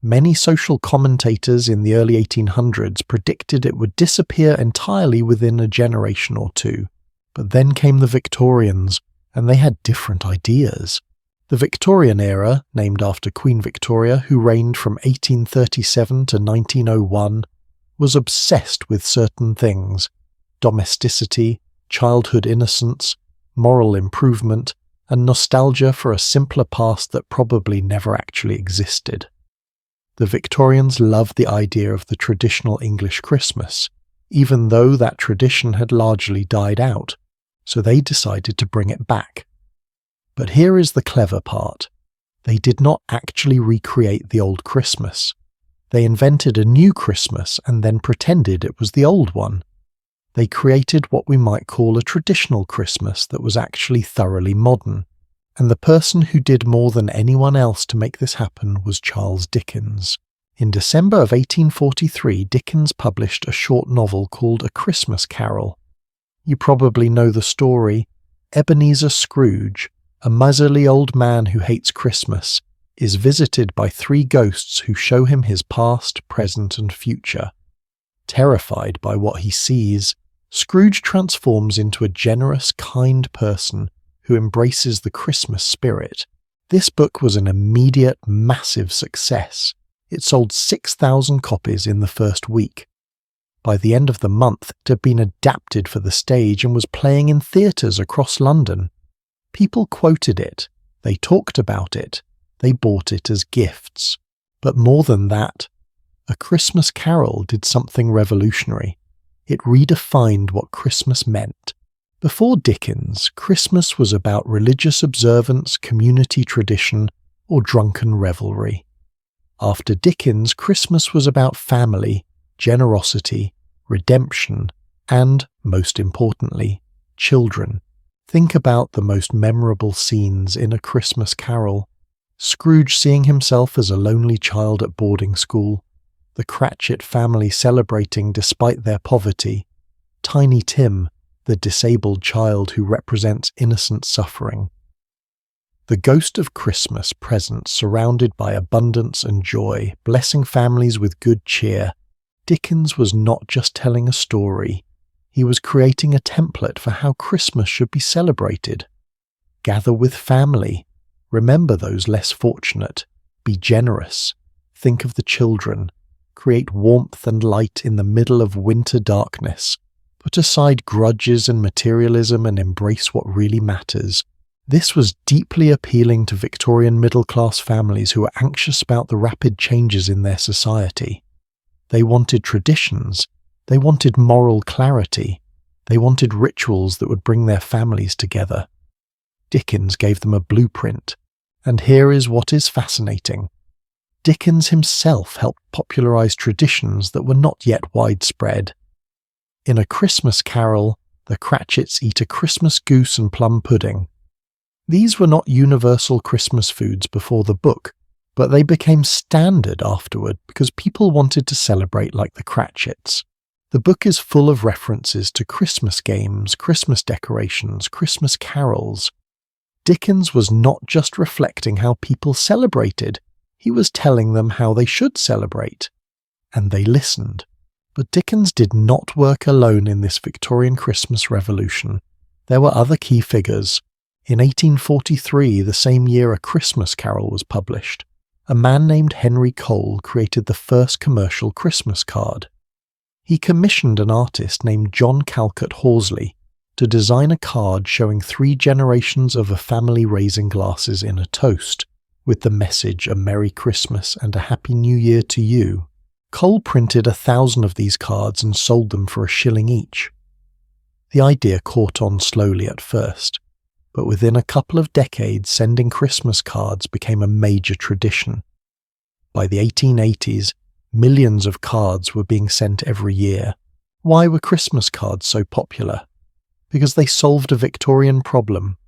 Many social commentators in the early 1800s predicted it would disappear entirely within a generation or two. But then came the Victorians, and they had different ideas. The Victorian era, named after Queen Victoria, who reigned from 1837 to 1901, was obsessed with certain things: domesticity, childhood innocence, moral improvement, and nostalgia for a simpler past that probably never actually existed. The Victorians loved the idea of the traditional English Christmas, even though that tradition had largely died out, so they decided to bring it back. But here is the clever part. They did not actually recreate the old Christmas. They invented a new Christmas and then pretended it was the old one. They created what we might call a traditional Christmas that was actually thoroughly modern, and the person who did more than anyone else to make this happen was Charles Dickens. In December of 1843, Dickens published a short novel called A Christmas Carol. You probably know the story. Ebenezer Scrooge, a miserly old man who hates Christmas, is visited by three ghosts who show him his past, present, and future. Terrified by what he sees, Scrooge transforms into a generous, kind person who embraces the Christmas spirit. This book was an immediate, massive success. It sold 6,000 copies in the first week. By the end of the month, it had been adapted for the stage and was playing in theatres across London. People quoted it, they talked about it, they bought it as gifts. But more than that, A Christmas Carol did something revolutionary. It redefined what Christmas meant. Before Dickens, Christmas was about religious observance, community tradition, or drunken revelry. After Dickens, Christmas was about family, generosity, redemption, and, most importantly, children. Think about the most memorable scenes in A Christmas Carol. Scrooge seeing himself as a lonely child at boarding school, the Cratchit family celebrating despite their poverty, Tiny Tim, the disabled child who represents innocent suffering. The ghost of Christmas present surrounded by abundance and joy, blessing families with good cheer. Dickens was not just telling a story, he was creating a template for how Christmas should be celebrated. Gather with family, remember those less fortunate, be generous, think of the children, create warmth and light in the middle of winter darkness, put aside grudges and materialism and embrace what really matters. This was deeply appealing to Victorian middle-class families who were anxious about the rapid changes in their society. They wanted traditions, they wanted moral clarity, they wanted rituals that would bring their families together. Dickens gave them a blueprint, and here is what is fascinating. Dickens himself helped popularize traditions that were not yet widespread. In A Christmas Carol, the Cratchits eat a Christmas goose and plum pudding. These were not universal Christmas foods before the book, but they became standard afterward because people wanted to celebrate like the Cratchits. The book is full of references to Christmas games, Christmas decorations, Christmas carols. Dickens was not just reflecting how people celebrated, he was telling them how they should celebrate. And they listened. But Dickens did not work alone in this Victorian Christmas revolution. There were other key figures. In 1843, the same year A Christmas Carol was published, a man named Henry Cole created the first commercial Christmas card. He commissioned an artist named John Calcutt Horsley to design a card showing 3 generations of a family raising glasses in a toast, with the message "A Merry Christmas and a Happy New Year to you." Cole printed 1,000 of these cards and sold them for $1 each. The idea caught on slowly at first, but within a couple of decades sending Christmas cards became a major tradition. By the 1880s, millions of cards were being sent every year. Why were Christmas cards so popular? Because they solved a Victorian problem.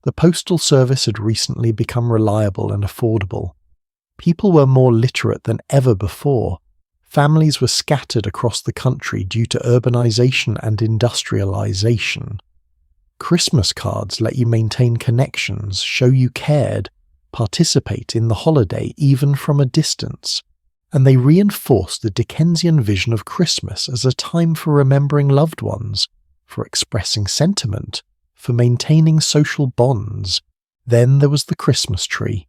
The postal service had recently become reliable and affordable. People were more literate than ever before. Families were scattered across the country due to urbanization and industrialization. Christmas cards let you maintain connections, show you cared, participate in the holiday even from a distance, and they reinforced the Dickensian vision of Christmas as a time for remembering loved ones, for expressing sentiment, for maintaining social bonds. Then there was the Christmas tree.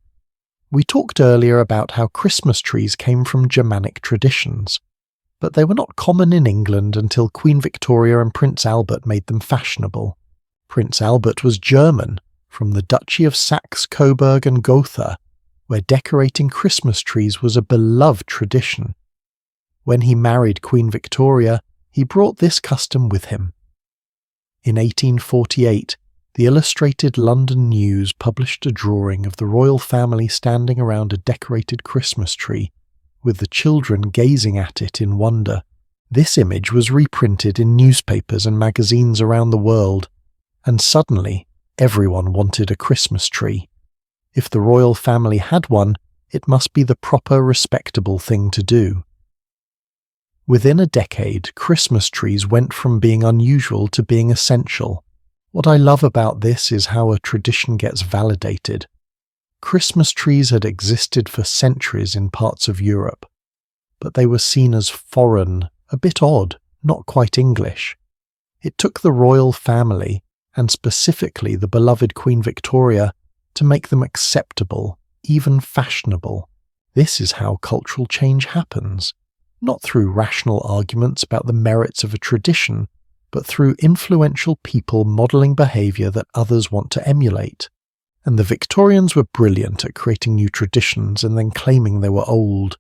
We talked earlier about how Christmas trees came from Germanic traditions, but they were not common in England until Queen Victoria and Prince Albert made them fashionable. Prince Albert was German, from the Duchy of Saxe-Coburg and Gotha, where decorating Christmas trees was a beloved tradition. When he married Queen Victoria, he brought this custom with him. In 1848, the Illustrated London News published a drawing of the royal family standing around a decorated Christmas tree, with the children gazing at it in wonder. This image was reprinted in newspapers and magazines around the world, and suddenly everyone wanted a Christmas tree. If the royal family had one, it must be the proper, respectable thing to do. Within a decade, Christmas trees went from being unusual to being essential. What I love about this is how a tradition gets validated. Christmas trees had existed for centuries in parts of Europe, but they were seen as foreign, a bit odd, not quite English. It took the royal family, and specifically the beloved Queen Victoria, to make them acceptable, even fashionable. This is how cultural change happens, not through rational arguments about the merits of a tradition, but through influential people modelling behaviour that others want to emulate. And the Victorians were brilliant at creating new traditions and then claiming they were old.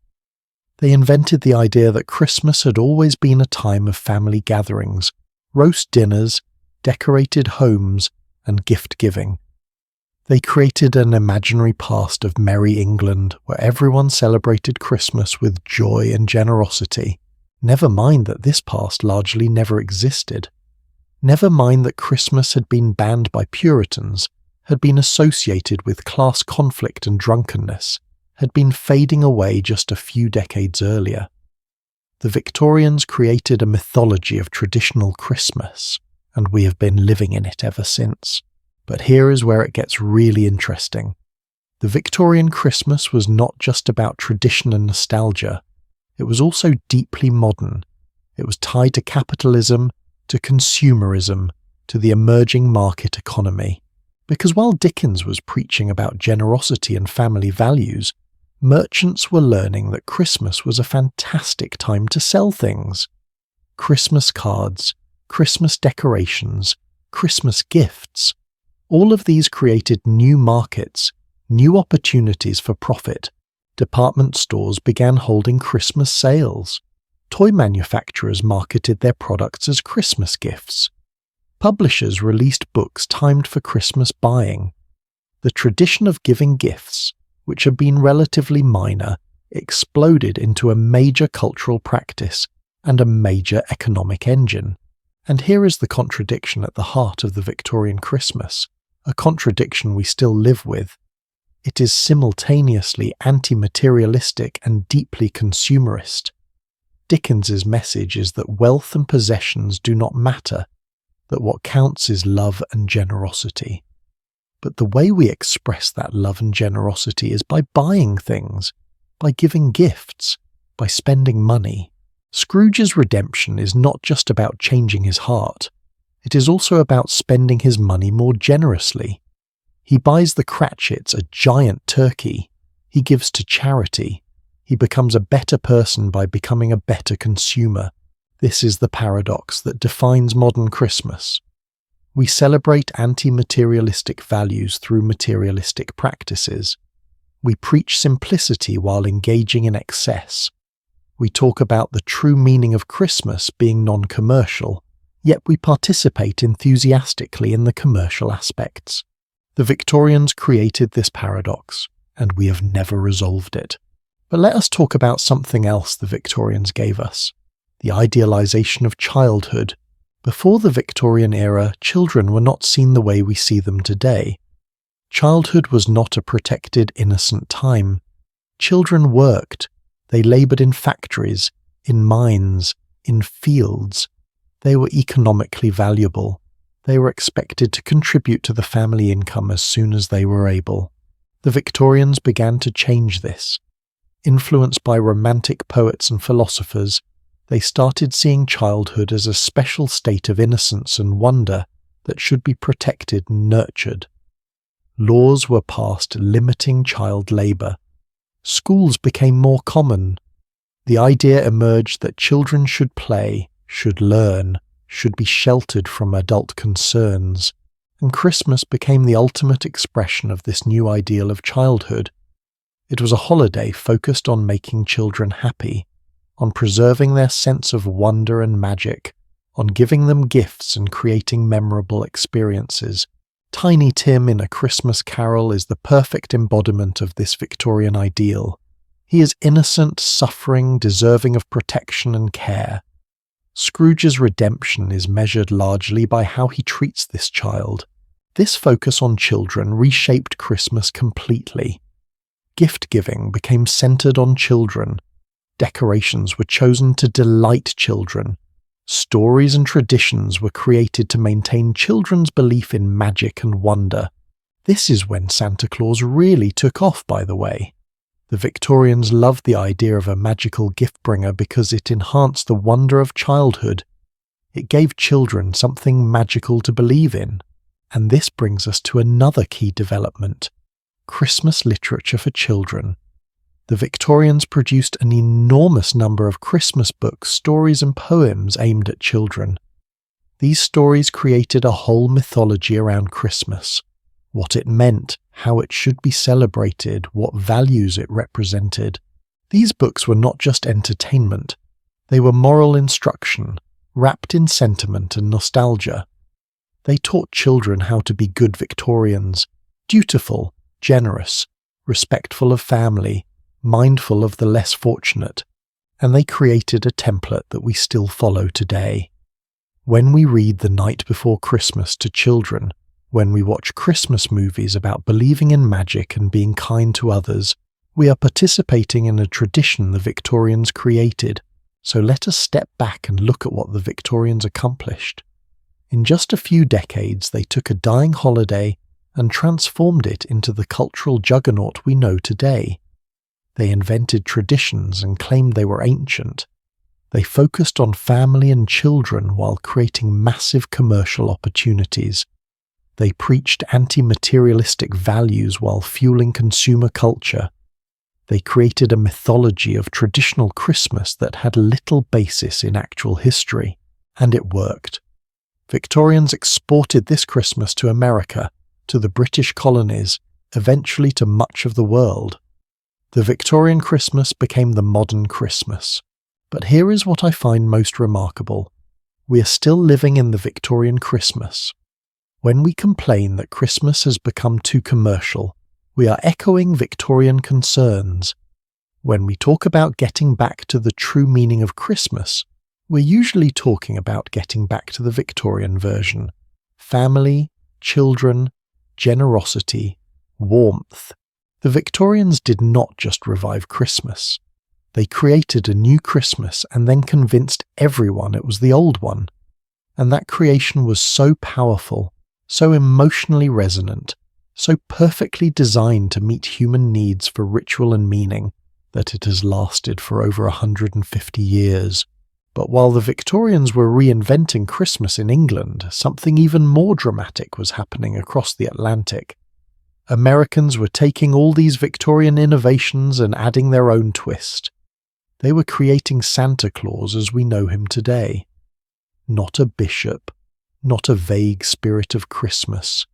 They invented the idea that Christmas had always been a time of family gatherings, roast dinners, decorated homes, and gift-giving. They created an imaginary past of merry England where everyone celebrated Christmas with joy and generosity. Never mind that this past largely never existed. Never mind that Christmas had been banned by Puritans, had been associated with class conflict and drunkenness, had been fading away just a few decades earlier. The Victorians created a mythology of traditional Christmas, and we have been living in it ever since. But here is where it gets really interesting. The Victorian Christmas was not just about tradition and nostalgia. It was also deeply modern. It was tied to capitalism, to consumerism, to the emerging market economy. Because while Dickens was preaching about generosity and family values, merchants were learning that Christmas was a fantastic time to sell things. Christmas cards, Christmas decorations, Christmas gifts. All of these created new markets, new opportunities for profit. Department stores began holding Christmas sales. Toy manufacturers marketed their products as Christmas gifts. Publishers released books timed for Christmas buying. The tradition of giving gifts, which had been relatively minor, exploded into a major cultural practice and a major economic engine. And here is the contradiction at the heart of the Victorian Christmas, a contradiction we still live with. It is simultaneously anti-materialistic and deeply consumerist. Dickens's message is that wealth and possessions do not matter, that what counts is love and generosity. But the way we express that love and generosity is by buying things, by giving gifts, by spending money. Scrooge's redemption is not just about changing his heart. It is also about spending his money more generously. He buys the Cratchits a giant turkey. He gives to charity. He becomes a better person by becoming a better consumer. This is the paradox that defines modern Christmas. We celebrate anti-materialistic values through materialistic practices. We preach simplicity while engaging in excess. We talk about the true meaning of Christmas being non-commercial, yet we participate enthusiastically in the commercial aspects. The Victorians created this paradox, and we have never resolved it. But let us talk about something else the Victorians gave us: the idealization of childhood. Before the Victorian era, children were not seen the way we see them today. Childhood was not a protected, innocent time. Children worked. They laboured in factories, in mines, in fields. They were economically valuable. They were expected to contribute to the family income as soon as they were able. The Victorians began to change this. Influenced by romantic poets and philosophers, they started seeing childhood as a special state of innocence and wonder that should be protected and nurtured. Laws were passed limiting child labour. Schools became more common. The idea emerged that children should play, should learn, should be sheltered from adult concerns, and Christmas became the ultimate expression of this new ideal of childhood. It was a holiday focused on making children happy, on preserving their sense of wonder and magic, on giving them gifts and creating memorable experiences. Tiny Tim in A Christmas Carol is the perfect embodiment of this Victorian ideal. He is innocent, suffering, deserving of protection and care. Scrooge's redemption is measured largely by how he treats this child. This focus on children reshaped Christmas completely. Gift-giving became centered on children. Decorations were chosen to delight children. Stories and traditions were created to maintain children's belief in magic and wonder. This is when Santa Claus really took off, by the way. The Victorians loved the idea of a magical gift bringer because it enhanced the wonder of childhood. It gave children something magical to believe in. And this brings us to another key development: Christmas literature for children. The Victorians produced an enormous number of Christmas books, stories and poems aimed at children. These stories created a whole mythology around Christmas: what it meant, how it should be celebrated, what values it represented. These books were not just entertainment, they were moral instruction, wrapped in sentiment and nostalgia. They taught children how to be good Victorians, dutiful, generous, respectful of family, mindful of the less fortunate, and they created a template that we still follow today. When we read The Night Before Christmas to children, when we watch Christmas movies about believing in magic and being kind to others, we are participating in a tradition the Victorians created. So let us step back and look at what the Victorians accomplished. In just a few decades, they took a dying holiday and transformed it into the cultural juggernaut we know today. They invented traditions and claimed they were ancient. They focused on family and children while creating massive commercial opportunities. They preached anti-materialistic values while fueling consumer culture. They created a mythology of traditional Christmas that had little basis in actual history, and it worked. Victorians exported this Christmas to America, to the British colonies, eventually to much of the world. The Victorian Christmas became the modern Christmas. But here is what I find most remarkable. We are still living in the Victorian Christmas. When we complain that Christmas has become too commercial, we are echoing Victorian concerns. When we talk about getting back to the true meaning of Christmas, we're usually talking about getting back to the Victorian version: family, children, generosity, warmth. The Victorians did not just revive Christmas. They created a new Christmas and then convinced everyone it was the old one. And that creation was so powerful, so emotionally resonant, so perfectly designed to meet human needs for ritual and meaning, that it has lasted for over 150 years. But while the Victorians were reinventing Christmas in England, something even more dramatic was happening across the Atlantic. Americans were taking all these Victorian innovations and adding their own twist. They were creating Santa Claus as we know him today. Not a bishop, not a vague spirit of Christmas,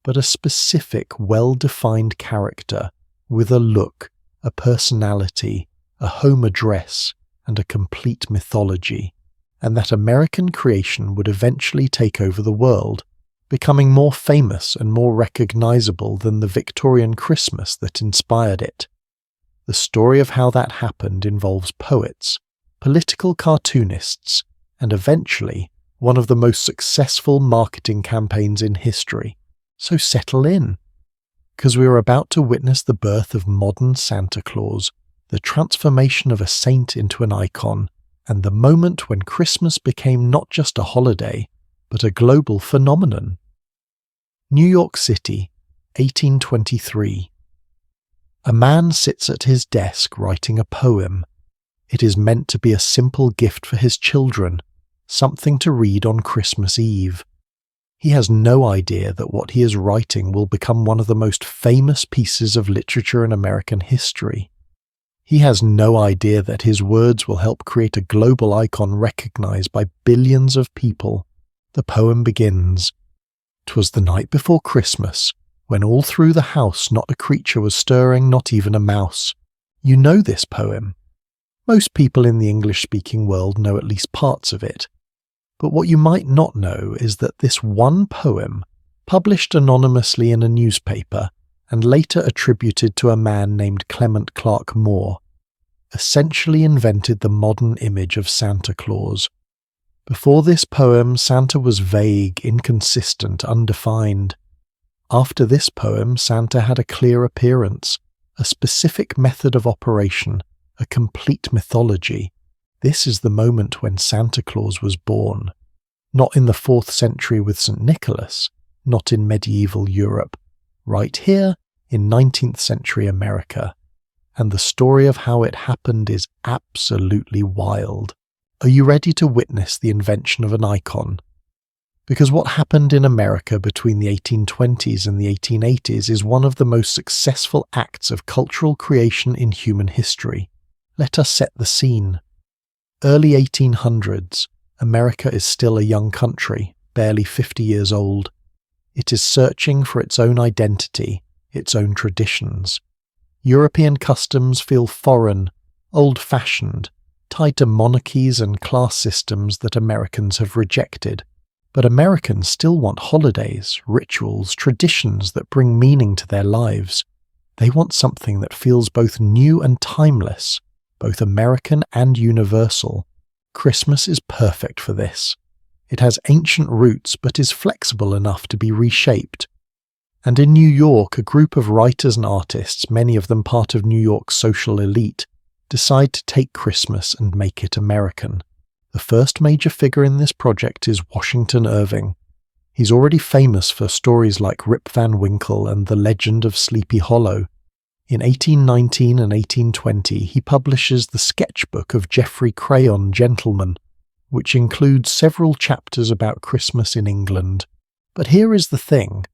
but a specific, well-defined character with a look, a personality, a home address, and a complete mythology. And that American creation would eventually take over the world, becoming more famous and more recognizable than the Victorian Christmas that inspired it. The story of how that happened involves poets, political cartoonists, and eventually one of the most successful marketing campaigns in history. So settle in, because we are about to witness the birth of modern Santa Claus, the transformation of a saint into an icon, and the moment when Christmas became not just a holiday, but a global phenomenon. New York City, 1823. A man sits at his desk writing a poem. It is meant to be a simple gift for his children, something to read on Christmas Eve. He has no idea that what he is writing will become one of the most famous pieces of literature in American history. He has no idea that his words will help create a global icon recognized by billions of people. The poem begins. "'Twas the night before Christmas, when all through the house not a creature was stirring, not even a mouse." You know this poem. Most people in the English-speaking world know at least parts of it. But what you might not know is that this one poem, published anonymously in a newspaper and later attributed to a man named Clement Clark Moore, essentially invented the modern image of Santa Claus. Before this poem, Santa was vague, inconsistent, undefined. After this poem, Santa had a clear appearance, a specific method of operation, a complete mythology. This is the moment when Santa Claus was born. Not in the 4th century with St. Nicholas, not in medieval Europe, right here in 19th century America. And the story of how it happened is absolutely wild. Are you ready to witness the invention of an icon? Because what happened in America between the 1820s and the 1880s is one of the most successful acts of cultural creation in human history. Let us set the scene. Early 1800s, America is still a young country, barely 50 years old. It is searching for its own identity, its own traditions. European customs feel foreign, old-fashioned, tied to monarchies and class systems that Americans have rejected. But Americans still want holidays, rituals, traditions that bring meaning to their lives. They want something that feels both new and timeless, both American and universal. Christmas is perfect for this. It has ancient roots but is flexible enough to be reshaped. And in New York, a group of writers and artists, many of them part of New York's social elite, decide to take Christmas and make it American. The first major figure in this project is Washington Irving. He's already famous for stories like Rip Van Winkle and The Legend of Sleepy Hollow. In 1819 and 1820, he publishes the sketchbook of Geoffrey Crayon Gentleman, which includes several chapters about Christmas in England. But here is the thing.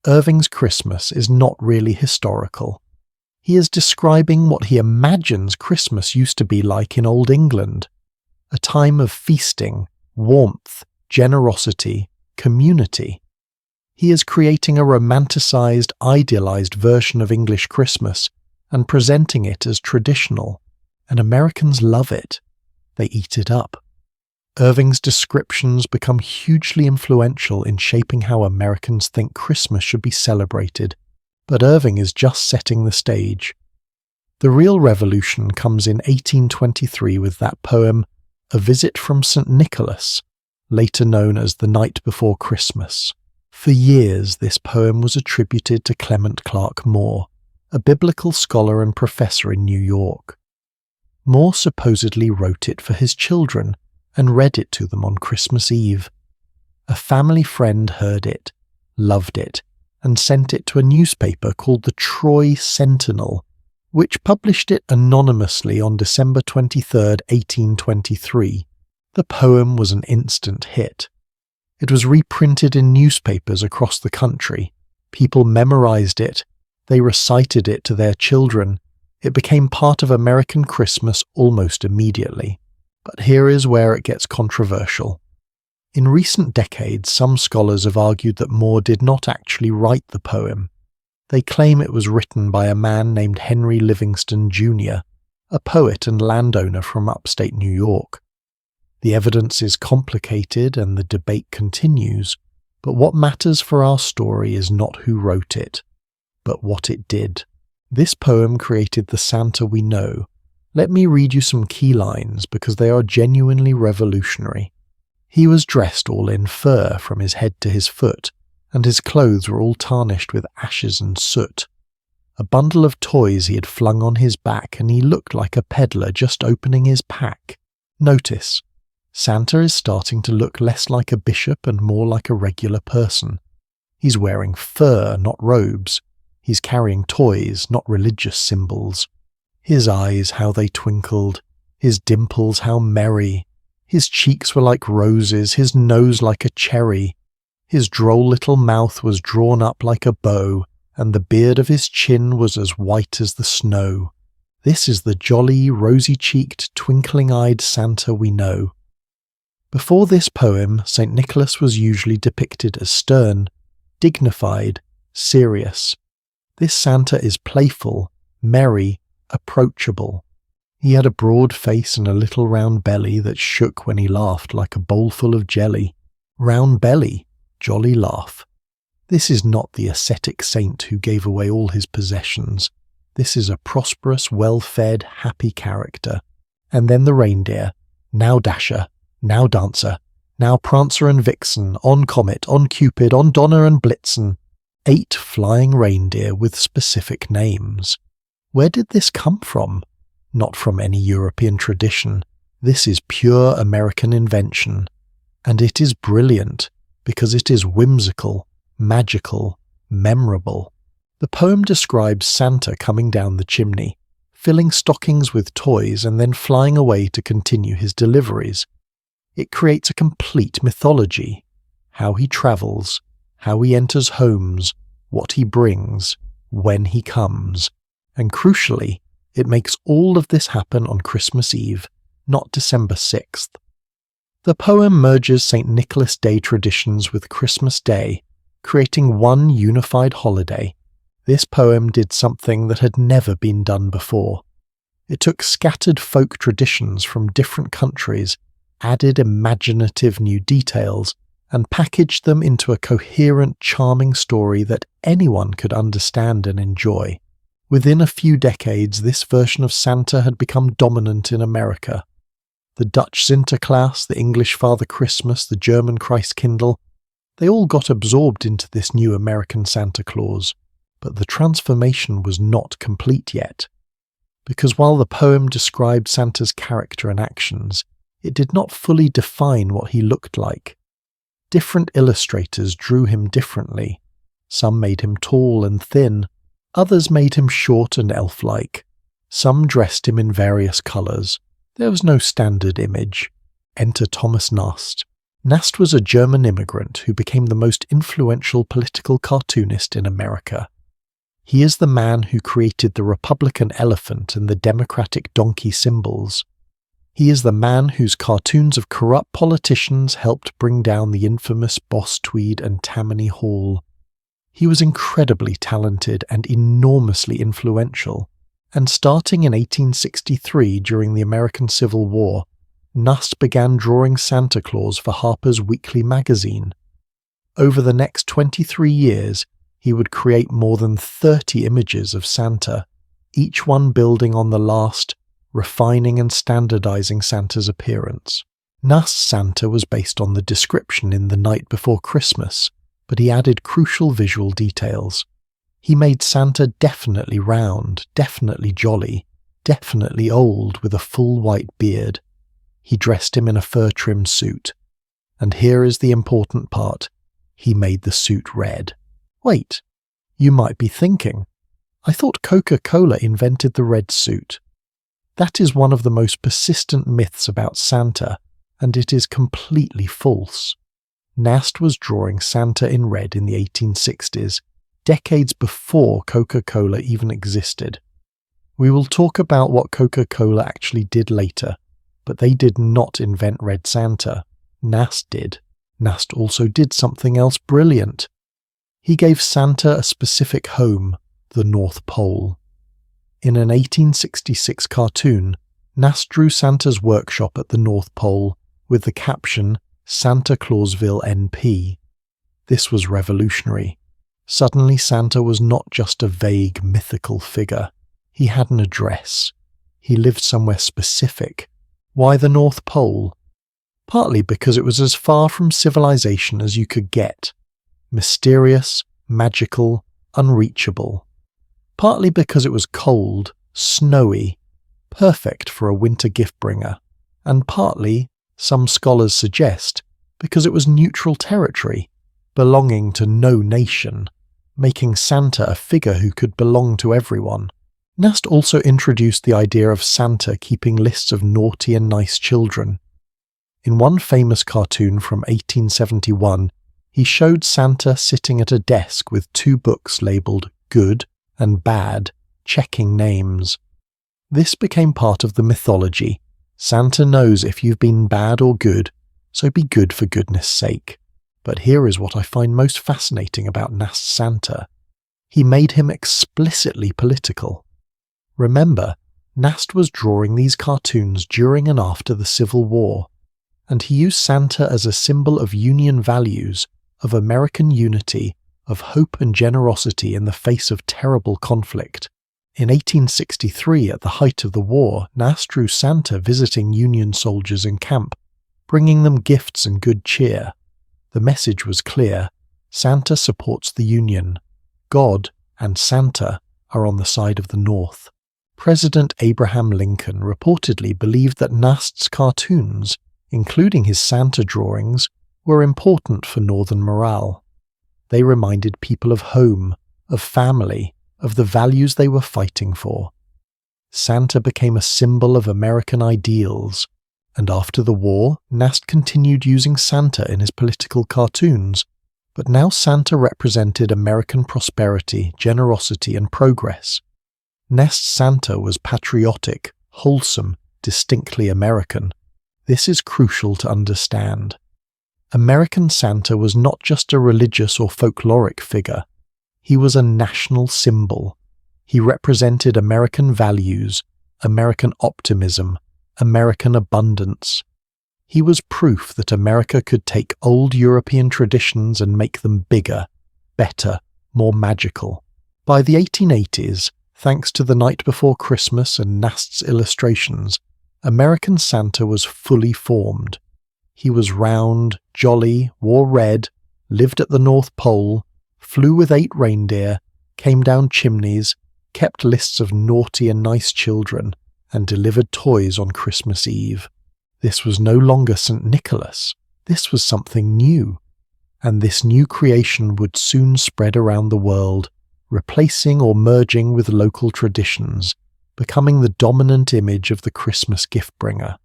Irving's Christmas is not really historical. He is describing what he imagines Christmas used to be like in Old England. A time of feasting, warmth, generosity, community. He is creating a romanticized, idealized version of English Christmas and presenting it as traditional, and Americans love it. They eat it up. Irving's descriptions become hugely influential in shaping how Americans think Christmas should be celebrated, but Irving is just setting the stage. The real revolution comes in 1823 with that poem, A Visit from St. Nicholas, later known as The Night Before Christmas. For years, this poem was attributed to Clement Clarke Moore, a biblical scholar and professor in New York. Moore supposedly wrote it for his children and read it to them on Christmas Eve. A family friend heard it, loved it, and sent it to a newspaper called the Troy Sentinel, which published it anonymously on December 23, 1823. The poem was an instant hit. It was reprinted in newspapers across the country. People memorized it. They recited it to their children. It became part of American Christmas almost immediately. But here is where it gets controversial. In recent decades, some scholars have argued that Moore did not actually write the poem. They claim it was written by a man named Henry Livingston Jr., a poet and landowner from upstate New York. The evidence is complicated and the debate continues, but what matters for our story is not who wrote it, but what it did. This poem created the Santa we know. Let me read you some key lines because they are genuinely revolutionary. He was dressed all in fur from his head to his foot, and his clothes were all tarnished with ashes and soot. A bundle of toys he had flung on his back, and he looked like a peddler just opening his pack. Notice, Santa is starting to look less like a bishop and more like a regular person. He's wearing fur, not robes. He's carrying toys, not religious symbols. His eyes, how they twinkled. His dimples, how merry. His cheeks were like roses, his nose like a cherry. His droll little mouth was drawn up like a bow, and the beard of his chin was as white as the snow. This is the jolly, rosy-cheeked, twinkling-eyed Santa we know. Before this poem, St. Nicholas was usually depicted as stern, dignified, serious. This Santa is playful, merry, approachable. He had a broad face and a little round belly that shook when he laughed like a bowl full of jelly. Round belly, jolly laugh. This is not the ascetic saint who gave away all his possessions. This is a prosperous, well-fed, happy character. And then the reindeer, now Dasher, now Dancer, Now Prancer and Vixen, on Comet, on Cupid, on Donner and Blitzen. 8 flying reindeer with specific names. Where did this come from? Not from any European tradition. This is pure American invention. And it is brilliant, because it is whimsical, magical, memorable. The poem describes Santa coming down the chimney, filling stockings with toys and then flying away to continue his deliveries. It creates a complete mythology. How he travels, how he enters homes, what he brings, when he comes. And crucially, it makes all of this happen on Christmas Eve, not December 6th. The poem merges St. Nicholas Day traditions with Christmas Day, creating one unified holiday. This poem did something that had never been done before. It took scattered folk traditions from different countries, added imaginative new details, and packaged them into a coherent, charming story that anyone could understand and enjoy. Within a few decades, this version of Santa had become dominant in America. The Dutch Sinterklaas, the English Father Christmas, the German Christkindl, they all got absorbed into this new American Santa Claus. But the transformation was not complete yet. Because while the poem described Santa's character and actions, it did not fully define what he looked like. Different illustrators drew him differently. Some made him tall and thin, others made him short and elf-like. Some dressed him in various colours. There was no standard image. Enter Thomas Nast. Nast was a German immigrant who became the most influential political cartoonist in America. He is the man who created the Republican elephant and the Democratic donkey symbols. He is the man whose cartoons of corrupt politicians helped bring down the infamous Boss Tweed and Tammany Hall. He was incredibly talented and enormously influential, and starting in 1863 during the American Civil War, Nast began drawing Santa Claus for Harper's Weekly magazine. Over the next 23 years, he would create more than 30 images of Santa, each one building on the last, refining and standardizing Santa's appearance. Nast's Santa was based on the description in The Night Before Christmas, but he added crucial visual details. He made Santa definitely round, definitely jolly, definitely old with a full white beard. He dressed him in a fur-trimmed suit. And here is the important part. He made the suit red. Wait, you might be thinking, I thought Coca-Cola invented the red suit. That is one of the most persistent myths about Santa, and it is completely false. Nast was drawing Santa in red in the 1860s, decades before Coca-Cola even existed. We will talk about what Coca-Cola actually did later, but they did not invent Red Santa. Nast did. Nast also did something else brilliant. He gave Santa a specific home, the North Pole. In an 1866 cartoon, Nast drew Santa's workshop at the North Pole with the caption, Santa Clausville NP. This was revolutionary. Suddenly Santa was not just a vague, mythical figure. He had an address. He lived somewhere specific. Why the North Pole? Partly because it was as far from civilization as you could get. Mysterious, magical, unreachable. Partly because it was cold, snowy, perfect for a winter gift-bringer. And partly, some scholars suggest, because it was neutral territory, belonging to no nation, making Santa a figure who could belong to everyone. Nast also introduced the idea of Santa keeping lists of naughty and nice children. In one famous cartoon from 1871, he showed Santa sitting at a desk with 2 books labelled Good and Bad, checking names. This became part of the mythology. Santa knows if you've been bad or good, so be good for goodness sake. But here is what I find most fascinating about Nast's Santa. He made him explicitly political. Remember, Nast was drawing these cartoons during and after the Civil War, and he used Santa as a symbol of Union values, of American unity, of hope and generosity in the face of terrible conflict. In 1863, at the height of the war, Nast drew Santa visiting Union soldiers in camp, bringing them gifts and good cheer. The message was clear: Santa supports the Union. God and Santa are on the side of the North. President Abraham Lincoln reportedly believed that Nast's cartoons, including his Santa drawings, were important for Northern morale. They reminded people of home, of family, of the values they were fighting for. Santa became a symbol of American ideals, and after the war, Nast continued using Santa in his political cartoons, but now Santa represented American prosperity, generosity, and progress. Nast's Santa was patriotic, wholesome, distinctly American. This is crucial to understand. American Santa was not just a religious or folkloric figure. He was a national symbol. He represented American values, American optimism, American abundance. He was proof that America could take old European traditions and make them bigger, better, more magical. By the 1880s, thanks to The Night Before Christmas and Nast's illustrations, American Santa was fully formed. He was round, jolly, wore red, lived at the North Pole, flew with 8 reindeer, came down chimneys, kept lists of naughty and nice children, and delivered toys on Christmas Eve. This was no longer St. Nicholas. This was something new. And this new creation would soon spread around the world, replacing or merging with local traditions, becoming the dominant image of the Christmas gift-bringer.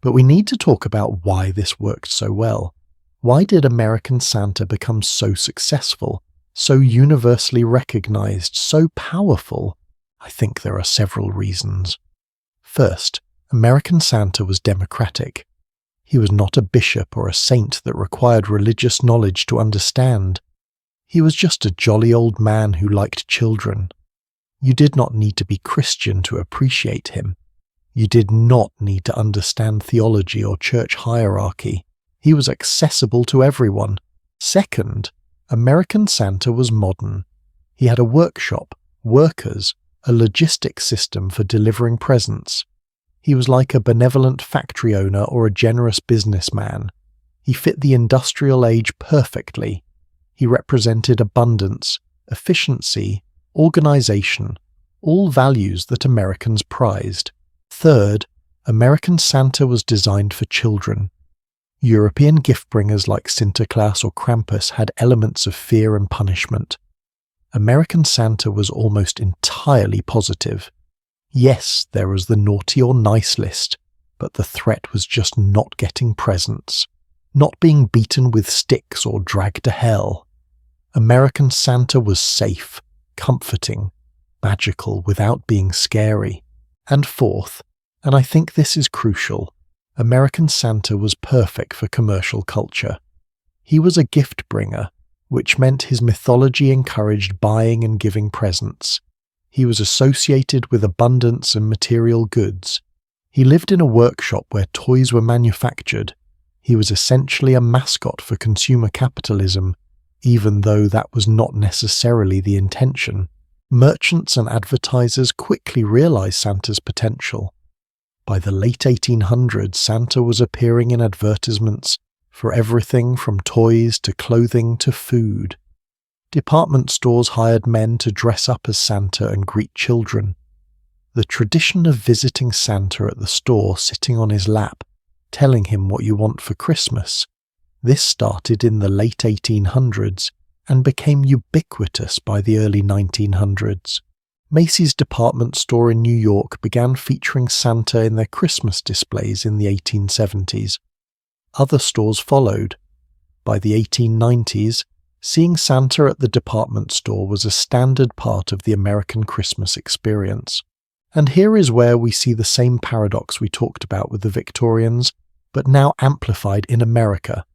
But we need to talk about why this worked so well. Why did American Santa become so successful, so universally recognized, so powerful? I think there are several reasons. First, American Santa was democratic. He was not a bishop or a saint that required religious knowledge to understand. He was just a jolly old man who liked children. You did not need to be Christian to appreciate him. You did not need to understand theology or church hierarchy. He was accessible to everyone. Second, American Santa was modern. He had a workshop, workers, a logistics system for delivering presents. He was like a benevolent factory owner or a generous businessman. He fit the industrial age perfectly. He represented abundance, efficiency, organization, all values that Americans prized. Third, American Santa was designed for children. European gift-bringers like Sinterklaas or Krampus had elements of fear and punishment. American Santa was almost entirely positive. Yes, there was the naughty or nice list, but the threat was just not getting presents, not being beaten with sticks or dragged to hell. American Santa was safe, comforting, magical without being scary. And fourth, and I think this is crucial, American Santa was perfect for commercial culture. He was a gift bringer, which meant his mythology encouraged buying and giving presents. He was associated with abundance and material goods. He lived in a workshop where toys were manufactured. He was essentially a mascot for consumer capitalism, even though that was not necessarily the intention. Merchants and advertisers quickly realized Santa's potential. By the late 1800s, Santa was appearing in advertisements for everything from toys to clothing to food. Department stores hired men to dress up as Santa and greet children. The tradition of visiting Santa at the store, sitting on his lap, telling him what you want for Christmas, this started in the late 1800s and became ubiquitous by the early 1900s. Macy's department store in New York began featuring Santa in their Christmas displays in the 1870s. Other stores followed. By the 1890s, seeing Santa at the department store was a standard part of the American Christmas experience. And here is where we see the same paradox we talked about with the Victorians, but now amplified in America.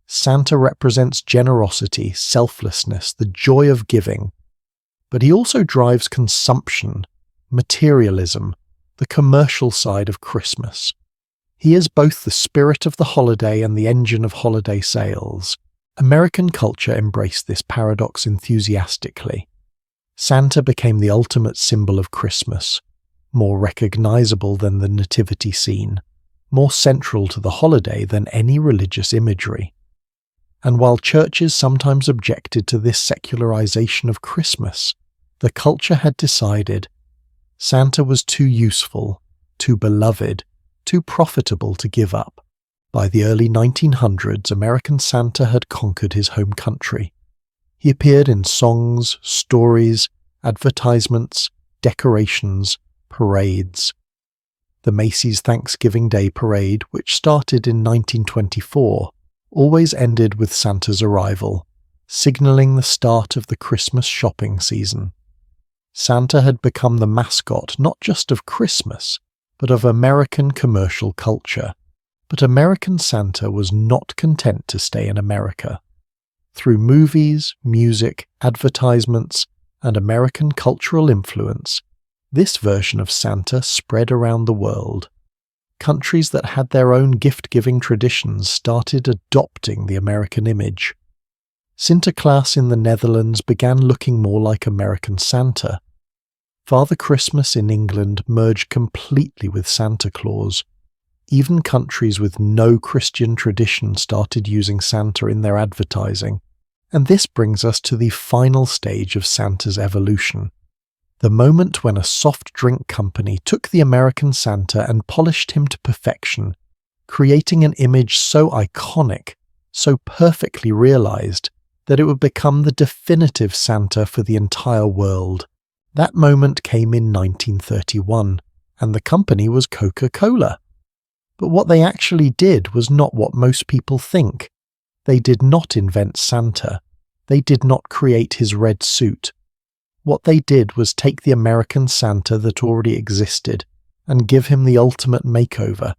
Santa represents generosity, selflessness, the joy of giving. But he also drives consumption, materialism, the commercial side of Christmas. He is both the spirit of the holiday and the engine of holiday sales. American culture embraced this paradox enthusiastically. Santa became the ultimate symbol of Christmas, more recognizable than the nativity scene, more central to the holiday than any religious imagery. And while churches sometimes objected to this secularization of Christmas, the culture had decided Santa was too useful, too beloved, too profitable to give up. By the early 1900s, American Santa had conquered his home country. He appeared in songs, stories, advertisements, decorations, parades. The Macy's Thanksgiving Day Parade, which started in 1924, always ended with Santa's arrival, signaling the start of the Christmas shopping season. Santa had become the mascot not just of Christmas, but of American commercial culture. But American Santa was not content to stay in America. Through movies, music, advertisements, and American cultural influence, this version of Santa spread around the world. Countries that had their own gift-giving traditions started adopting the American image. Sinterklaas in the Netherlands began looking more like American Santa. Father Christmas in England merged completely with Santa Claus. Even countries with no Christian tradition started using Santa in their advertising. And this brings us to the final stage of Santa's evolution. The moment when a soft drink company took the American Santa and polished him to perfection, creating an image so iconic, so perfectly realized, that it would become the definitive Santa for the entire world. That moment came in 1931, and the company was Coca-Cola. But what they actually did was not what most people think. They did not invent Santa. They did not create his red suit. What they did was take the American Santa that already existed and give him the ultimate makeover,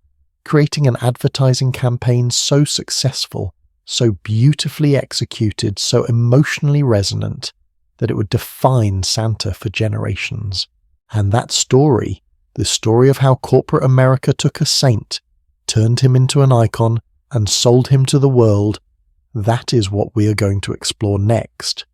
creating an advertising campaign so successful, so beautifully executed, so emotionally resonant, that it would define Santa for generations. And that story, the story of how corporate America took a saint, turned him into an icon, and sold him to the world, that is what we are going to explore next.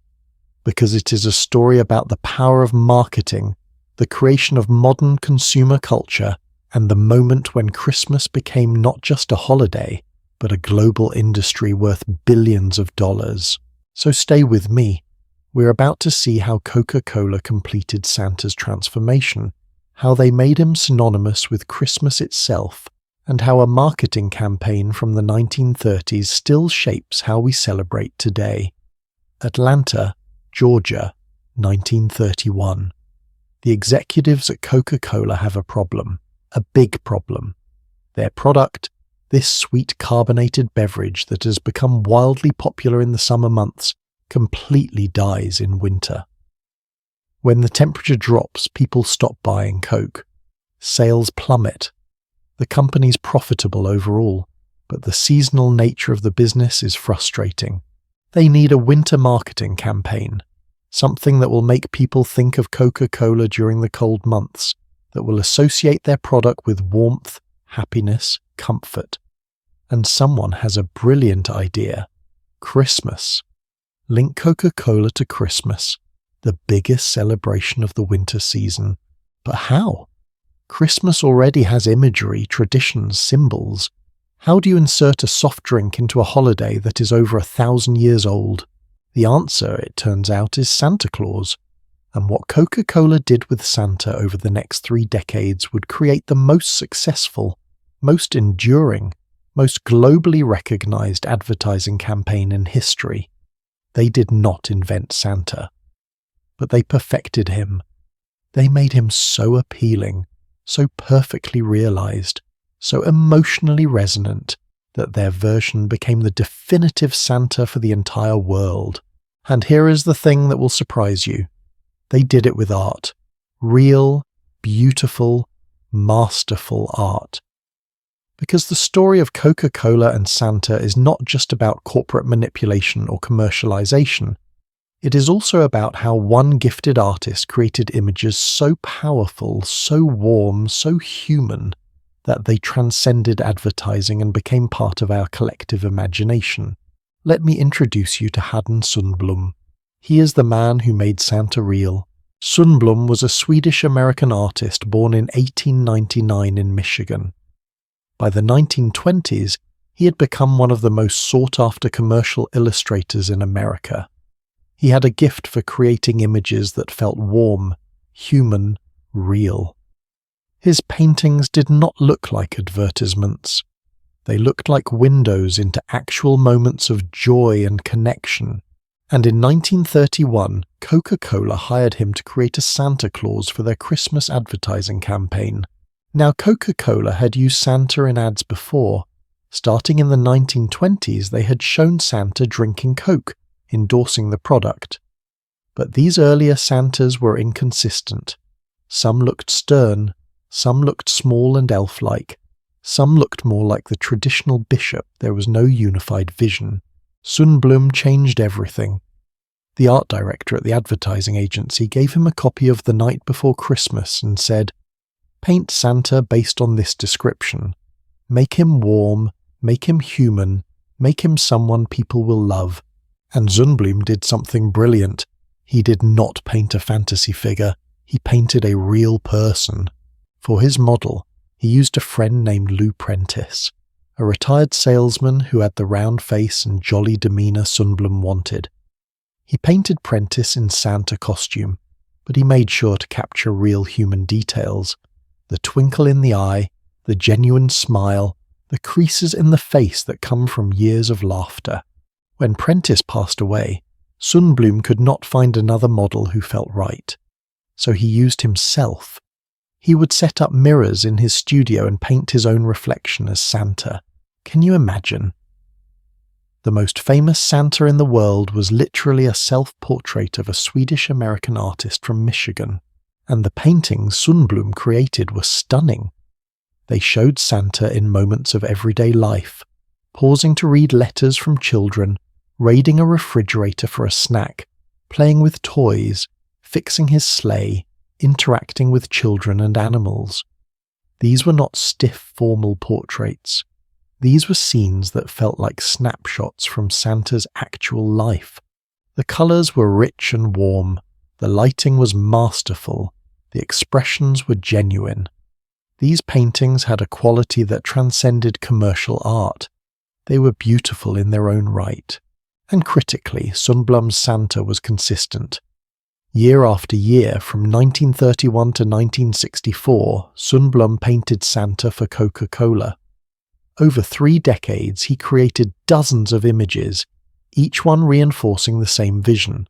Because it is a story about the power of marketing, the creation of modern consumer culture, and the moment when Christmas became not just a holiday, but a global industry worth billions of dollars. So stay with me. We're about to see how Coca-Cola completed Santa's transformation, how they made him synonymous with Christmas itself, and how a marketing campaign from the 1930s still shapes how we celebrate today. Atlanta, Georgia, 1931. The executives at Coca-Cola have a problem, a big problem. Their product, this sweet carbonated beverage that has become wildly popular in the summer months, completely dies in winter. When the temperature drops, people stop buying Coke. Sales plummet. The company's profitable overall, but the seasonal nature of the business is frustrating. They need a winter marketing campaign, something that will make people think of Coca-Cola during the cold months, that will associate their product with warmth, happiness, comfort. And someone has a brilliant idea. Christmas. Link Coca-Cola to Christmas, the biggest celebration of the winter season. But how? Christmas already has imagery, traditions, symbols. How do you insert a soft drink into a holiday that is over 1,000 years old? The answer, it turns out, is Santa Claus. And what Coca-Cola did with Santa over the next 3 decades would create the most successful, most enduring, most globally recognized advertising campaign in history. They did not invent Santa, but they perfected him. They made him so appealing, so perfectly realized, so emotionally resonant, that their version became the definitive Santa for the entire world. And here is the thing that will surprise you. They did it with art. Real, beautiful, masterful art. Because the story of Coca-Cola and Santa is not just about corporate manipulation or commercialization. It is also about how one gifted artist created images so powerful, so warm, so human, that they transcended advertising and became part of our collective imagination. Let me introduce you to Haden Sundblom. He is the man who made Santa real. Sundblom was a Swedish-American artist born in 1899 in Michigan. By the 1920s, he had become one of the most sought-after commercial illustrators in America. He had a gift for creating images that felt warm, human, real. His paintings did not look like advertisements. They looked like windows into actual moments of joy and connection. And in 1931, Coca-Cola hired him to create a Santa Claus for their Christmas advertising campaign. Now, Coca-Cola had used Santa in ads before. Starting in the 1920s, they had shown Santa drinking Coke, endorsing the product. But these earlier Santas were inconsistent. Some looked stern, some looked small and elf-like, some looked more like the traditional bishop. There was no unified vision. Sundblom changed everything. The art director at the advertising agency gave him a copy of The Night Before Christmas and said, "Paint Santa based on this description. Make him warm, make him human, make him someone people will love." And Sundblom did something brilliant. He did not paint a fantasy figure. He painted a real person. For his model, he used a friend named Lou Prentice, a retired salesman who had the round face and jolly demeanour Sundblom wanted. He painted Prentice in Santa costume, but he made sure to capture real human details. The twinkle in the eye, the genuine smile, the creases in the face that come from years of laughter. When Prentice passed away, Sundblom could not find another model who felt right. So he used himself. He would set up mirrors in his studio and paint his own reflection as Santa. Can you imagine? The most famous Santa in the world was literally a self-portrait of a Swedish-American artist from Michigan, and the paintings Sundblom created were stunning. They showed Santa in moments of everyday life, pausing to read letters from children, raiding a refrigerator for a snack, playing with toys, fixing his sleigh, interacting with children and animals. These were not stiff, formal portraits. These were scenes that felt like snapshots from Santa's actual life. The colours were rich and warm, the lighting was masterful, the expressions were genuine. These paintings had a quality that transcended commercial art. They were beautiful in their own right. And critically, Sundblom's Santa was consistent. Year after year, from 1931 to 1964, Sundblom painted Santa for Coca-Cola. Over 3 decades, he created dozens of images, each one reinforcing the same vision.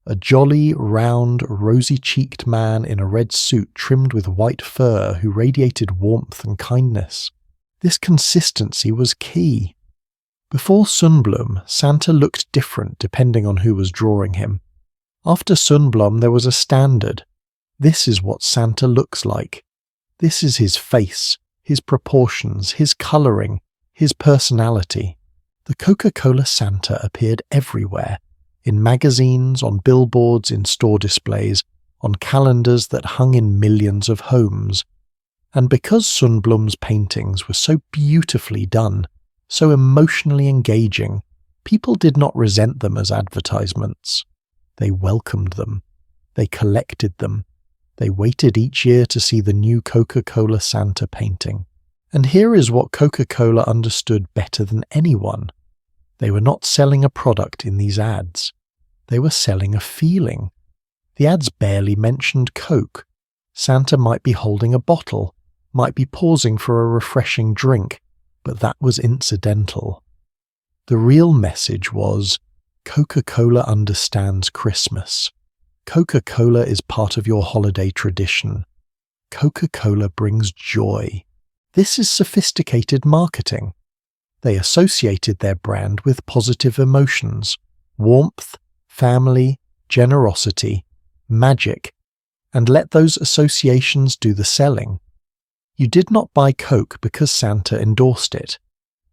A jolly, round, rosy-cheeked man in a red suit trimmed with white fur who radiated warmth and kindness. This consistency was key. Before Sundblom, Santa looked different depending on who was drawing him. After Sundblom, there was a standard. This is what Santa looks like. This is his face, his proportions, his colouring, his personality. The Coca-Cola Santa appeared everywhere, in magazines, on billboards, in store displays, on calendars that hung in millions of homes. And because Sundblom's paintings were so beautifully done, so emotionally engaging, people did not resent them as advertisements. They welcomed them. They collected them. They waited each year to see the new Coca-Cola Santa painting. And here is what Coca-Cola understood better than anyone. They were not selling a product in these ads. They were selling a feeling. The ads barely mentioned Coke. Santa might be holding a bottle, might be pausing for a refreshing drink, but that was incidental. The real message was, Coca-Cola understands Christmas. Coca-Cola is part of your holiday tradition. Coca-Cola brings joy. This is sophisticated marketing. They associated their brand with positive emotions, warmth, family, generosity, magic, and let those associations do the selling. You did not buy Coke because Santa endorsed it.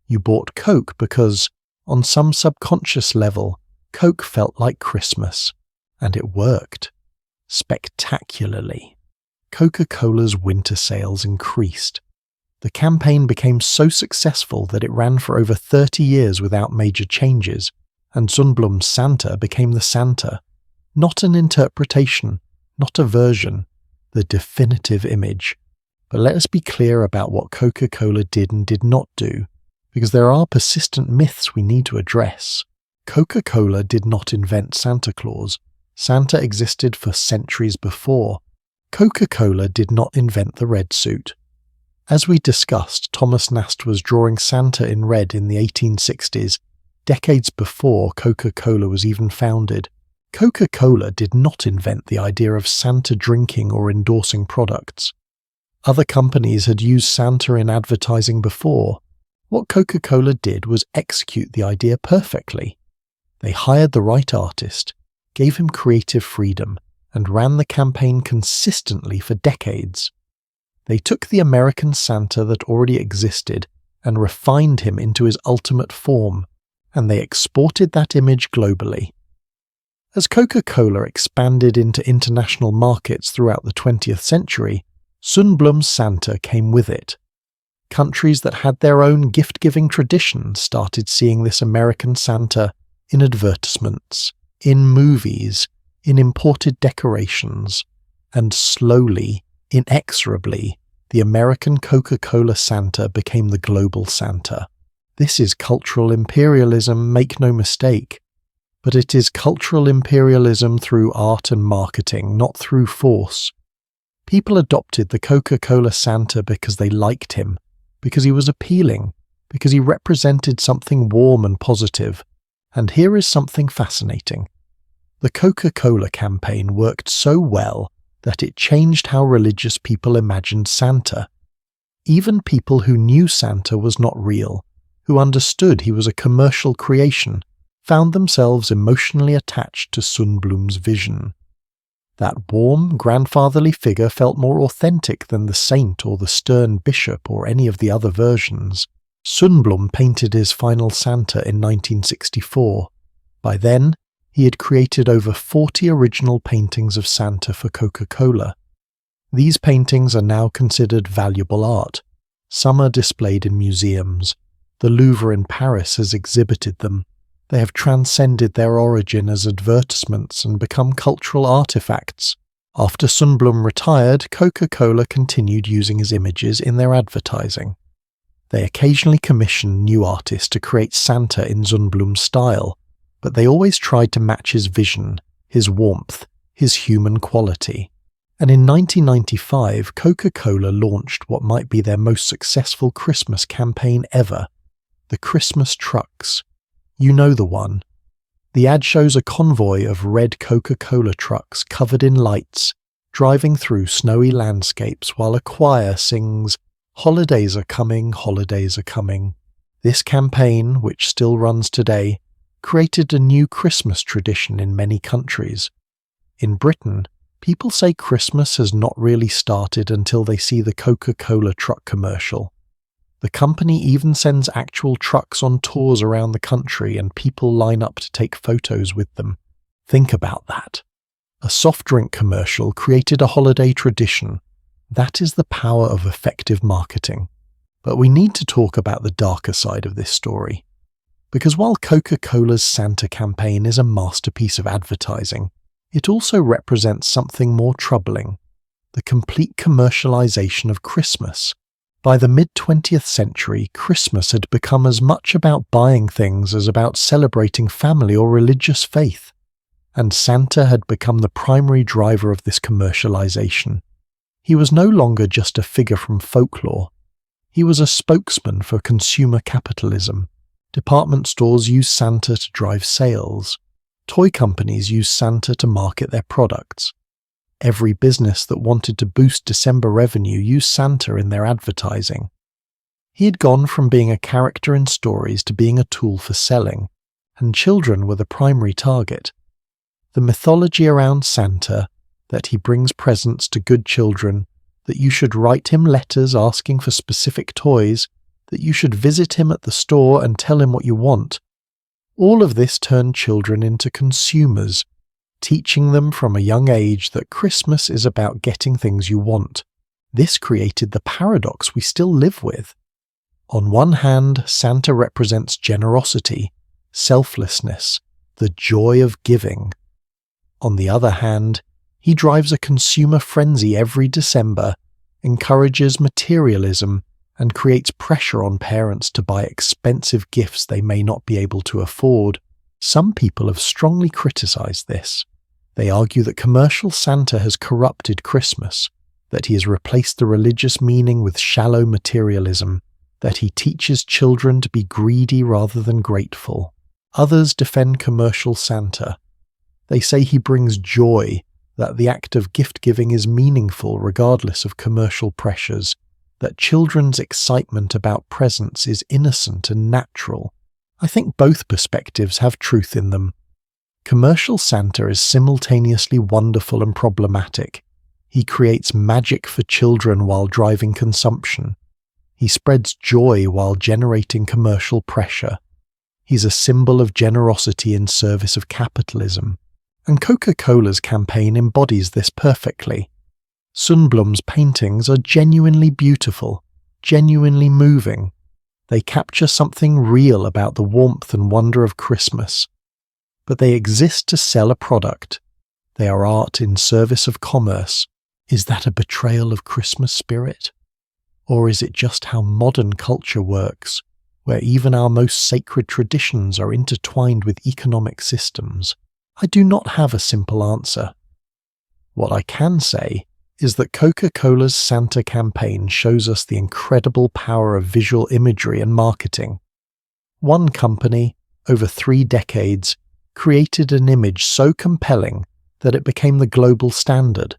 You bought Coke because, on some subconscious level, Coke felt like Christmas, and it worked. Spectacularly. Coca-Cola's winter sales increased. The campaign became so successful that it ran for over 30 years without major changes, and Sundblom's Santa became the Santa. Not an interpretation, not a version, the definitive image. But let us be clear about what Coca-Cola did and did not do, because there are persistent myths we need to address. Coca-Cola did not invent Santa Claus. Santa existed for centuries before. Coca-Cola did not invent the red suit. As we discussed, Thomas Nast was drawing Santa in red in the 1860s, decades before Coca-Cola was even founded. Coca-Cola did not invent the idea of Santa drinking or endorsing products. Other companies had used Santa in advertising before. What Coca-Cola did was execute the idea perfectly. They hired the right artist, gave him creative freedom, and ran the campaign consistently for decades. They took the American Santa that already existed and refined him into his ultimate form, and they exported that image globally. As Coca-Cola expanded into international markets throughout the 20th century, Sundblom's Santa came with it. Countries that had their own gift-giving traditions started seeing this American Santa in advertisements, in movies, in imported decorations, and slowly, inexorably, the American Coca-Cola Santa became the global Santa. This is cultural imperialism, make no mistake. But it is cultural imperialism through art and marketing, not through force. People adopted the Coca-Cola Santa because they liked him, because he was appealing, because he represented something warm and positive. And here is something fascinating. The Coca-Cola campaign worked so well that it changed how religious people imagined Santa. Even people who knew Santa was not real, who understood he was a commercial creation, found themselves emotionally attached to Sundblom's vision. That warm, grandfatherly figure felt more authentic than the saint or the stern bishop or any of the other versions. Sundblom painted his final Santa in 1964. By then, he had created over 40 original paintings of Santa for Coca-Cola. These paintings are now considered valuable art. Some are displayed in museums. The Louvre in Paris has exhibited them. They have transcended their origin as advertisements and become cultural artifacts. After Sundblom retired, Coca-Cola continued using his images in their advertising. They occasionally commissioned new artists to create Santa in Sundblom's style, but they always tried to match his vision, his warmth, his human quality. And in 1995, Coca-Cola launched what might be their most successful Christmas campaign ever, the Christmas trucks. You know the one. The ad shows a convoy of red Coca-Cola trucks covered in lights, driving through snowy landscapes while a choir sings, "Holidays are coming, holidays are coming." This campaign, which still runs today, created a new Christmas tradition in many countries. In Britain, people say Christmas has not really started until they see the Coca-Cola truck commercial. The company even sends actual trucks on tours around the country and people line up to take photos with them. Think about that. A soft drink commercial created a holiday tradition. That is the power of effective marketing. But we need to talk about the darker side of this story. Because while Coca-Cola's Santa campaign is a masterpiece of advertising, it also represents something more troubling: the complete commercialization of Christmas. By the mid-20th century, Christmas had become as much about buying things as about celebrating family or religious faith, and Santa had become the primary driver of this commercialization. He was no longer just a figure from folklore. He was a spokesman for consumer capitalism. Department stores used Santa to drive sales. Toy companies used Santa to market their products. Every business that wanted to boost December revenue used Santa in their advertising. He had gone from being a character in stories to being a tool for selling, and children were the primary target. The mythology around Santa, that he brings presents to good children, that you should write him letters asking for specific toys, that you should visit him at the store and tell him what you want. All of this turned children into consumers, teaching them from a young age that Christmas is about getting things you want. This created the paradox we still live with. On one hand, Santa represents generosity, selflessness, the joy of giving. On the other hand, he drives a consumer frenzy every December, encourages materialism, and creates pressure on parents to buy expensive gifts they may not be able to afford. Some people have strongly criticized this. They argue that commercial Santa has corrupted Christmas, that he has replaced the religious meaning with shallow materialism, that he teaches children to be greedy rather than grateful. Others defend commercial Santa. They say he brings joy, that the act of gift-giving is meaningful regardless of commercial pressures, that children's excitement about presents is innocent and natural. I think both perspectives have truth in them. Commercial Santa is simultaneously wonderful and problematic. He creates magic for children while driving consumption. He spreads joy while generating commercial pressure. He's a symbol of generosity in service of capitalism. And Coca-Cola's campaign embodies this perfectly. Sundblom's paintings are genuinely beautiful, genuinely moving. They capture something real about the warmth and wonder of Christmas. But they exist to sell a product. They are art in service of commerce. Is that a betrayal of Christmas spirit? Or is it just how modern culture works, where even our most sacred traditions are intertwined with economic systems? I do not have a simple answer. What I can say is that Coca-Cola's Santa campaign shows us the incredible power of visual imagery and marketing. One company, over 3 decades, created an image so compelling that it became the global standard.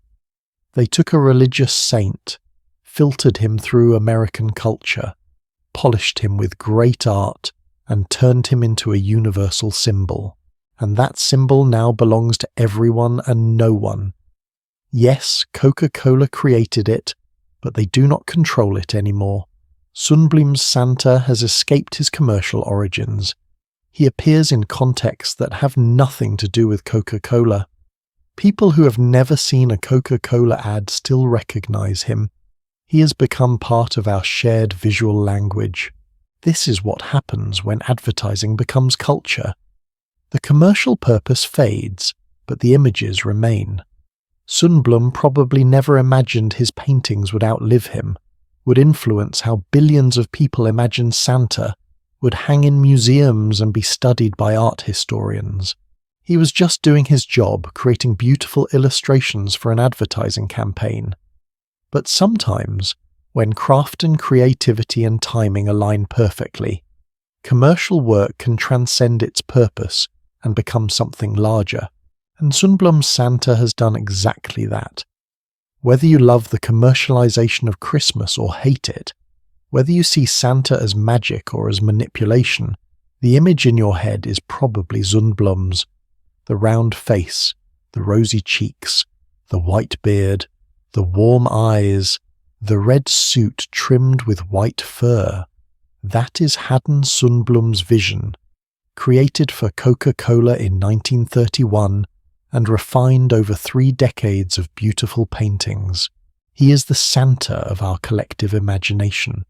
They took a religious saint, filtered him through American culture, polished him with great art, and turned him into a universal symbol. And that symbol now belongs to everyone and no one. Yes, Coca-Cola created it, but they do not control it anymore. Sundblom's Santa has escaped his commercial origins. He appears in contexts that have nothing to do with Coca-Cola. People who have never seen a Coca-Cola ad still recognize him. He has become part of our shared visual language. This is what happens when advertising becomes culture. The commercial purpose fades, but the images remain. Sundblom probably never imagined his paintings would outlive him, would influence how billions of people imagine Santa, would hang in museums and be studied by art historians. He was just doing his job, creating beautiful illustrations for an advertising campaign. But sometimes, when craft and creativity and timing align perfectly, commercial work can transcend its purpose and become something larger. And Sundblom's Santa has done exactly that. Whether you love the commercialization of Christmas or hate it, whether you see Santa as magic or as manipulation, the image in your head is probably Sundblom's. The round face, the rosy cheeks, the white beard, the warm eyes, the red suit trimmed with white fur. That is Haddon Sundblom's vision, created for Coca-Cola in 1931 and refined over 3 decades of beautiful paintings. He is the Santa of our collective imagination.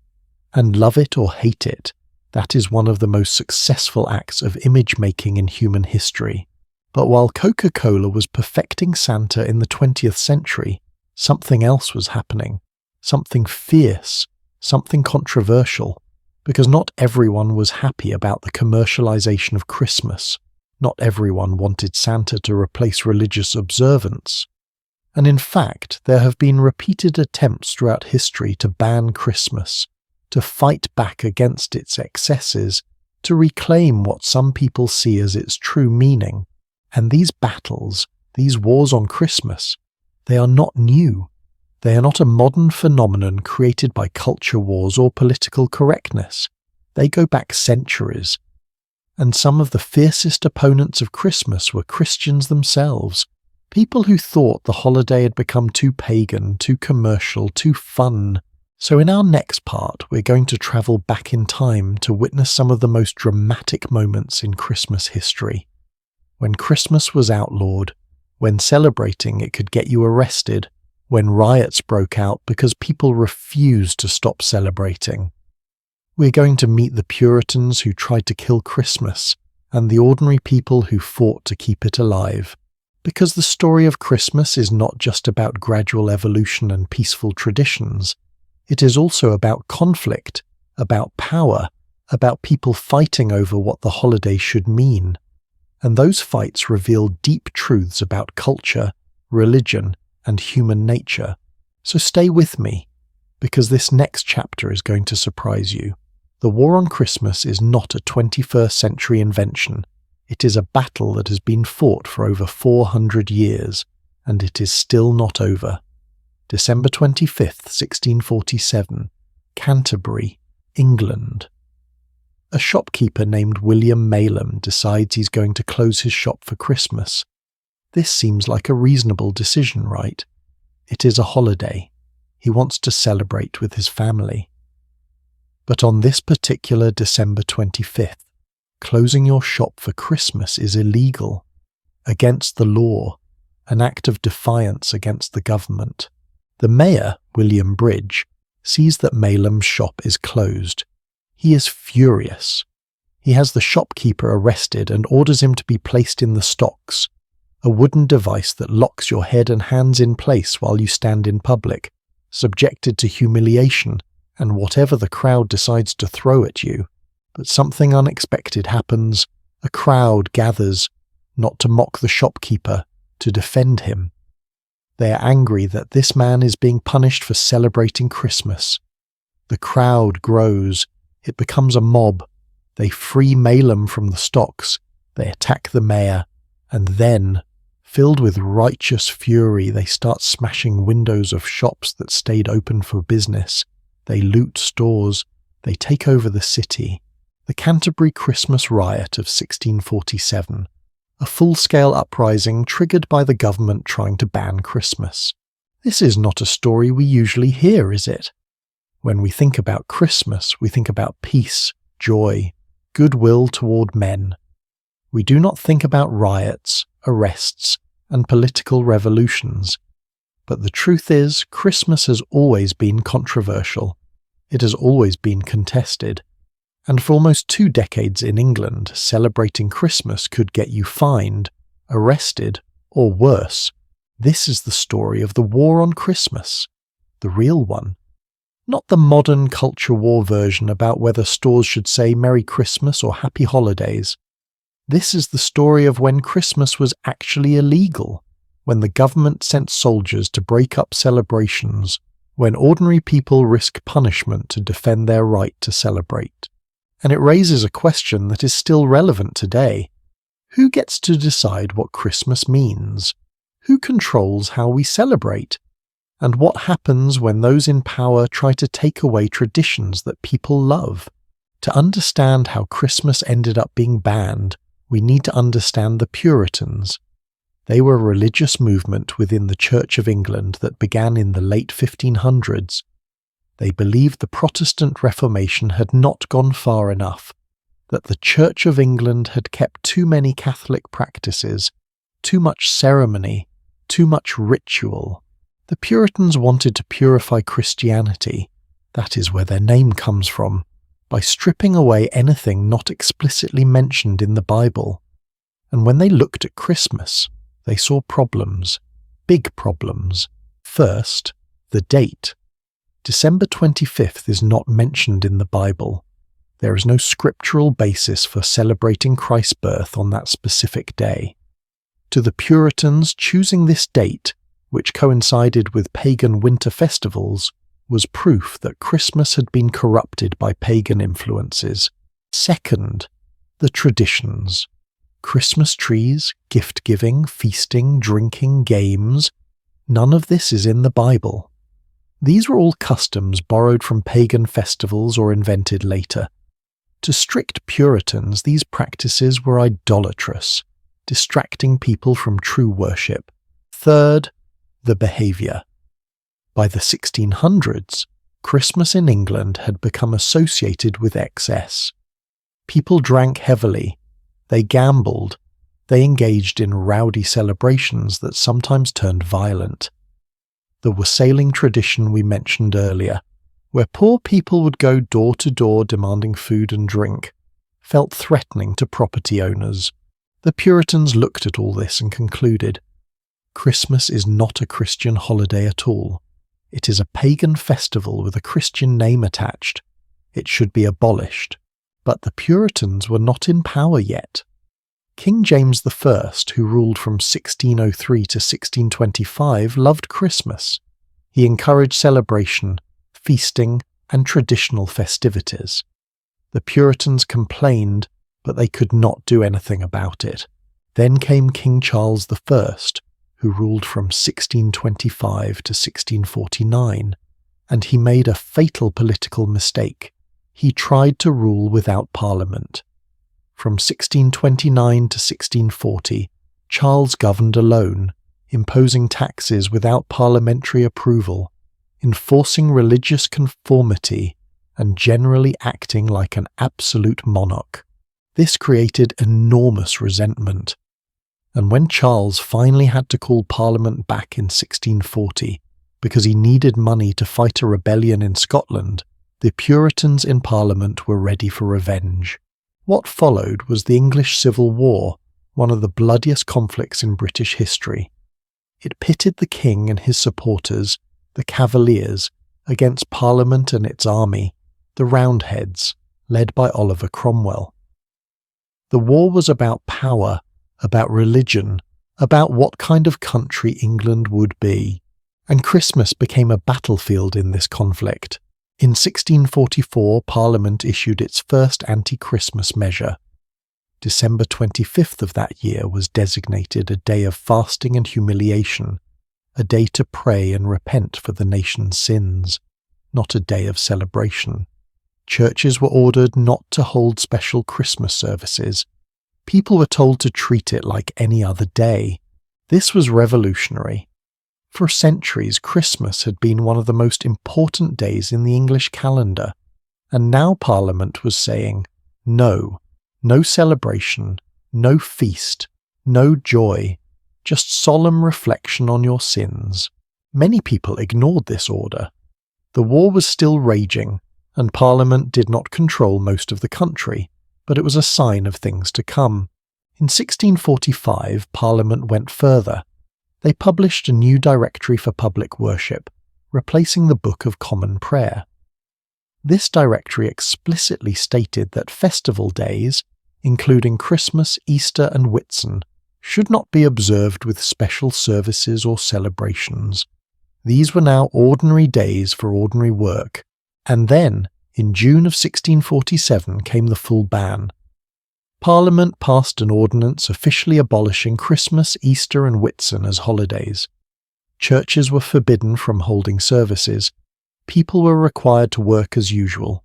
And love it or hate it, that is one of the most successful acts of image-making in human history. But while Coca-Cola was perfecting Santa in the 20th century, something else was happening. Something fierce, something controversial. Because not everyone was happy about the commercialization of Christmas. Not everyone wanted Santa to replace religious observance. And in fact, there have been repeated attempts throughout history to ban Christmas, to fight back against its excesses, to reclaim what some people see as its true meaning. And these battles, these wars on Christmas, they are not new. They are not a modern phenomenon created by culture wars or political correctness. They go back centuries. And some of the fiercest opponents of Christmas were Christians themselves, people who thought the holiday had become too pagan, too commercial, too fun. So in our next part, we're going to travel back in time to witness some of the most dramatic moments in Christmas history. When Christmas was outlawed, when celebrating it could get you arrested, when riots broke out because people refused to stop celebrating. We're going to meet the Puritans who tried to kill Christmas and the ordinary people who fought to keep it alive. Because the story of Christmas is not just about gradual evolution and peaceful traditions. It is also about conflict, about power, about people fighting over what the holiday should mean. And those fights reveal deep truths about culture, religion, and human nature. So stay with me, because this next chapter is going to surprise you. The war on Christmas is not a 21st century invention. It is a battle that has been fought for over 400 years, and it is still not over. December 25th, 1647, Canterbury, England. A shopkeeper named William Malem decides he's going to close his shop for Christmas. This seems like a reasonable decision, right? It is a holiday. He wants to celebrate with his family. But on this particular December 25th, closing your shop for Christmas is illegal, against the law, an act of defiance against the government. The mayor, William Bridge, sees that Malem's shop is closed. He is furious. He has the shopkeeper arrested and orders him to be placed in the stocks, a wooden device that locks your head and hands in place while you stand in public, subjected to humiliation and whatever the crowd decides to throw at you. But something unexpected happens. A crowd gathers, not to mock the shopkeeper, to defend him. They are angry that this man is being punished for celebrating Christmas. The crowd grows. It becomes a mob. They free Malem from the stocks. They attack the mayor. And then, filled with righteous fury, they start smashing windows of shops that stayed open for business. They loot stores. They take over the city. The Canterbury Christmas Riot of 1647. A full-scale uprising triggered by the government trying to ban Christmas. This is not a story we usually hear, is it? When we think about Christmas, we think about peace, joy, goodwill toward men. We do not think about riots, arrests, and political revolutions. But the truth is, Christmas has always been controversial. It has always been contested. And for almost 2 decades in England, celebrating Christmas could get you fined, arrested, or worse. This is the story of the war on Christmas. The real one. Not the modern culture war version about whether stores should say Merry Christmas or Happy Holidays. This is the story of when Christmas was actually illegal, when the government sent soldiers to break up celebrations, when ordinary people risk punishment to defend their right to celebrate. And it raises a question that is still relevant today. Who gets to decide what Christmas means? Who controls how we celebrate? And what happens when those in power try to take away traditions that people love? To understand how Christmas ended up being banned, we need to understand the Puritans. They were a religious movement within the Church of England that began in the late 1500s. They believed the Protestant Reformation had not gone far enough, that the Church of England had kept too many Catholic practices, too much ceremony, too much ritual. The Puritans wanted to purify Christianity, that is where their name comes from, by stripping away anything not explicitly mentioned in the Bible. And when they looked at Christmas, they saw problems, big problems. First, the date. December 25th is not mentioned in the Bible. There is no scriptural basis for celebrating Christ's birth on that specific day. To the Puritans, choosing this date, which coincided with pagan winter festivals, was proof that Christmas had been corrupted by pagan influences. Second, the traditions. Christmas trees, gift-giving, feasting, drinking, games. None of this is in the Bible. These were all customs borrowed from pagan festivals or invented later. To strict Puritans, these practices were idolatrous, distracting people from true worship. Third, the behaviour. By the 1600s, Christmas in England had become associated with excess. People drank heavily, they gambled, they engaged in rowdy celebrations that sometimes turned violent. The wassailing tradition we mentioned earlier, where poor people would go door to door demanding food and drink, felt threatening to property owners. The Puritans looked at all this and concluded, Christmas is not a Christian holiday at all. It is a pagan festival with a Christian name attached. It should be abolished. But the Puritans were not in power yet. King James I, who ruled from 1603 to 1625, loved Christmas. He encouraged celebration, feasting, and traditional festivities. The Puritans complained, but they could not do anything about it. Then came King Charles I, who ruled from 1625 to 1649, and he made a fatal political mistake. He tried to rule without Parliament. From 1629 to 1640, Charles governed alone, imposing taxes without parliamentary approval, enforcing religious conformity, and generally acting like an absolute monarch. This created enormous resentment. And when Charles finally had to call Parliament back in 1640, because he needed money to fight a rebellion in Scotland, the Puritans in Parliament were ready for revenge. What followed was the English Civil War, one of the bloodiest conflicts in British history. It pitted the king and his supporters, the Cavaliers, against Parliament and its army, the Roundheads, led by Oliver Cromwell. The war was about power, about religion, about what kind of country England would be, and Christmas became a battlefield in this conflict. In 1644, Parliament issued its first anti-Christmas measure. December 25th of that year was designated a day of fasting and humiliation, a day to pray and repent for the nation's sins, not a day of celebration. Churches were ordered not to hold special Christmas services. People were told to treat it like any other day. This was revolutionary. For centuries, Christmas had been one of the most important days in the English calendar, and now Parliament was saying, no celebration, no feast, no joy, just solemn reflection on your sins. Many people ignored this order. The war was still raging, and Parliament did not control most of the country, but it was a sign of things to come. In 1645, Parliament went further. They published a new directory for public worship, replacing the Book of Common Prayer. This directory explicitly stated that festival days, including Christmas, Easter and Whitsun, should not be observed with special services or celebrations. These were now ordinary days for ordinary work, and then, in June of 1647, came the full ban. Parliament passed an ordinance officially abolishing Christmas, Easter and Whitsun as holidays. Churches were forbidden from holding services. People were required to work as usual.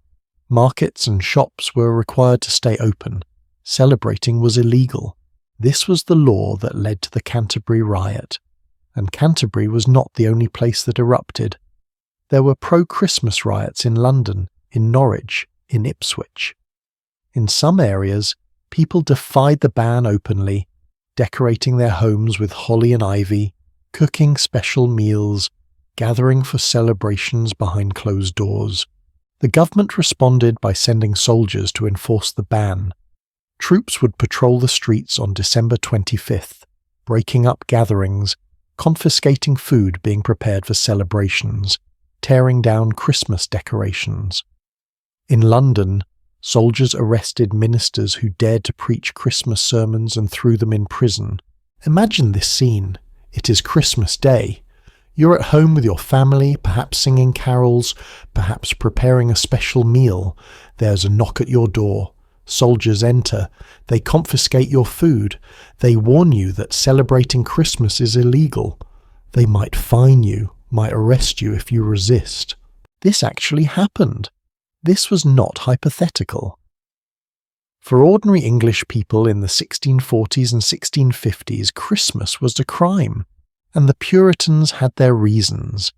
Markets and shops were required to stay open. Celebrating was illegal. This was the law that led to the Canterbury riot. And Canterbury was not the only place that erupted. There were pro-Christmas riots in London, in Norwich, in Ipswich. In some areas, people defied the ban openly, decorating their homes with holly and ivy, cooking special meals, gathering for celebrations behind closed doors. The government responded by sending soldiers to enforce the ban. Troops would patrol the streets on December 25th, breaking up gatherings, confiscating food being prepared for celebrations, tearing down Christmas decorations. In London, soldiers arrested ministers who dared to preach Christmas sermons and threw them in prison. Imagine this scene. It is Christmas Day. You're at home with your family, perhaps singing carols, perhaps preparing a special meal. There's a knock at your door. Soldiers enter. They confiscate your food. They warn you that celebrating Christmas is illegal. They might fine you, might arrest you if you resist. This actually happened. This was not hypothetical. For ordinary English people in the 1640s and 1650s, Christmas was a crime, and the Puritans had their reasons.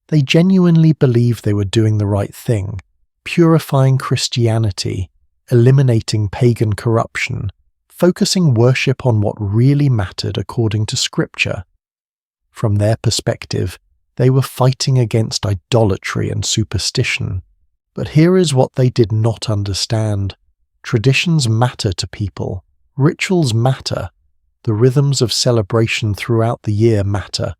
They genuinely believed they were doing the right thing, purifying Christianity, eliminating pagan corruption, focusing worship on what really mattered according to Scripture. From their perspective, they were fighting against idolatry and superstition. But here is what they did not understand. Traditions matter to people. Rituals matter. The rhythms of celebration throughout the year matter.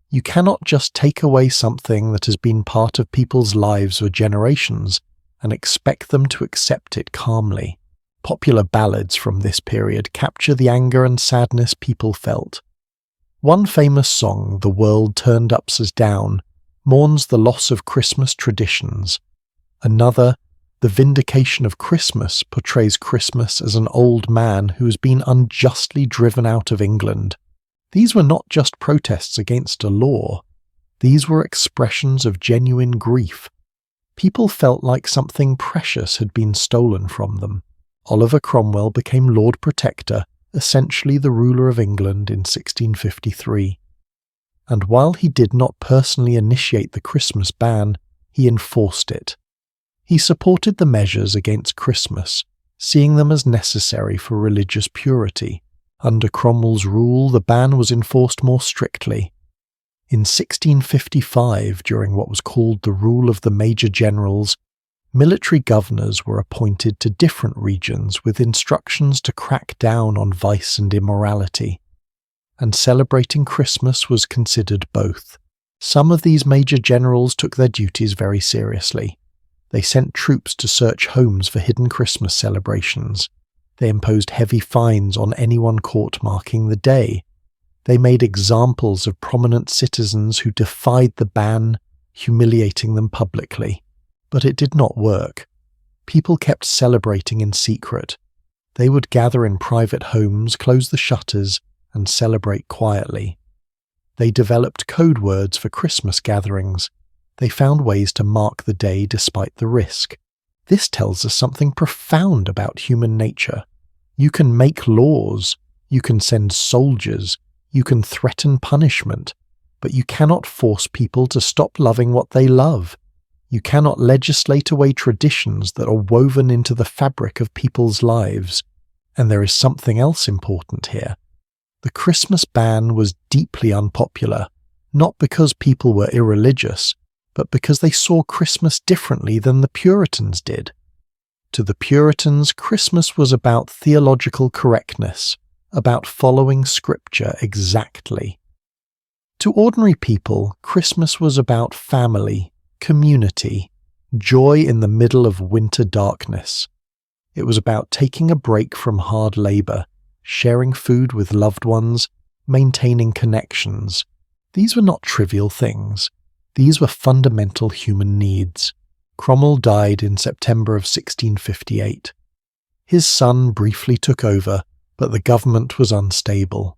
You cannot just take away something that has been part of people's lives for generations and expect them to accept it calmly. Popular ballads from this period capture the anger and sadness people felt. One famous song, "The World Turned Upside Down," mourns the loss of Christmas traditions. Another, "The Vindication of Christmas," portrays Christmas as an old man who has been unjustly driven out of England. These were not just protests against a law. These were expressions of genuine grief. People felt like something precious had been stolen from them. Oliver Cromwell became Lord Protector, essentially the ruler of England, in 1653. And while he did not personally initiate the Christmas ban, he enforced it. He supported the measures against Christmas, seeing them as necessary for religious purity. Under Cromwell's rule, the ban was enforced more strictly. In 1655, during what was called the Rule of the Major Generals, military governors were appointed to different regions with instructions to crack down on vice and immorality. And celebrating Christmas was considered both. Some of these major generals took their duties very seriously. They sent troops to search homes for hidden Christmas celebrations. They imposed heavy fines on anyone caught marking the day. They made examples of prominent citizens who defied the ban, humiliating them publicly. But it did not work. People kept celebrating in secret. They would gather in private homes, close the shutters, and celebrate quietly. They developed code words for Christmas gatherings. They found ways to mark the day despite the risk. This tells us something profound about human nature. You can make laws, you can send soldiers, you can threaten punishment, but you cannot force people to stop loving what they love. You cannot legislate away traditions that are woven into the fabric of people's lives. And there is something else important here. The Christmas ban was deeply unpopular, not because people were irreligious, but because they saw Christmas differently than the Puritans did. To the Puritans, Christmas was about theological correctness, about following Scripture exactly. To ordinary people, Christmas was about family, community, joy in the middle of winter darkness. It was about taking a break from hard labor, sharing food with loved ones, maintaining connections. These were not trivial things. These were fundamental human needs. Cromwell died in September of 1658. His son briefly took over, but the government was unstable.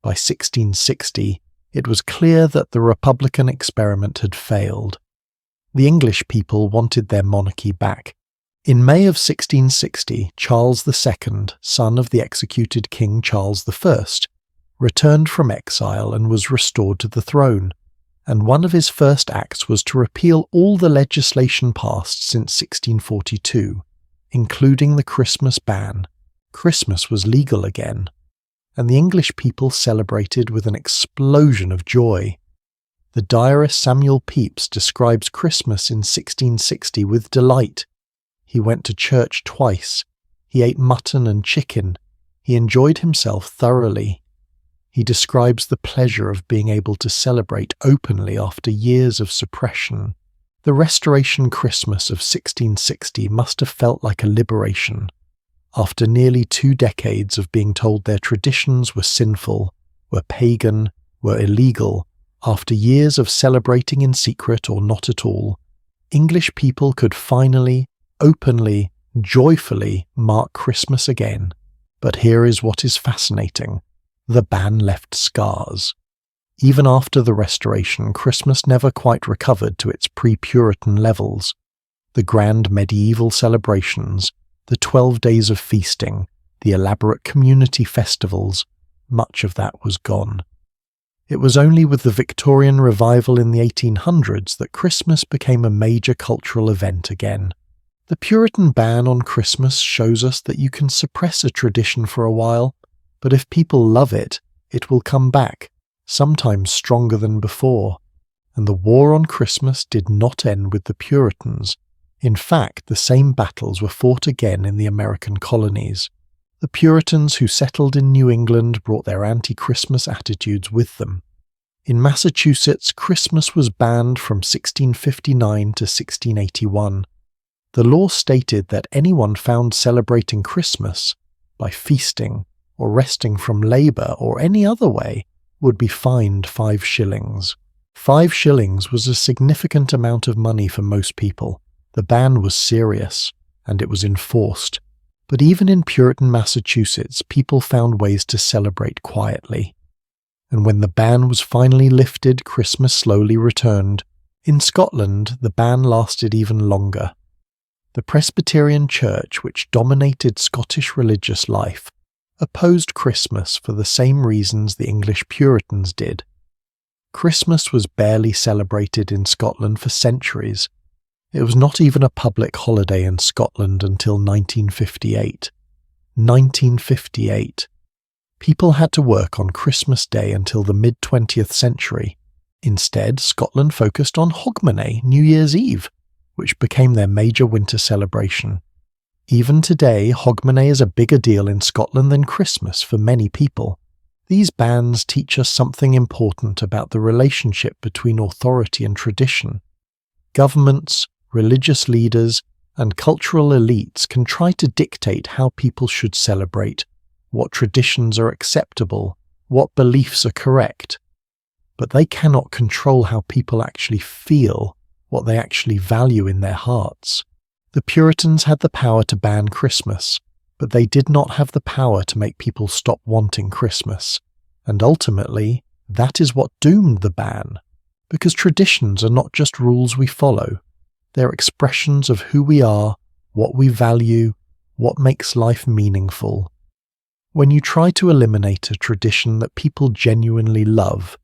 By 1660, it was clear that the Republican experiment had failed. The English people wanted their monarchy back. In May of 1660, Charles II, son of the executed King Charles I, returned from exile and was restored to the throne, and one of his first acts was to repeal all the legislation passed since 1642, including the Christmas ban. Christmas was legal again, and the English people celebrated with an explosion of joy. The diarist Samuel Pepys describes Christmas in 1660 with delight. He went to church twice. He ate mutton and chicken. He enjoyed himself thoroughly. He describes the pleasure of being able to celebrate openly after years of suppression. The Restoration Christmas of 1660 must have felt like a liberation. After nearly 2 decades of being told their traditions were sinful, were pagan, were illegal, after years of celebrating in secret or not at all, English people could finally, openly, joyfully mark Christmas again. But here is what is fascinating. The ban left scars. Even after the Restoration, Christmas never quite recovered to its pre-Puritan levels. The grand medieval celebrations, the 12 days of feasting, the elaborate community festivals, much of that was gone. It was only with the Victorian revival in the 1800s that Christmas became a major cultural event again. The Puritan ban on Christmas shows us that you can suppress a tradition for a while, but if people love it, it will come back, sometimes stronger than before. And the war on Christmas did not end with the Puritans. In fact, the same battles were fought again in the American colonies. The Puritans who settled in New England brought their anti-Christmas attitudes with them. In Massachusetts, Christmas was banned from 1659 to 1681. The law stated that anyone found celebrating Christmas by feasting or resting from labour or any other way would be fined 5 shillings. 5 shillings was a significant amount of money for most people. The ban was serious, and it was enforced. But even in Puritan Massachusetts, people found ways to celebrate quietly. And when the ban was finally lifted, Christmas slowly returned. In Scotland, the ban lasted even longer. The Presbyterian Church, which dominated Scottish religious life, opposed Christmas for the same reasons the English Puritans did. Christmas was barely celebrated in Scotland for centuries. It was not even a public holiday in Scotland until 1958. 1958. People had to work on Christmas Day until the mid-20th century. Instead, Scotland focused on Hogmanay, New Year's Eve, which became their major winter celebration. Even today, Hogmanay is a bigger deal in Scotland than Christmas for many people. These bans teach us something important about the relationship between authority and tradition. Governments, religious leaders, and cultural elites can try to dictate how people should celebrate, what traditions are acceptable, what beliefs are correct. But they cannot control how people actually feel, what they actually value in their hearts. The Puritans had the power to ban Christmas, but they did not have the power to make people stop wanting Christmas. And ultimately, that is what doomed the ban, because traditions are not just rules we follow. They're expressions of who we are, what we value, what makes life meaningful. When you try to eliminate a tradition that people genuinely love,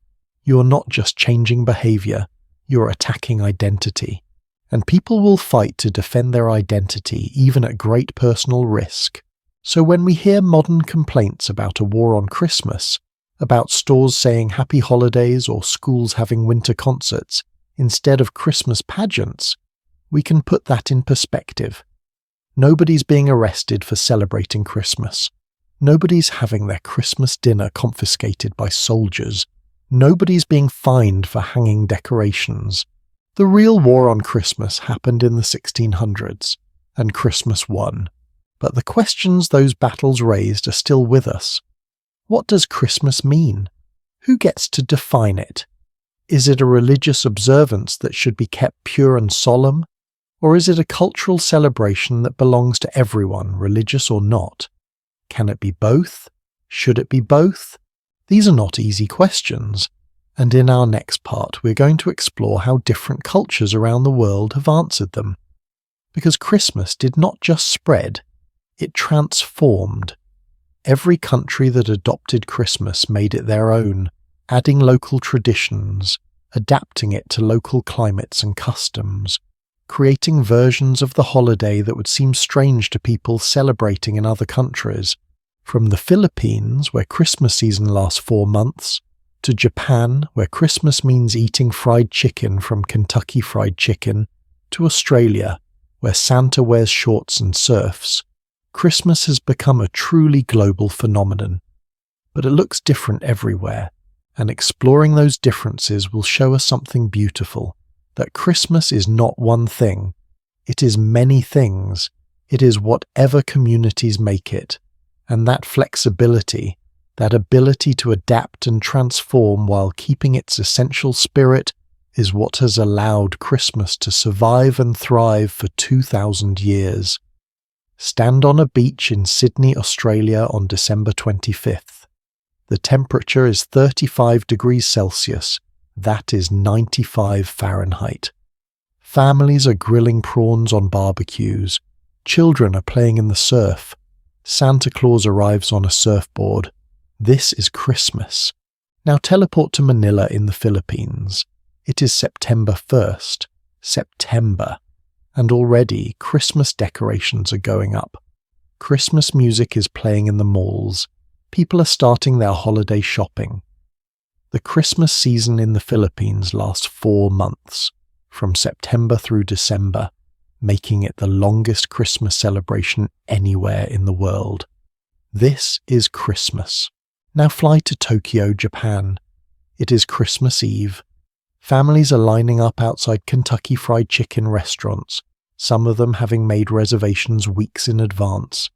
you're not just changing behavior, you're attacking identity. And people will fight to defend their identity even at great personal risk. So when we hear modern complaints about a war on Christmas, about stores saying happy holidays or schools having winter concerts instead of Christmas pageants, we can put that in perspective. Nobody's being arrested for celebrating Christmas. Nobody's having their Christmas dinner confiscated by soldiers. Nobody's being fined for hanging decorations. The real war on Christmas happened in the 1600s, and Christmas won. But the questions those battles raised are still with us. What does Christmas mean? Who gets to define it? Is it a religious observance that should be kept pure and solemn? Or is it a cultural celebration that belongs to everyone, religious or not? Can it be both? Should it be both? These are not easy questions, and in our next part we're going to explore how different cultures around the world have answered them. Because Christmas did not just spread, it transformed. Every country that adopted Christmas made it their own, adding local traditions, adapting it to local climates and customs, creating versions of the holiday that would seem strange to people celebrating in other countries. From the Philippines, where Christmas season lasts 4 months, to Japan, where Christmas means eating fried chicken from Kentucky Fried Chicken, to Australia, where Santa wears shorts and surfs, Christmas has become a truly global phenomenon. But it looks different everywhere, and exploring those differences will show us something beautiful, that Christmas is not one thing. It is many things. It is whatever communities make it. And that flexibility, that ability to adapt and transform while keeping its essential spirit, is what has allowed Christmas to survive and thrive for 2,000 years. Stand on a beach in Sydney, Australia on December 25th. The temperature is 35 degrees Celsius. That is 95 Fahrenheit. Families are grilling prawns on barbecues. Children are playing in the surf. Santa Claus arrives on a surfboard. This is Christmas. Now teleport to Manila in the Philippines. It is September 1st. September. And already Christmas decorations are going up. Christmas music is playing in the malls. People are starting their holiday shopping. The Christmas season in the Philippines lasts 4 months, from September through December, making it the longest Christmas celebration anywhere in the world. This is Christmas. Now fly to Tokyo, Japan. It is Christmas Eve. Families are lining up outside Kentucky Fried Chicken restaurants, some of them having made reservations weeks in advance.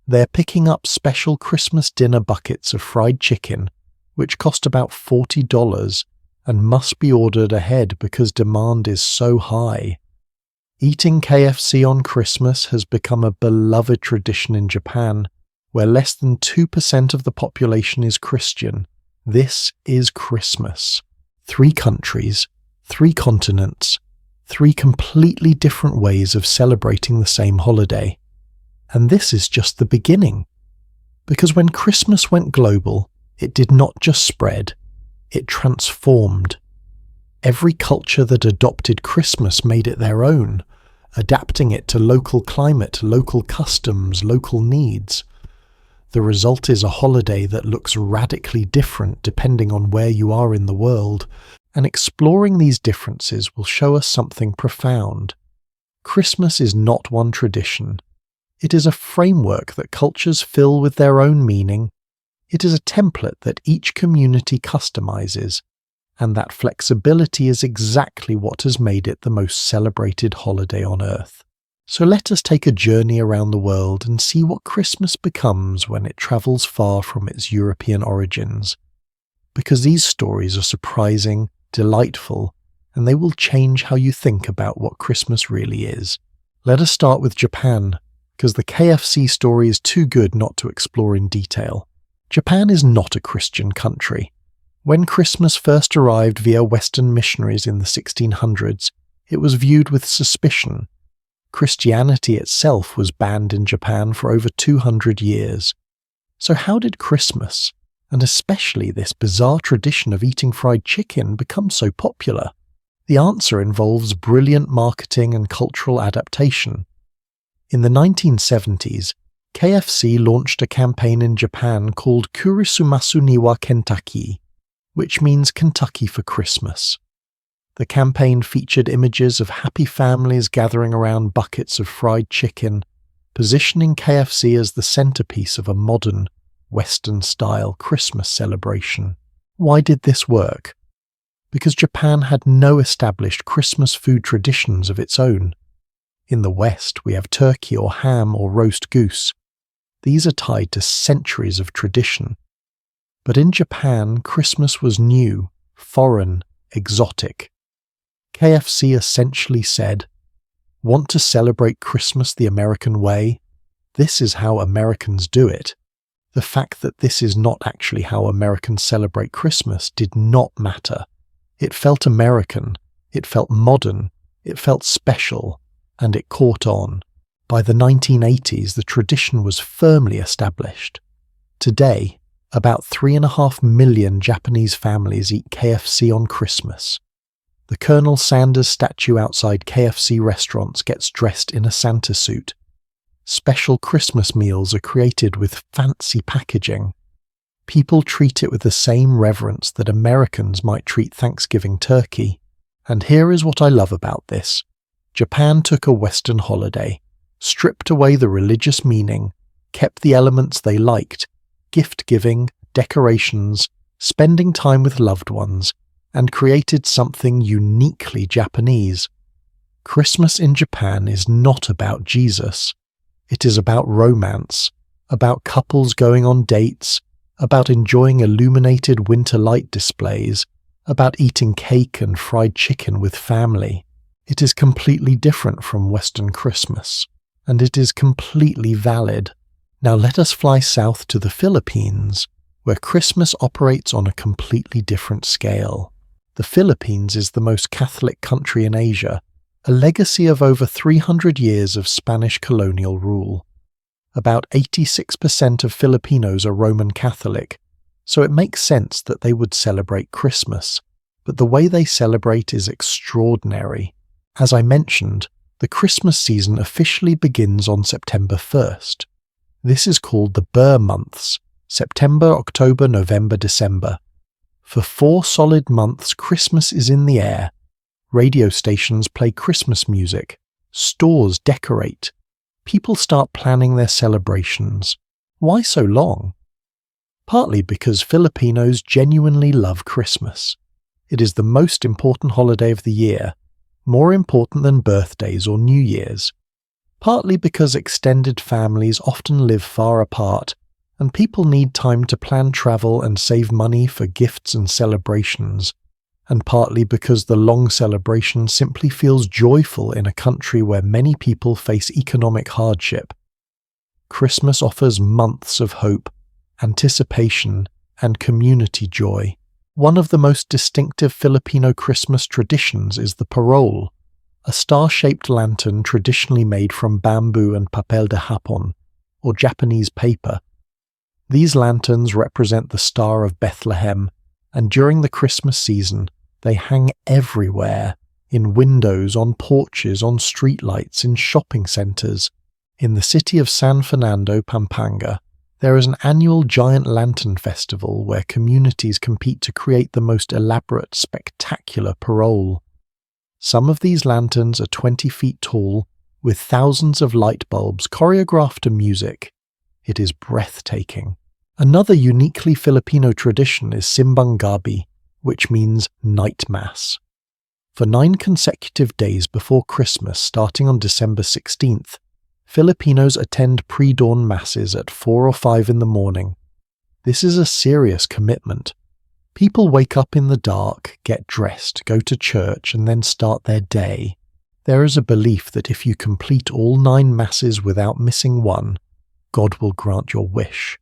They're picking up special Christmas dinner buckets of fried chicken, which cost about $40 and must be ordered ahead because demand is so high. Eating KFC on Christmas has become a beloved tradition in Japan, where less than 2% of the population is Christian. This is Christmas. 3 countries, 3 continents, 3 completely different ways of celebrating the same holiday. And this is just the beginning. Because when Christmas went global, it did not just spread, it transformed. Every culture that adopted Christmas made it their own, adapting it to local climate, local customs, local needs. The result is a holiday that looks radically different depending on where you are in the world, and exploring these differences will show us something profound. Christmas is not one tradition. It is a framework that cultures fill with their own meaning. It is a template that each community customizes, and that flexibility is exactly what has made it the most celebrated holiday on Earth. So let us take a journey around the world and see what Christmas becomes when it travels far from its European origins. Because these stories are surprising, delightful, and they will change how you think about what Christmas really is. Let us start with Japan, because the KFC story is too good not to explore in detail. Japan is not a Christian country. When Christmas first arrived via Western missionaries in the 1600s, it was viewed with suspicion. Christianity itself was banned in Japan for over 200 years. So how did Christmas, and especially this bizarre tradition of eating fried chicken, become so popular? The answer involves brilliant marketing and cultural adaptation. In the 1970s, KFC launched a campaign in Japan called Kurisumasu ni wa Kentucky, which means Kentucky for Christmas. The campaign featured images of happy families gathering around buckets of fried chicken, positioning KFC as the centerpiece of a modern, Western-style Christmas celebration. Why did this work? Because Japan had no established Christmas food traditions of its own. In the West, we have turkey or ham or roast goose. These are tied to centuries of tradition. But in Japan, Christmas was new, foreign, exotic. KFC essentially said, "Want to celebrate Christmas the American way? This is how Americans do it." The fact that this is not actually how Americans celebrate Christmas did not matter. It felt American, it felt modern, it felt special, and it caught on. By the 1980s, the tradition was firmly established. Today, about 3.5 million Japanese families eat KFC on Christmas. The Colonel Sanders statue outside KFC restaurants gets dressed in a Santa suit. Special Christmas meals are created with fancy packaging. People treat it with the same reverence that Americans might treat Thanksgiving turkey. And here is what I love about this. Japan took a Western holiday, stripped away the religious meaning, kept the elements they liked, gift-giving, decorations, spending time with loved ones, and created something uniquely Japanese. Christmas in Japan is not about Jesus. It is about romance, about couples going on dates, about enjoying illuminated winter light displays, about eating cake and fried chicken with family. It is completely different from Western Christmas, and it is completely valid. Now let us fly south to the Philippines, where Christmas operates on a completely different scale. The Philippines is the most Catholic country in Asia, a legacy of over 300 years of Spanish colonial rule. About 86% of Filipinos are Roman Catholic, so it makes sense that they would celebrate Christmas, but the way they celebrate is extraordinary. As I mentioned, the Christmas season officially begins on September 1st. This is called the Burr months, September, October, November, December. For 4 solid months, Christmas is in the air. Radio stations play Christmas music. Stores decorate. People start planning their celebrations. Why so long? Partly because Filipinos genuinely love Christmas. It is the most important holiday of the year, more important than birthdays or New Year's. Partly because extended families often live far apart, and people need time to plan travel and save money for gifts and celebrations, and partly because the long celebration simply feels joyful in a country where many people face economic hardship. Christmas offers months of hope, anticipation, and community joy. One of the most distinctive Filipino Christmas traditions is the parol, a star-shaped lantern traditionally made from bamboo and papel de Japón, or Japanese paper. These lanterns represent the Star of Bethlehem, and during the Christmas season, they hang everywhere, in windows, on porches, on streetlights, in shopping centres. In the city of San Fernando, Pampanga, there is an annual giant lantern festival where communities compete to create the most elaborate, spectacular parol. Some of these lanterns are 20 feet tall, with thousands of light bulbs choreographed to music. It is breathtaking. Another uniquely Filipino tradition is Simbang Gabi, which means night mass. For 9 consecutive days before Christmas, starting on December 16th, Filipinos attend pre-dawn masses at 4 or 5 in the morning. This is a serious commitment. People wake up in the dark, get dressed, go to church, and then start their day. There is a belief that if you complete all 9 masses without missing one, God will grant your wish.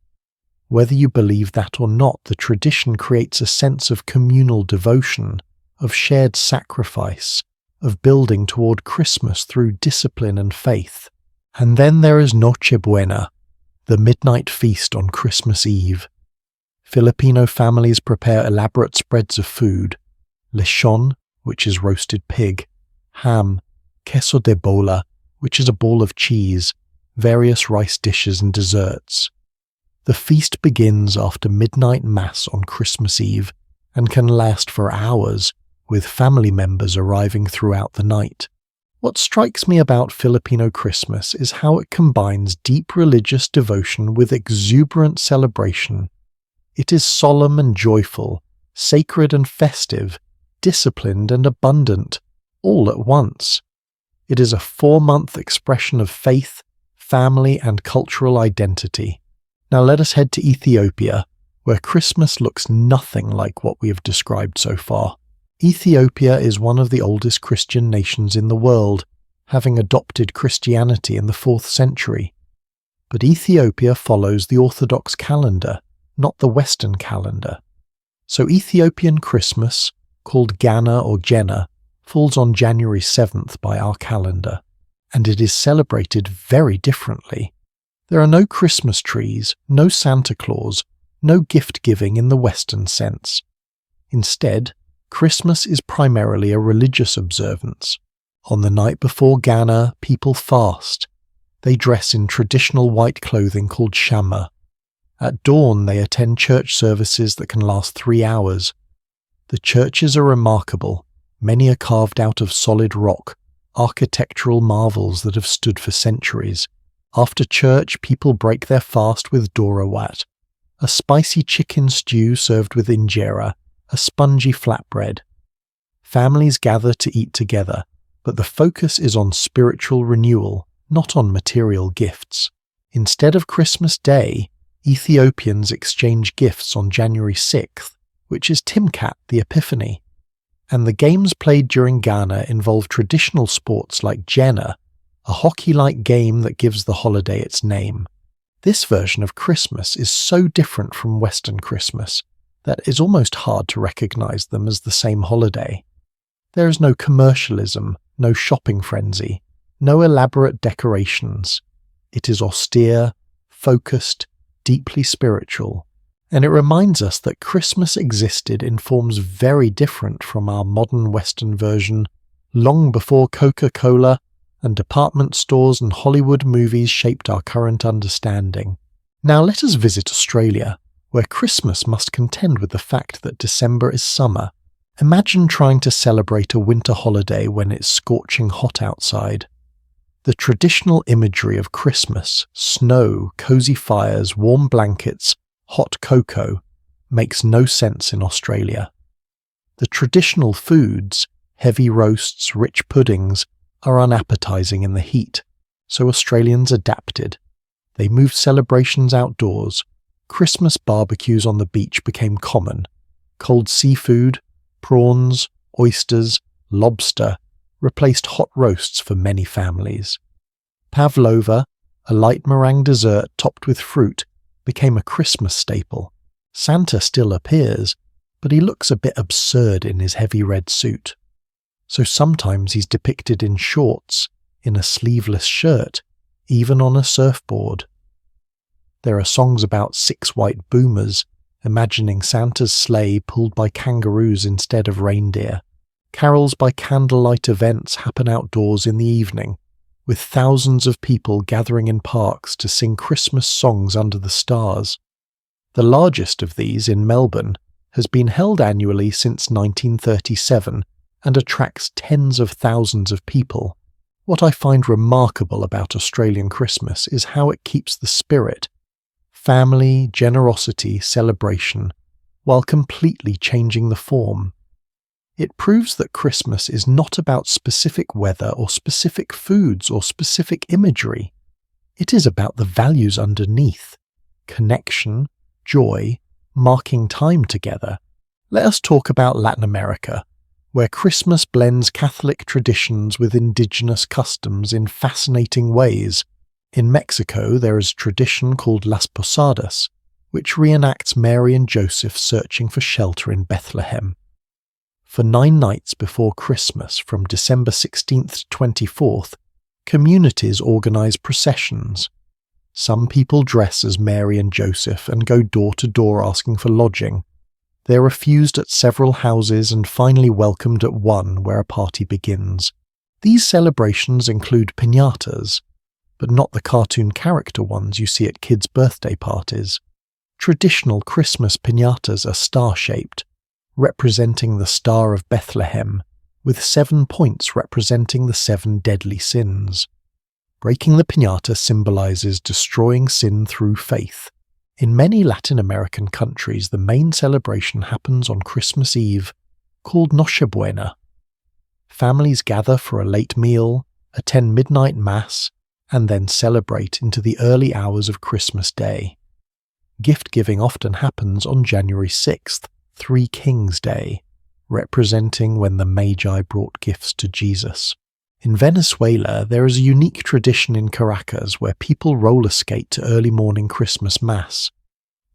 Whether you believe that or not, the tradition creates a sense of communal devotion, of shared sacrifice, of building toward Christmas through discipline and faith. And then there is Noche Buena, the midnight feast on Christmas Eve. Filipino families prepare elaborate spreads of food: lechon, which is roasted pig, ham, queso de bola, which is a ball of cheese, various rice dishes and desserts. The feast begins after midnight mass on Christmas Eve and can last for hours, with family members arriving throughout the night. What strikes me about Filipino Christmas is how it combines deep religious devotion with exuberant celebration. It is solemn and joyful, sacred and festive, disciplined and abundant, all at once. It is a 4-month expression of faith, family, and cultural identity. Now let us head to Ethiopia, where Christmas looks nothing like what we have described so far. Ethiopia is one of the oldest Christian nations in the world, having adopted Christianity in the 4th century. But Ethiopia follows the Orthodox calendar, not the Western calendar. So Ethiopian Christmas, called Gana or Jenna, falls on January 7th by our calendar, and it is celebrated very differently. There are no Christmas trees, no Santa Claus, no gift-giving in the Western sense. Instead, Christmas is primarily a religious observance. On the night before Gana, people fast. They dress in traditional white clothing called shama. At dawn, they attend church services that can last 3 hours. The churches are remarkable. Many are carved out of solid rock, architectural marvels that have stood for centuries. After church, people break their fast with dorawat, a spicy chicken stew served with injera, a spongy flatbread. Families gather to eat together, but the focus is on spiritual renewal, not on material gifts. Instead of Christmas Day, Ethiopians exchange gifts on January 6th, which is Timkat, the Epiphany. And the games played during Gana involve traditional sports like Jenna, a hockey-like game that gives the holiday its name. This version of Christmas is so different from Western Christmas that it's almost hard to recognize them as the same holiday. There is no commercialism, no shopping frenzy, no elaborate decorations. It is austere, focused, deeply spiritual, and it reminds us that Christmas existed in forms very different from our modern Western version long before Coca-Cola and department stores and Hollywood movies shaped our current understanding. Now let us visit Australia, where Christmas must contend with the fact that December is summer. Imagine trying to celebrate a winter holiday when it's scorching hot outside. The traditional imagery of Christmas, snow, cozy fires, warm blankets, hot cocoa, makes no sense in Australia. The traditional foods, heavy roasts, rich puddings, are unappetizing in the heat, so Australians adapted. They moved celebrations outdoors. Christmas barbecues on the beach became common. Cold seafood, prawns, oysters, lobster replaced hot roasts for many families. Pavlova, a light meringue dessert topped with fruit, became a Christmas staple. Santa still appears, but he looks a bit absurd in his heavy red suit. So sometimes he's depicted in shorts, in a sleeveless shirt, even on a surfboard. There are songs about 6 white boomers, imagining Santa's sleigh pulled by kangaroos instead of reindeer. Carols by candlelight events happen outdoors in the evening, with thousands of people gathering in parks to sing Christmas songs under the stars. The largest of these, in Melbourne, has been held annually since 1937 and attracts tens of thousands of people. What I find remarkable about Australian Christmas is how it keeps the spirit, family, generosity, celebration, while completely changing the form. It proves that Christmas is not about specific weather or specific foods or specific imagery. It is about the values underneath: connection, joy, marking time together. Let us talk about Latin America, where Christmas blends Catholic traditions with indigenous customs in fascinating ways. In Mexico, there is a tradition called Las Posadas, which reenacts Mary and Joseph searching for shelter in Bethlehem. For 9 nights before Christmas, from December 16th to 24th, communities organize processions. Some people dress as Mary and Joseph and go door to door asking for lodging. They are refused at several houses and finally welcomed at one where a party begins. These celebrations include piñatas, but not the cartoon character ones you see at kids' birthday parties. Traditional Christmas piñatas are star-shaped, representing the Star of Bethlehem, with 7 points representing the 7 deadly sins. Breaking the piñata symbolizes destroying sin through faith. In many Latin American countries, the main celebration happens on Christmas Eve, called Nochebuena. Families gather for a late meal, attend midnight mass, and then celebrate into the early hours of Christmas Day. Gift-giving often happens on January 6th, Three Kings Day, representing when the Magi brought gifts to Jesus. In Venezuela, there is a unique tradition in Caracas where people roller skate to early morning Christmas Mass.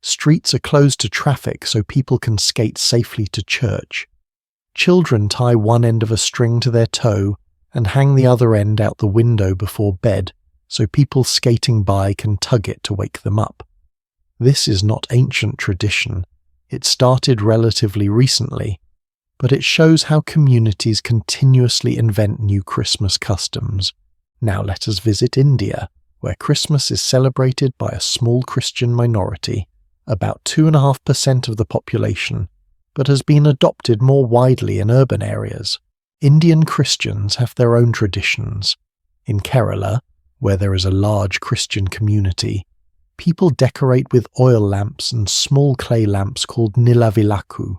Streets are closed to traffic so people can skate safely to church. Children tie one end of a string to their toe and hang the other end out the window before bed so people skating by can tug it to wake them up. This is not ancient tradition. It started relatively recently, but it shows how communities continuously invent new Christmas customs. Now let us visit India, where Christmas is celebrated by a small Christian minority, about 2.5% of the population, but has been adopted more widely in urban areas. Indian Christians have their own traditions. In Kerala, where there is a large Christian community, people decorate with oil lamps and small clay lamps called nilavilaku.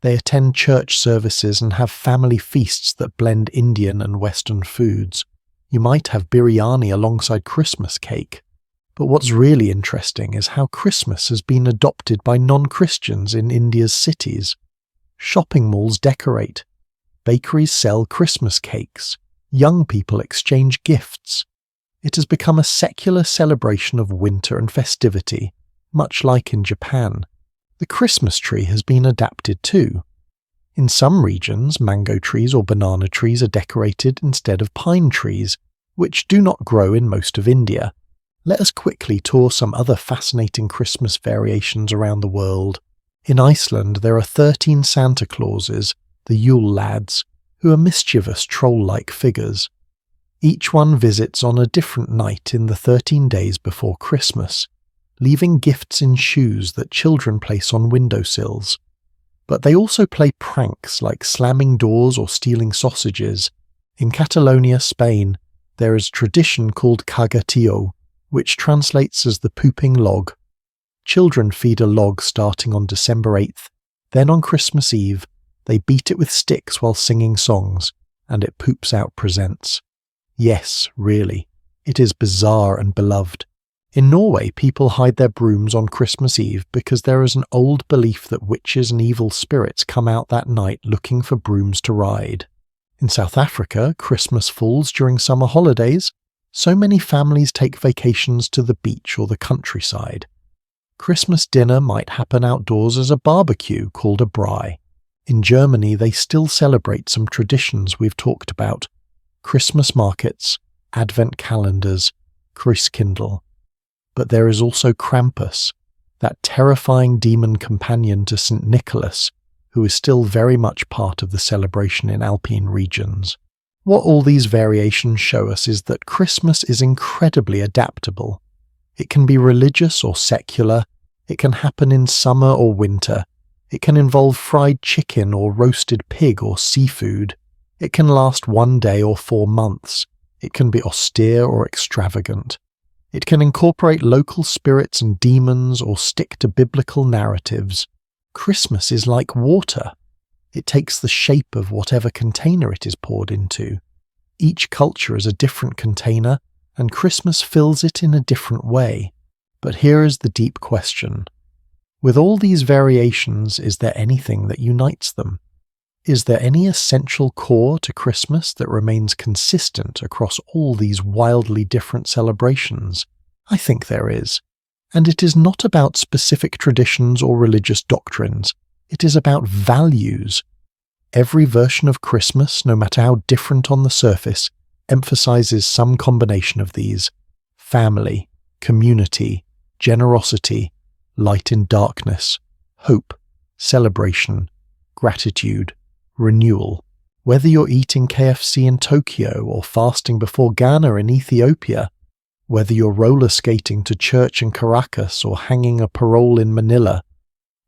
They attend church services and have family feasts that blend Indian and Western foods. You might have biryani alongside Christmas cake. But what's really interesting is how Christmas has been adopted by non-Christians in India's cities. Shopping malls decorate. Bakeries sell Christmas cakes. Young people exchange gifts. It has become a secular celebration of winter and festivity, much like in Japan. The Christmas tree has been adapted too. In some regions, mango trees or banana trees are decorated instead of pine trees, which do not grow in most of India. Let us quickly tour some other fascinating Christmas variations around the world. In Iceland, there are 13 Santa Clauses, the Yule Lads, who are mischievous troll-like figures. Each one visits on a different night in the 13 days before Christmas, leaving gifts in shoes that children place on windowsills. But they also play pranks like slamming doors or stealing sausages. In Catalonia, Spain, There is a tradition called kagatio, which translates as the pooping log. Children feed a log starting on December 8th, then on Christmas Eve, they beat it with sticks while singing songs, and it poops out presents. Yes, really, it is bizarre and beloved. In Norway, people hide their brooms on Christmas Eve because there is an old belief that witches and evil spirits come out that night looking for brooms to ride. In South Africa, Christmas falls during summer holidays, so many families take vacations to the beach or the countryside. Christmas dinner might happen outdoors as a barbecue called a braai. In Germany, they still celebrate some traditions we've talked about: Christmas markets, Advent calendars, Christkindl. But there is also Krampus, that terrifying demon companion to St. Nicholas, who is still very much part of the celebration in Alpine regions. What all these variations show us is that Christmas is incredibly adaptable. It can be religious or secular, it can happen in summer or winter, it can involve fried chicken or roasted pig or seafood, it can last 1 day or 4 months, it can be austere or extravagant. It can incorporate local spirits and demons or stick to biblical narratives. Christmas is like water. It takes the shape of whatever container it is poured into. Each culture is a different container, and Christmas fills it in a different way. But here is the deep question. With all these variations, is there anything that unites them? Is there any essential core to Christmas that remains consistent across all these wildly different celebrations? I think there is. And it is not about specific traditions or religious doctrines. It is about values. Every version of Christmas, no matter how different on the surface, emphasizes some combination of these: family, community, generosity, light in darkness, hope, celebration, gratitude, renewal. Whether you're eating KFC in Tokyo or fasting before Ghana in Ethiopia, whether you're roller skating to church in Caracas or hanging a parole in Manila,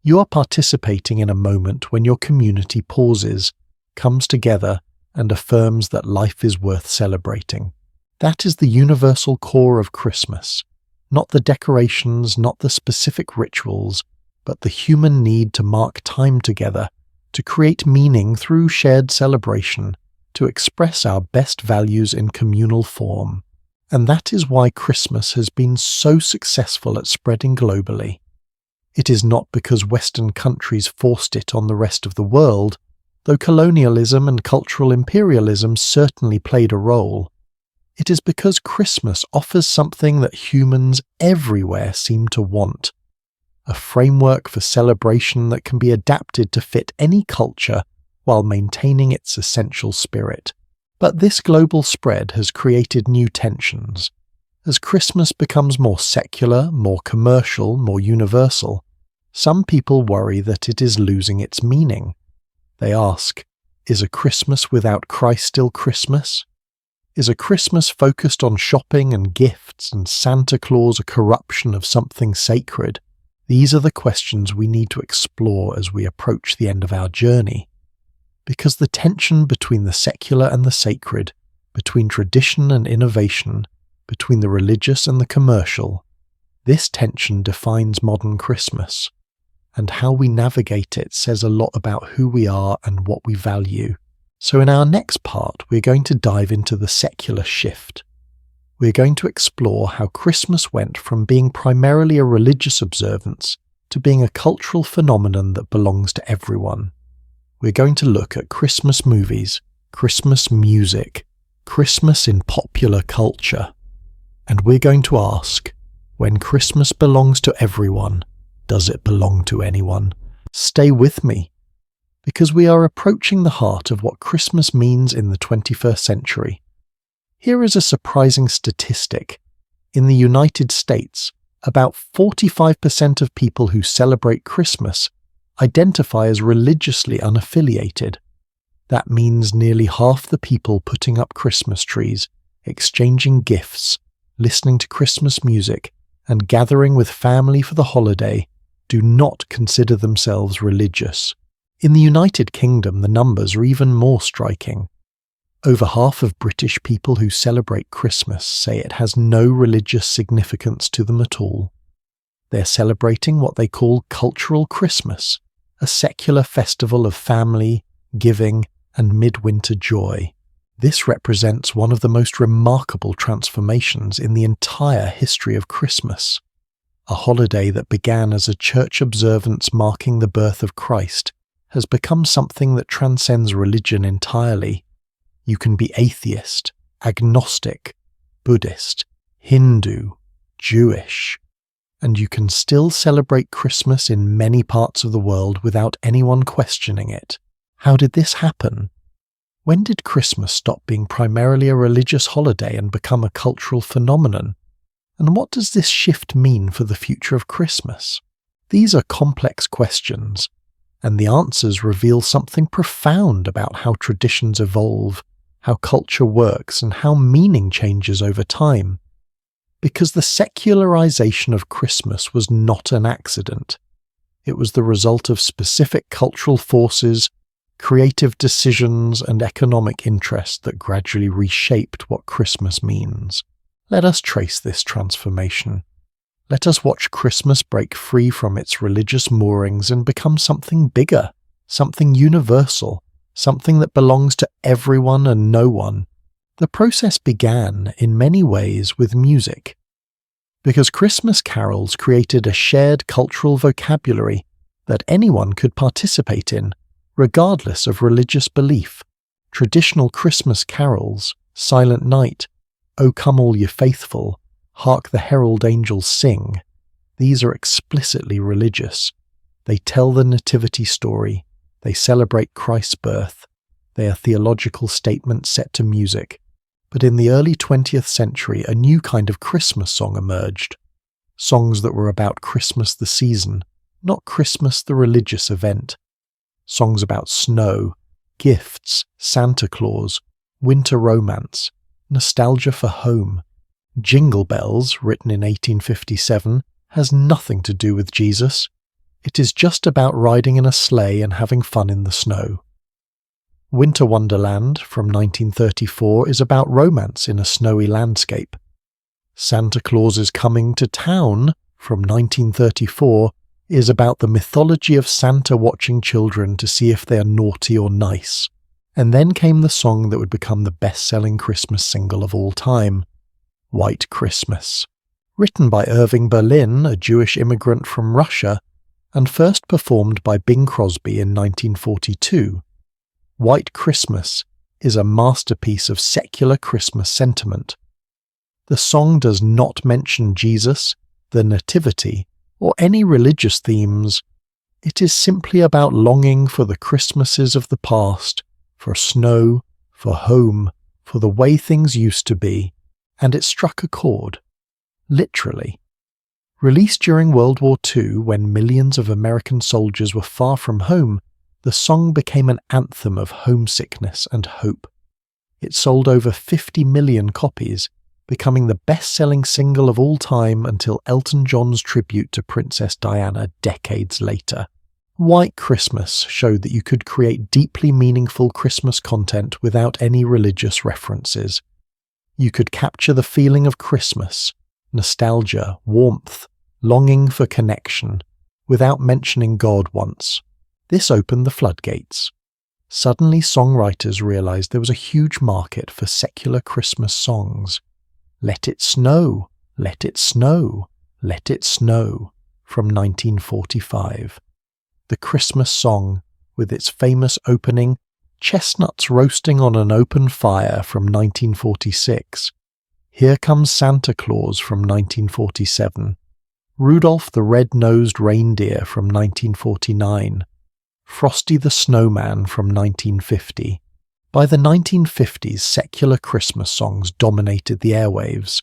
you are participating in a moment when your community pauses, comes together, and affirms that life is worth celebrating. That is the universal core of Christmas. Not the decorations, not the specific rituals, but the human need to mark time together, to create meaning through shared celebration, to express our best values in communal form. And that is why Christmas has been so successful at spreading globally. It is not because Western countries forced it on the rest of the world, though colonialism and cultural imperialism certainly played a role. It is because Christmas offers something that humans everywhere seem to want: a framework for celebration that can be adapted to fit any culture while maintaining its essential spirit. But this global spread has created new tensions. As Christmas becomes more secular, more commercial, more universal, some people worry that it is losing its meaning. They ask, is a Christmas without Christ still Christmas? Is a Christmas focused on shopping and gifts and Santa Claus a corruption of something sacred? These are the questions we need to explore as we approach the end of our journey. Because the tension between the secular and the sacred, between tradition and innovation, between the religious and the commercial, this tension defines modern Christmas, and how we navigate it says a lot about who we are and what we value. So in our next part, we're going to dive into the secular shift. We're going to explore how Christmas went from being primarily a religious observance to being a cultural phenomenon that belongs to everyone. We're going to look at Christmas movies, Christmas music, Christmas in popular culture. And we're going to ask, when Christmas belongs to everyone, does it belong to anyone? Stay with me, because we are approaching the heart of what Christmas means in the 21st century. Here is a surprising statistic. In the United States, about 45% of people who celebrate Christmas identify as religiously unaffiliated. That means nearly half the people putting up Christmas trees, exchanging gifts, listening to Christmas music, and gathering with family for the holiday do not consider themselves religious. In the United Kingdom, the numbers are even more striking. Over half of British people who celebrate Christmas say it has no religious significance to them at all. They're celebrating what they call cultural Christmas, a secular festival of family, giving, and midwinter joy. This represents one of the most remarkable transformations in the entire history of Christmas. A holiday that began as a church observance marking the birth of Christ has become something that transcends religion entirely. You can be atheist, agnostic, Buddhist, Hindu, Jewish, and you can still celebrate Christmas in many parts of the world without anyone questioning it. How did this happen? When did Christmas stop being primarily a religious holiday and become a cultural phenomenon? And what does this shift mean for the future of Christmas? These are complex questions, and the answers reveal something profound about how traditions evolve, how culture works, and how meaning changes over time. Because the secularization of Christmas was not an accident. It was the result of specific cultural forces, creative decisions, and economic interest that gradually reshaped what Christmas means. Let us trace this transformation. Let us watch Christmas break free from its religious moorings and become something bigger, something universal, something that belongs to everyone and no one. The process began, in many ways, with music. Because Christmas carols created a shared cultural vocabulary that anyone could participate in, regardless of religious belief. Traditional Christmas carols, Silent Night, O Come All Ye Faithful, Hark the Herald Angels Sing, these are explicitly religious. They tell the nativity story, they celebrate Christ's birth, they are theological statements set to music. But in the early 20th century, a new kind of Christmas song emerged. Songs that were about Christmas the season, not Christmas the religious event. Songs about snow, gifts, Santa Claus, winter romance, nostalgia for home. Jingle Bells, written in 1857, has nothing to do with Jesus. It is just about riding in a sleigh and having fun in the snow. Winter Wonderland, from 1934, is about romance in a snowy landscape. Santa Claus is Coming to Town, from 1934, is about the mythology of Santa watching children to see if they are naughty or nice. And then came the song that would become the best-selling Christmas single of all time, White Christmas. Written by Irving Berlin, a Jewish immigrant from Russia, and first performed by Bing Crosby in 1942, White Christmas is a masterpiece of secular Christmas sentiment. The song does not mention Jesus, the Nativity, or any religious themes. It is simply about longing for the Christmases of the past, for snow, for home, for the way things used to be, and it struck a chord. Literally. Released during World War II, when millions of American soldiers were far from home, the song became an anthem of homesickness and hope. It sold over 50 million copies, becoming the best-selling single of all time until Elton John's tribute to Princess Diana decades later. White Christmas showed that you could create deeply meaningful Christmas content without any religious references. You could capture the feeling of Christmas, nostalgia, warmth, longing for connection, without mentioning God once. This opened the floodgates. Suddenly songwriters realized there was a huge market for secular Christmas songs. Let It Snow, Let It Snow, Let It Snow, from 1945. The Christmas song, with its famous opening, Chestnuts Roasting on an Open Fire, from 1946. Here Comes Santa Claus, from 1947. Rudolph the Red-Nosed Reindeer, from 1949. Frosty the Snowman, from 1950. By the 1950s, secular Christmas songs dominated the airwaves,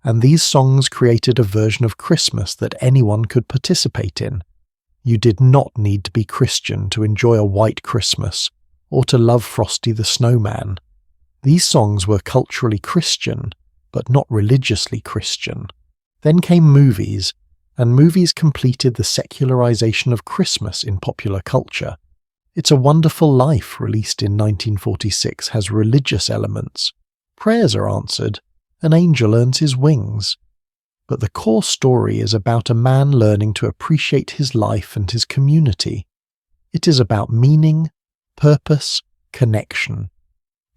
and these songs created a version of Christmas that anyone could participate in. You did not need to be Christian to enjoy a white Christmas, or to love Frosty the Snowman. These songs were culturally Christian, but not religiously Christian. Then came movies, and movies completed the secularization of Christmas in popular culture. It's a Wonderful Life, released in 1946, has religious elements. Prayers are answered. An angel earns his wings. But the core story is about a man learning to appreciate his life and his community. It is about meaning, purpose, connection.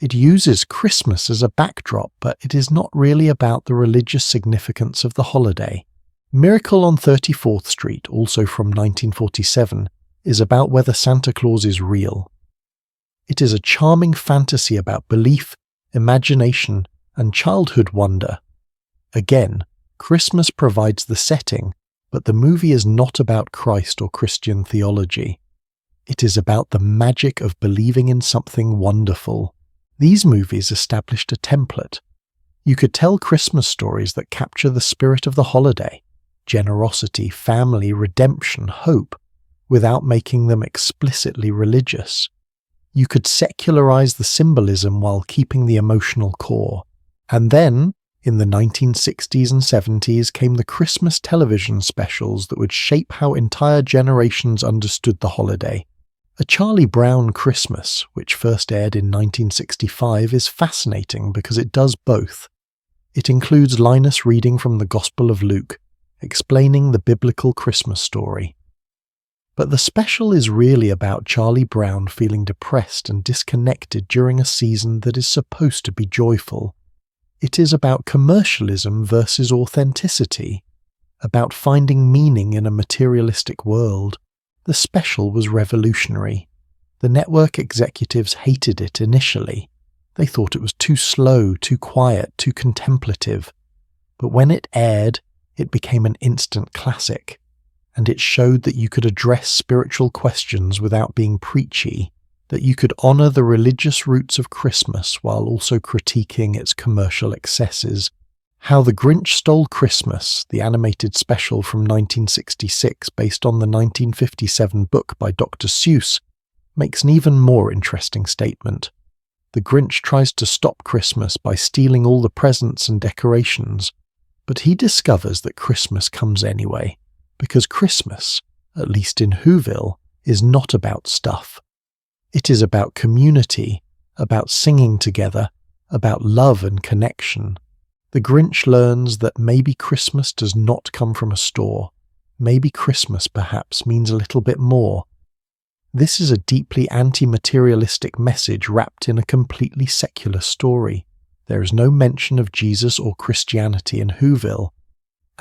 It uses Christmas as a backdrop, but it is not really about the religious significance of the holiday. Miracle on 34th Street, also from 1947, is about whether Santa Claus is real. It is a charming fantasy about belief, imagination, and childhood wonder. Again, Christmas provides the setting, but the movie is not about Christ or Christian theology. It is about the magic of believing in something wonderful. These movies established a template. You could tell Christmas stories that capture the spirit of the holiday, generosity, family, redemption, hope, without making them explicitly religious. You could secularize the symbolism while keeping the emotional core. And then, in the 1960s and 70s, came the Christmas television specials that would shape how entire generations understood the holiday. A Charlie Brown Christmas, which first aired in 1965, is fascinating because it does both. It includes Linus reading from the Gospel of Luke, explaining the biblical Christmas story. But the special is really about Charlie Brown feeling depressed and disconnected during a season that is supposed to be joyful. It is about commercialism versus authenticity, about finding meaning in a materialistic world. The special was revolutionary. The network executives hated it initially. They thought it was too slow, too quiet, too contemplative. But when it aired, it became an instant classic, and it showed that you could address spiritual questions without being preachy, that you could honor the religious roots of Christmas while also critiquing its commercial excesses. How the Grinch Stole Christmas, the animated special from 1966 based on the 1957 book by Dr. Seuss, makes an even more interesting statement. The Grinch tries to stop Christmas by stealing all the presents and decorations, but he discovers that Christmas comes anyway, because Christmas, at least in Whoville, is not about stuff. It is about community, about singing together, about love and connection. The Grinch learns that maybe Christmas does not come from a store. Maybe Christmas, perhaps, means a little bit more. This is a deeply anti-materialistic message wrapped in a completely secular story. There is no mention of Jesus or Christianity in Whoville,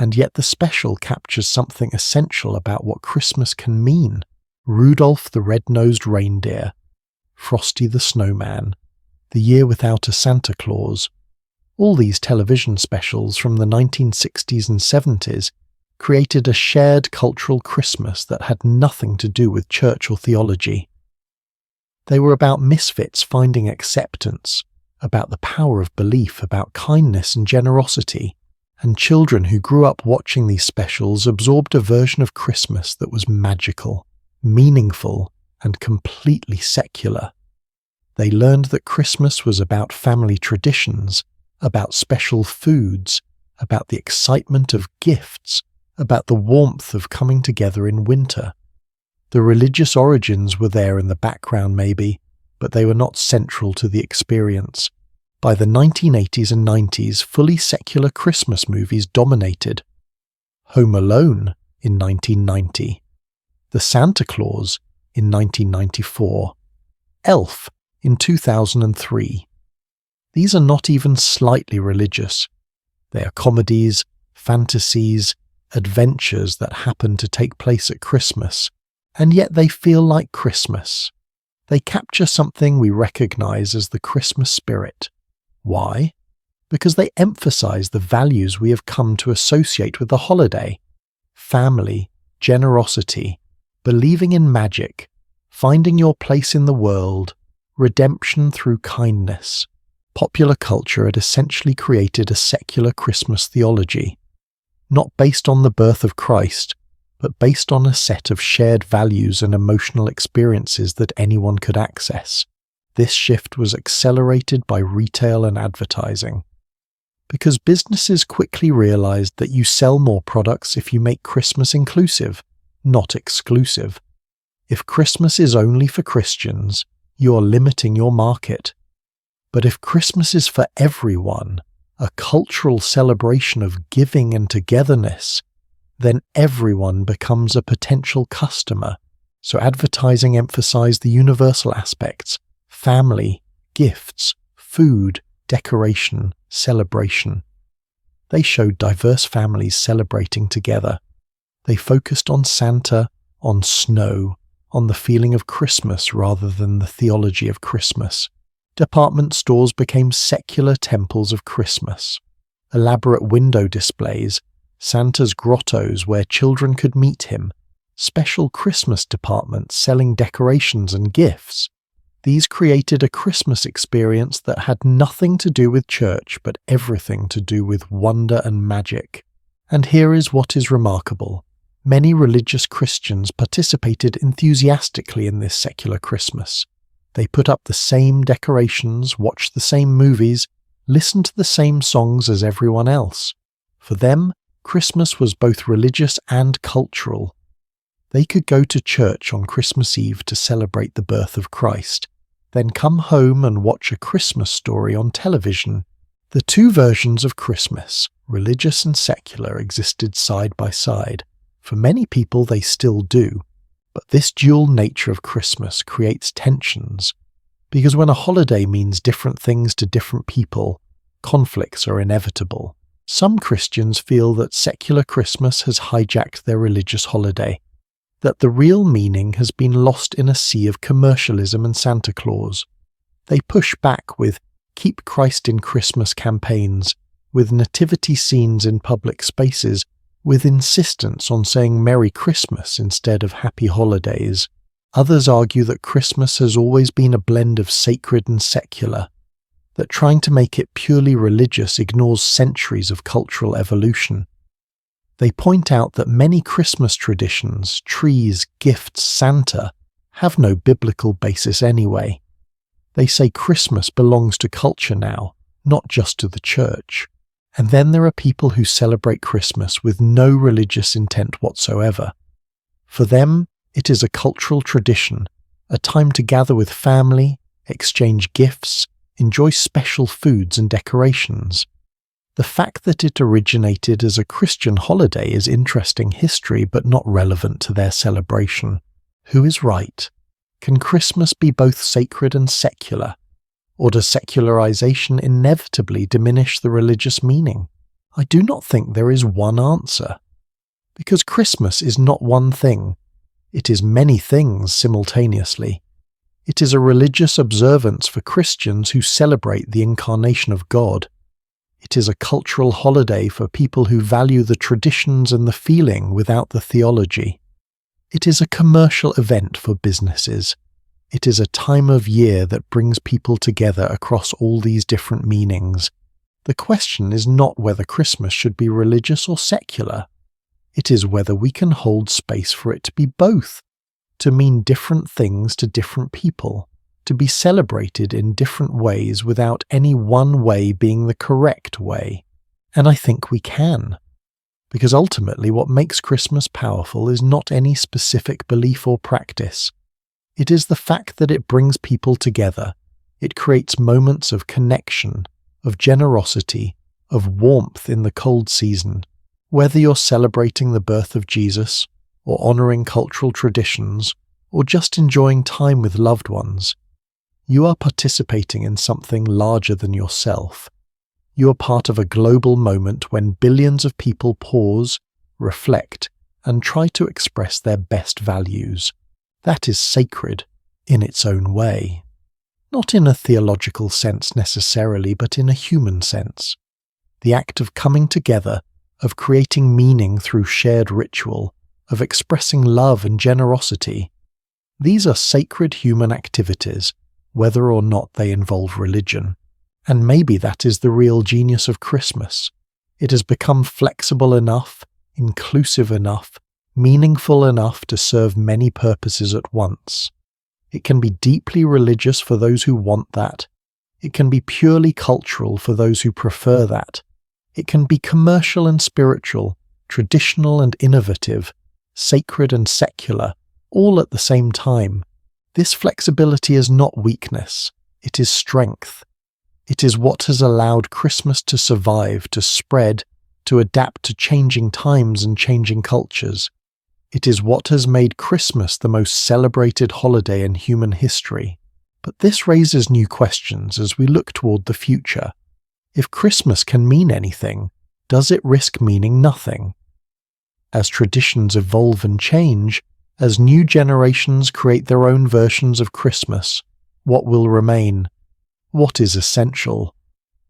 and yet the special captures something essential about what Christmas can mean. Rudolph the Red-Nosed Reindeer, Frosty the Snowman, The Year Without a Santa Claus. All these television specials from the 1960s and 70s created a shared cultural Christmas that had nothing to do with church or theology. They were about misfits finding acceptance, about the power of belief, about kindness and generosity, and children who grew up watching these specials absorbed a version of Christmas that was magical, meaningful, and completely secular. They learned that Christmas was about family traditions, about special foods, about the excitement of gifts, about the warmth of coming together in winter. The religious origins were there in the background maybe, but they were not central to the experience. By the 1980s and 90s, fully secular Christmas movies dominated. Home Alone in 1990, The Santa Claus in 1994, Elf in 2003. These are not even slightly religious. They are comedies, fantasies, adventures that happen to take place at Christmas, and yet they feel like Christmas. They capture something we recognize as the Christmas spirit. Why? Because they emphasize the values we have come to associate with the holiday: family, generosity, believing in magic, finding your place in the world, redemption through kindness. Popular culture had essentially created a secular Christmas theology, not based on the birth of Christ, but based on a set of shared values and emotional experiences that anyone could access. This shift was accelerated by retail and advertising, because businesses quickly realized that you sell more products if you make Christmas inclusive, not exclusive. If Christmas is only for Christians, you're limiting your market. But if Christmas is for everyone, a cultural celebration of giving and togetherness, then everyone becomes a potential customer. So advertising emphasized the universal aspects: family, gifts, food, decoration, celebration. They showed diverse families celebrating together. They focused on Santa, on snow, on the feeling of Christmas rather than the theology of Christmas. Department stores became secular temples of Christmas. Elaborate window displays, Santa's grottos where children could meet him, special Christmas departments selling decorations and gifts. These created a Christmas experience that had nothing to do with church but everything to do with wonder and magic. And here is what is remarkable. Many religious Christians participated enthusiastically in this secular Christmas. They put up the same decorations, watched the same movies, listened to the same songs as everyone else. For them, Christmas was both religious and cultural. They could go to church on Christmas Eve to celebrate the birth of Christ, then come home and watch a Christmas story on television. The two versions of Christmas, religious and secular, existed side by side. For many people they still do, but this dual nature of Christmas creates tensions, because when a holiday means different things to different people, conflicts are inevitable. Some Christians feel that secular Christmas has hijacked their religious holiday, that the real meaning has been lost in a sea of commercialism and Santa Claus. They push back with Keep Christ in Christmas campaigns, with nativity scenes in public spaces, with insistence on saying Merry Christmas instead of Happy Holidays. Others argue that Christmas has always been a blend of sacred and secular, that trying to make it purely religious ignores centuries of cultural evolution. They point out that many Christmas traditions, trees, gifts, Santa, have no biblical basis anyway. They say Christmas belongs to culture now, not just to the church. And then there are people who celebrate Christmas with no religious intent whatsoever. For them, it is a cultural tradition, a time to gather with family, exchange gifts, enjoy special foods and decorations. The fact that it originated as a Christian holiday is interesting history but not relevant to their celebration. Who is right? Can Christmas be both sacred and secular? Or does secularization inevitably diminish the religious meaning? I do not think there is one answer. Because Christmas is not one thing. It is many things simultaneously. It is a religious observance for Christians who celebrate the incarnation of God. It is a cultural holiday for people who value the traditions and the feeling without the theology. It is a commercial event for businesses. It is a time of year that brings people together across all these different meanings. The question is not whether Christmas should be religious or secular. It is whether we can hold space for it to be both, to mean different things to different people, to be celebrated in different ways without any one way being the correct way. And I think we can. Because ultimately what makes Christmas powerful is not any specific belief or practice. It is the fact that it brings people together. It creates moments of connection, of generosity, of warmth in the cold season. Whether you're celebrating the birth of Jesus, or honoring cultural traditions, or just enjoying time with loved ones, you are participating in something larger than yourself. You are part of a global moment when billions of people pause, reflect, and try to express their best values. That is sacred in its own way. Not in a theological sense necessarily, but in a human sense. The act of coming together, of creating meaning through shared ritual, of expressing love and generosity. These are sacred human activities, whether or not they involve religion. And maybe that is the real genius of Christmas. It has become flexible enough, inclusive enough, meaningful enough to serve many purposes at once. It can be deeply religious for those who want that. It can be purely cultural for those who prefer that. It can be commercial and spiritual, traditional and innovative, sacred and secular, all at the same time. This flexibility is not weakness, it is strength. It is what has allowed Christmas to survive, to spread, to adapt to changing times and changing cultures. It is what has made Christmas the most celebrated holiday in human history. But this raises new questions as we look toward the future. If Christmas can mean anything, does it risk meaning nothing? As traditions evolve and change, as new generations create their own versions of Christmas, what will remain? What is essential?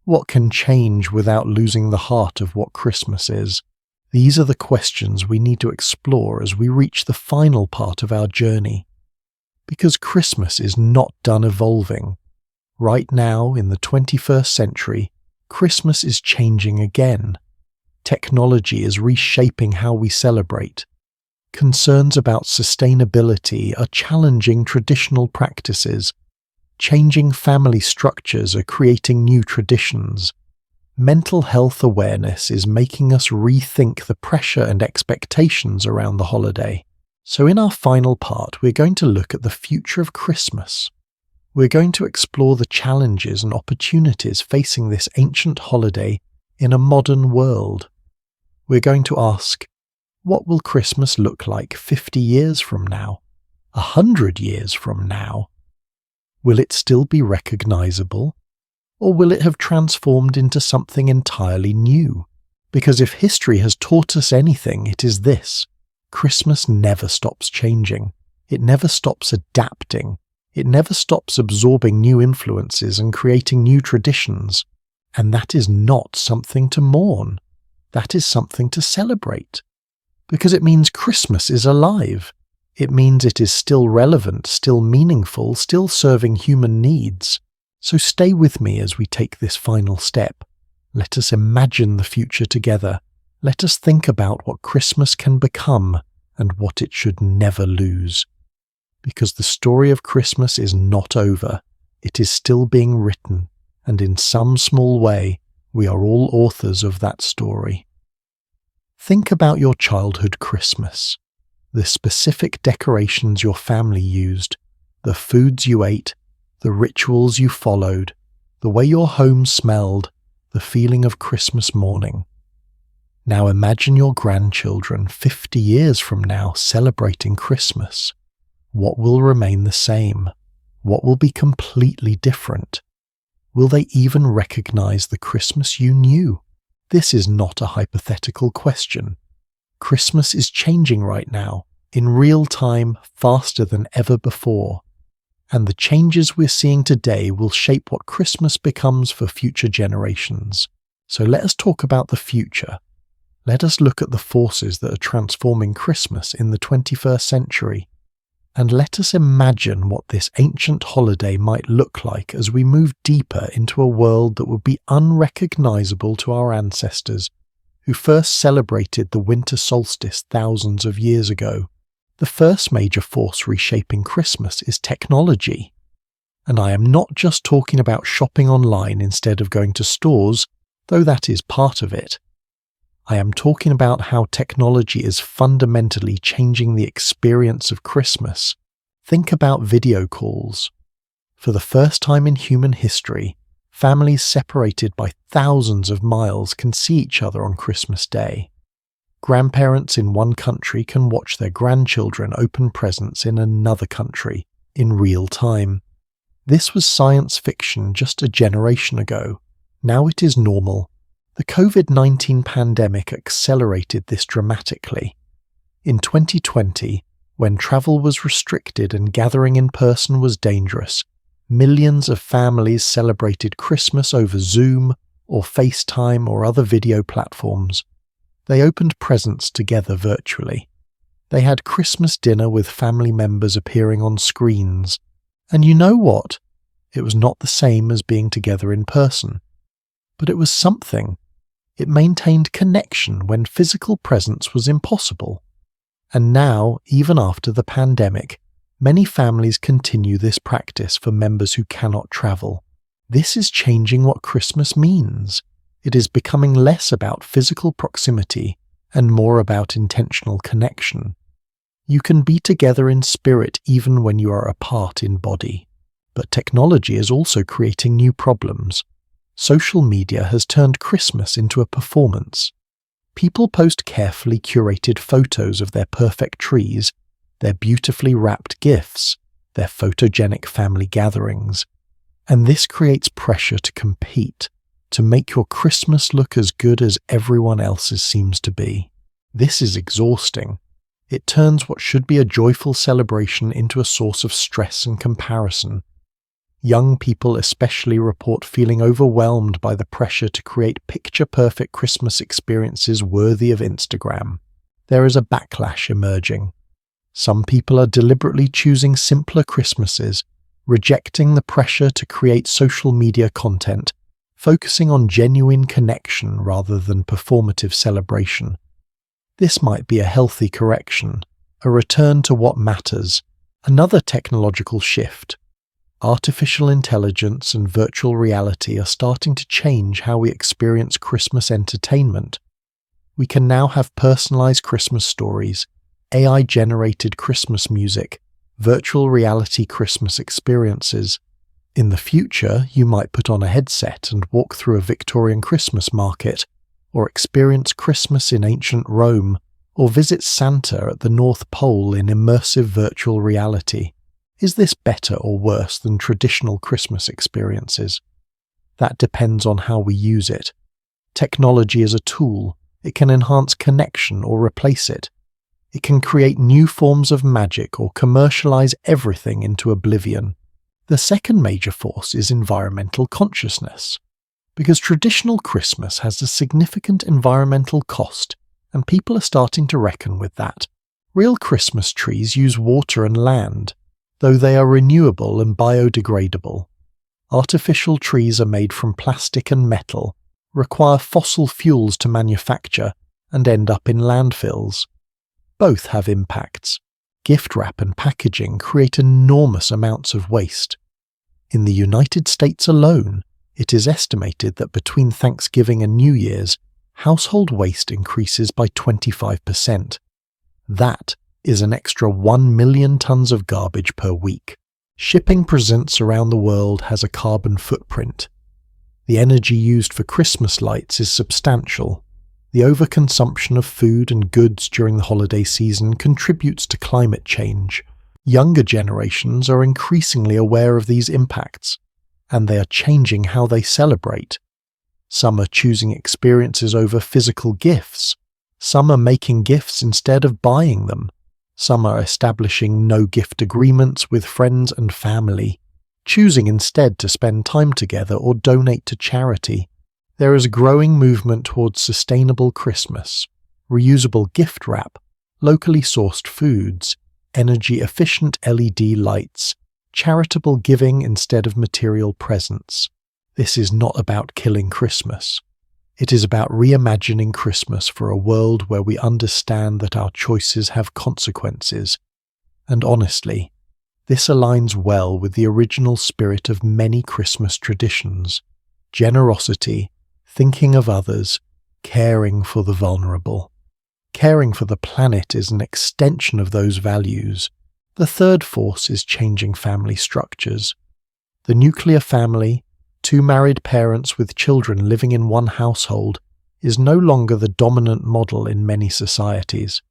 What can change without losing the heart of what Christmas is? These are the questions we need to explore as we reach the final part of our journey. Because Christmas is not done evolving. Right now, in the 21st century, Christmas is changing again. Technology is reshaping how we celebrate. Concerns about sustainability are challenging traditional practices. Changing family structures are creating new traditions. Mental health awareness is making us rethink the pressure and expectations around the holiday. So in our final part, we're going to look at the future of Christmas. We're going to explore the challenges and opportunities facing this ancient holiday in a modern world. We're going to ask, what will Christmas look like 50 years from now? 100 years from now? Will it still be recognizable? Or will it have transformed into something entirely new? Because if history has taught us anything, it is this. Christmas never stops changing. It never stops adapting. It never stops absorbing new influences and creating new traditions. And that is not something to mourn. That is something to celebrate. Because it means Christmas is alive. It means it is still relevant, still meaningful, still serving human needs. So stay with me as we take this final step. Let us imagine the future together. Let us think about what Christmas can become and what it should never lose. Because the story of Christmas is not over. It is still being written, and in some small way, we are all authors of that story. Think about your childhood Christmas. The specific decorations your family used, the foods you ate, the rituals you followed, the way your home smelled, the feeling of Christmas morning. Now imagine your grandchildren 50 years from now celebrating Christmas. What will remain the same? What will be completely different? Will they even recognize the Christmas you knew? This is not a hypothetical question. Christmas is changing right now, in real time, faster than ever before. And the changes we're seeing today will shape what Christmas becomes for future generations. So let us talk about the future. Let us look at the forces that are transforming Christmas in the 21st century. And let us imagine what this ancient holiday might look like as we move deeper into a world that would be unrecognizable to our ancestors, who first celebrated the winter solstice thousands of years ago. The first major force reshaping Christmas is technology. And I am not just talking about shopping online instead of going to stores, though that is part of it. I am talking about how technology is fundamentally changing the experience of Christmas. Think about video calls. For the first time in human history, families separated by thousands of miles can see each other on Christmas Day. Grandparents in one country can watch their grandchildren open presents in another country in real time. This was science fiction just a generation ago. Now it is normal. The COVID-19 pandemic accelerated this dramatically. In 2020, when travel was restricted and gathering in person was dangerous, millions of families celebrated Christmas over Zoom or FaceTime or other video platforms. They opened presents together virtually. They had Christmas dinner with family members appearing on screens. And you know what? It was not the same as being together in person. But it was something. It maintained connection when physical presence was impossible. And now, even after the pandemic, many families continue this practice for members who cannot travel. This is changing what Christmas means. It is becoming less about physical proximity and more about intentional connection. You can be together in spirit even when you are apart in body. But technology is also creating new problems. Social media has turned Christmas into a performance. People post carefully curated photos of their perfect trees, their beautifully wrapped gifts, their photogenic family gatherings. And this creates pressure to compete, to make your Christmas look as good as everyone else's seems to be. This is exhausting. It turns what should be a joyful celebration into a source of stress and comparison. Young people especially report feeling overwhelmed by the pressure to create picture-perfect Christmas experiences worthy of Instagram. There is a backlash emerging. Some people are deliberately choosing simpler Christmases, rejecting the pressure to create social media content, focusing on genuine connection rather than performative celebration. This might be a healthy correction, a return to what matters. Another technological shift. Artificial intelligence and virtual reality are starting to change how we experience Christmas entertainment. We can now have personalized Christmas stories, AI-generated Christmas music, virtual reality Christmas experiences. In the future, you might put on a headset and walk through a Victorian Christmas market, or experience Christmas in ancient Rome, or visit Santa at the North Pole in immersive virtual reality. Is this better or worse than traditional Christmas experiences? That depends on how we use it. Technology is a tool. It can enhance connection or replace it. It can create new forms of magic or commercialize everything into oblivion. The second major force is environmental consciousness. Because traditional Christmas has a significant environmental cost, and people are starting to reckon with that. Real Christmas trees use water and land, though they are renewable and biodegradable. Artificial trees are made from plastic and metal, require fossil fuels to manufacture, and end up in landfills. Both have impacts. Gift wrap and packaging create enormous amounts of waste. In the United States alone, it is estimated that between Thanksgiving and New Year's, household waste increases by 25%. That is an extra 1 million tons of garbage per week. Shipping presents around the world has a carbon footprint. The energy used for Christmas lights is substantial. The overconsumption of food and goods during the holiday season contributes to climate change. Younger generations are increasingly aware of these impacts, and they are changing how they celebrate. Some are choosing experiences over physical gifts. Some are making gifts instead of buying them. Some are establishing no-gift agreements with friends and family, choosing instead to spend time together or donate to charity. There is a growing movement towards sustainable Christmas, reusable gift wrap, locally sourced foods, energy-efficient LED lights, charitable giving instead of material presents. This is not about killing Christmas. It is about reimagining Christmas for a world where we understand that our choices have consequences. And honestly, this aligns well with the original spirit of many Christmas traditions: generosity, thinking of others, caring for the vulnerable. Caring for the planet is an extension of those values. The third force is changing family structures. The nuclear family, 2 married parents with children living in one household, is no longer the dominant model in many societies.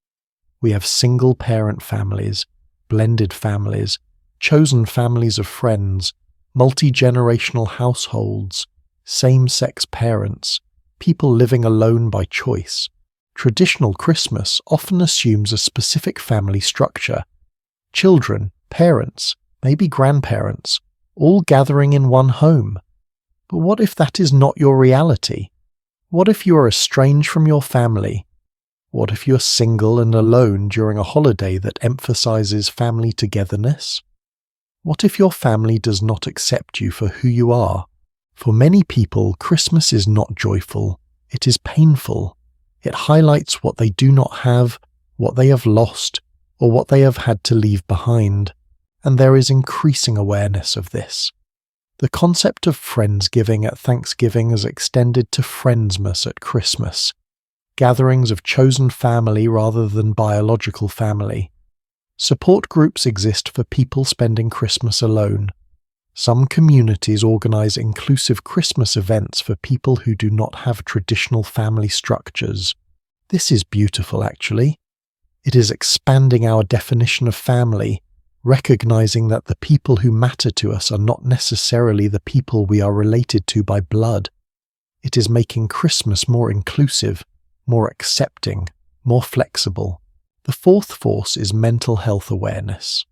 We have single-parent families, blended families, chosen families of friends, multi-generational households, same-sex parents, people living alone by choice. Traditional Christmas often assumes a specific family structure. Children, parents, maybe grandparents, all gathering in one home. But what if that is not your reality? What if you are estranged from your family? What if you're single and alone during a holiday that emphasizes family togetherness? What if your family does not accept you for who you are? For many people, Christmas is not joyful. It is painful. It highlights what they do not have, what they have lost, or what they have had to leave behind. And there is increasing awareness of this. The concept of Friendsgiving at Thanksgiving is extended to Friendsmas at Christmas, gatherings of chosen family rather than biological family. Support groups exist for people spending Christmas alone. Some communities organize inclusive Christmas events for people who do not have traditional family structures. This is beautiful, actually. It is expanding our definition of family, recognizing that the people who matter to us are not necessarily the people we are related to by blood. It is making Christmas more inclusive, more accepting, more flexible. The fourth force is mental health awareness.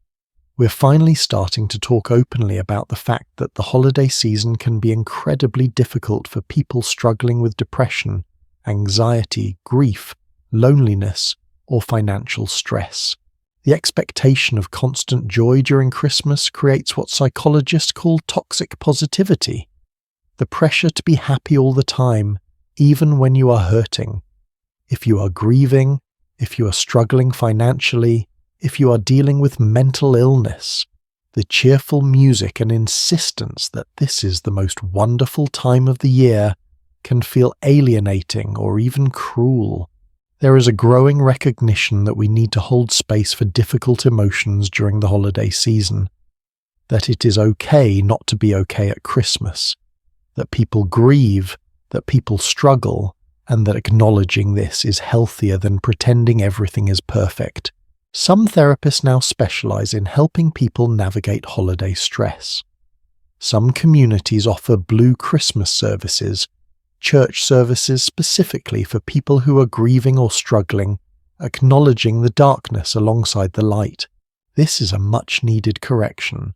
We're finally starting to talk openly about the fact that the holiday season can be incredibly difficult for people struggling with depression, anxiety, grief, loneliness, or financial stress. The expectation of constant joy during Christmas creates what psychologists call toxic positivity. The pressure to be happy all the time, even when you are hurting. If you are grieving, if you are struggling financially, if you are dealing with mental illness, the cheerful music and insistence that this is the most wonderful time of the year can feel alienating or even cruel. There is a growing recognition that we need to hold space for difficult emotions during the holiday season, that it is okay not to be okay at Christmas, that people grieve, that people struggle, and that acknowledging this is healthier than pretending everything is perfect. Some therapists now specialize in helping people navigate holiday stress. Some communities offer Blue Christmas services, church services specifically for people who are grieving or struggling, acknowledging the darkness alongside the light. This is a much-needed correction.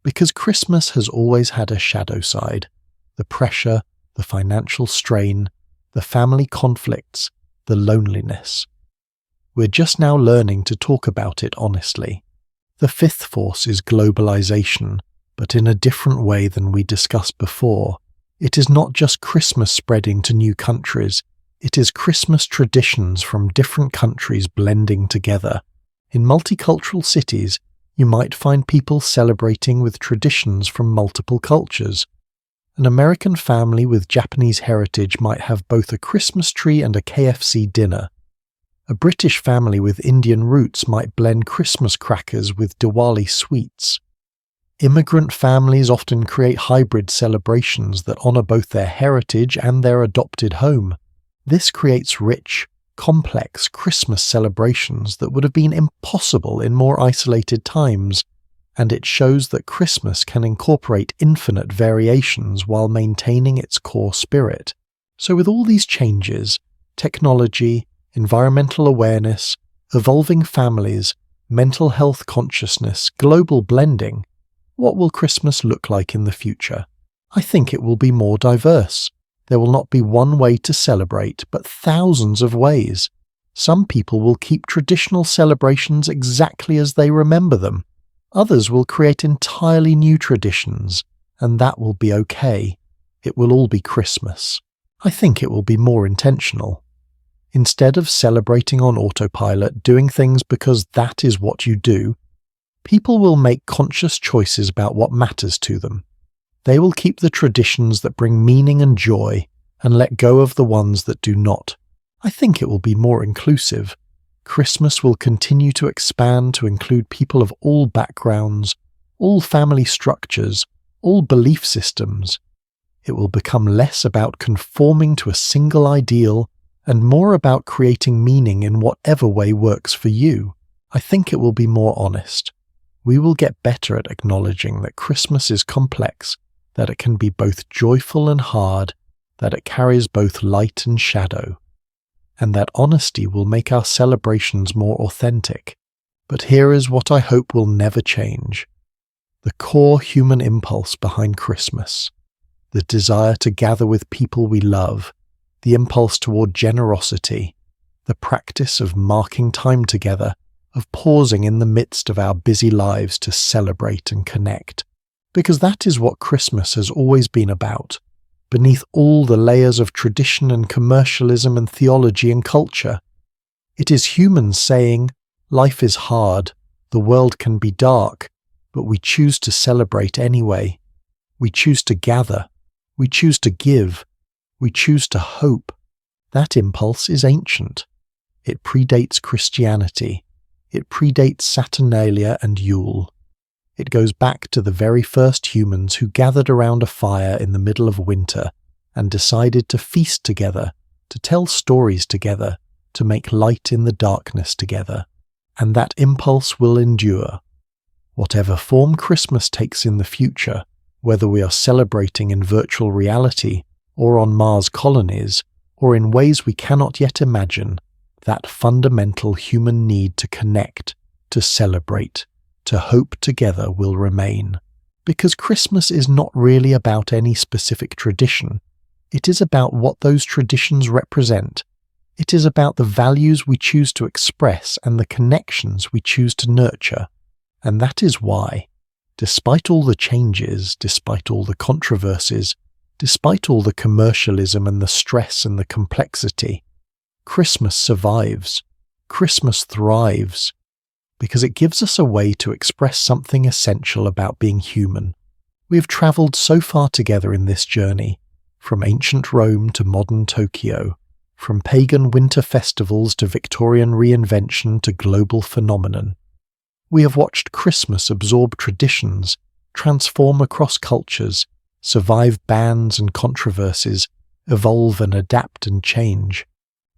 Because Christmas has always had a shadow side, the pressure, the financial strain, the family conflicts, the loneliness. We're just now learning to talk about it honestly. The fifth force is globalization, but in a different way than we discussed before. It is not just Christmas spreading to new countries, it is Christmas traditions from different countries blending together. In multicultural cities, you might find people celebrating with traditions from multiple cultures. An American family with Japanese heritage might have both a Christmas tree and a KFC dinner. A British family with Indian roots might blend Christmas crackers with Diwali sweets. Immigrant families often create hybrid celebrations that honor both their heritage and their adopted home. This creates rich, complex Christmas celebrations that would have been impossible in more isolated times, and it shows that Christmas can incorporate infinite variations while maintaining its core spirit. So with all these changes, technology, environmental awareness, evolving families, mental health consciousness, global blending, what will Christmas look like in the future? I think it will be more diverse. There will not be one way to celebrate, but thousands of ways. Some people will keep traditional celebrations exactly as they remember them. Others will create entirely new traditions, and that will be okay. It will all be Christmas. I think it will be more intentional. Instead of celebrating on autopilot, doing things because that is what you do, people will make conscious choices about what matters to them. They will keep the traditions that bring meaning and joy and let go of the ones that do not. I think it will be more inclusive. Christmas will continue to expand to include people of all backgrounds, all family structures, all belief systems. It will become less about conforming to a single ideal and more about creating meaning in whatever way works for you. I think it will be more honest. We will get better at acknowledging that Christmas is complex, that it can be both joyful and hard, that it carries both light and shadow, and that honesty will make our celebrations more authentic. But here is what I hope will never change. The core human impulse behind Christmas, the desire to gather with people we love, the impulse toward generosity, the practice of marking time together, of pausing in the midst of our busy lives to celebrate and connect. Because that is what Christmas has always been about, beneath all the layers of tradition and commercialism and theology and culture. It is humans saying, life is hard, the world can be dark, but we choose to celebrate anyway. We choose to gather. We choose to give. We choose to hope. That impulse is ancient. It predates Christianity. It predates Saturnalia and Yule. It goes back to the very first humans who gathered around a fire in the middle of winter and decided to feast together, to tell stories together, to make light in the darkness together. And that impulse will endure. Whatever form Christmas takes in the future, whether we are celebrating in virtual reality or on Mars colonies, or in ways we cannot yet imagine, that fundamental human need to connect, to celebrate, to hope together will remain. Because Christmas is not really about any specific tradition. It is about what those traditions represent. It is about the values we choose to express and the connections we choose to nurture. And that is why, despite all the changes, despite all the controversies, despite all the commercialism and the stress and the complexity, Christmas survives. Christmas thrives. Because it gives us a way to express something essential about being human. We have travelled so far together in this journey, from ancient Rome to modern Tokyo, from pagan winter festivals to Victorian reinvention to global phenomenon. We have watched Christmas absorb traditions, transform across cultures, survive bans and controversies, evolve and adapt and change.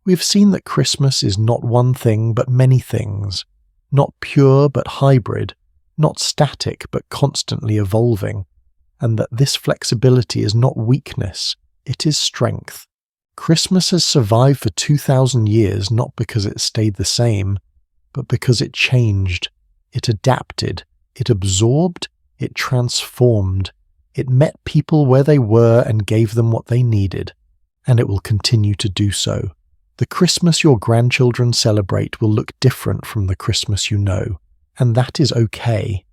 We have seen that Christmas is not one thing but many things, not pure but hybrid, not static but constantly evolving, and that this flexibility is not weakness, it is strength. Christmas has survived for 2,000 years not because it stayed the same, but because it changed, it adapted, it absorbed, it transformed, it met people where they were and gave them what they needed, and it will continue to do so. The Christmas your grandchildren celebrate will look different from the Christmas you know, and that is okay.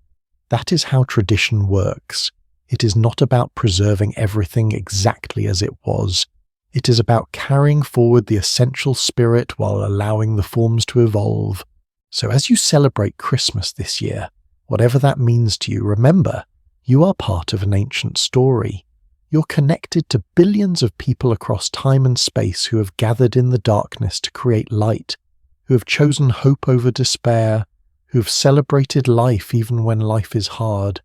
That is how tradition works. It is not about preserving everything exactly as it was. It is about carrying forward the essential spirit while allowing the forms to evolve. So as you celebrate Christmas this year, whatever that means to you, remember, you are part of an ancient story. You're connected to billions of people across time and space who have gathered in the darkness to create light, who have chosen hope over despair, who have celebrated life even when life is hard.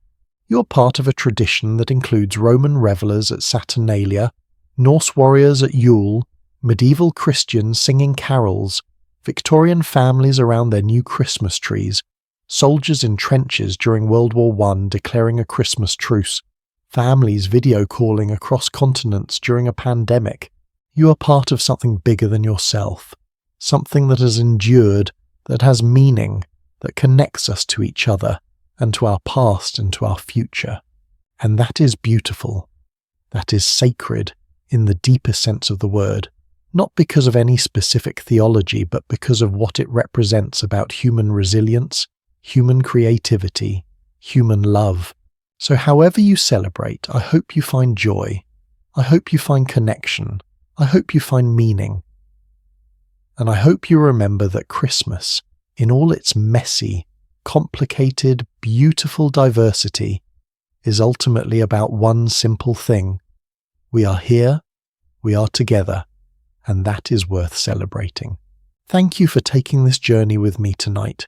You're part of a tradition that includes Roman revelers at Saturnalia, Norse warriors at Yule, medieval Christians singing carols, Victorian families around their new Christmas trees, soldiers in trenches during World War I declaring a Christmas truce, families video calling across continents during a pandemic. You are part of something bigger than yourself, something that has endured, that has meaning, that connects us to each other and to our past and to our future. And that is beautiful. That is sacred in the deepest sense of the word, not because of any specific theology, but because of what it represents about human resilience, human creativity, human love. So however you celebrate, I hope you find joy. I hope you find connection. I hope you find meaning. And I hope you remember that Christmas, in all its messy, complicated, beautiful diversity, is ultimately about one simple thing. We are here, we are together, and that is worth celebrating. Thank you for taking this journey with me tonight.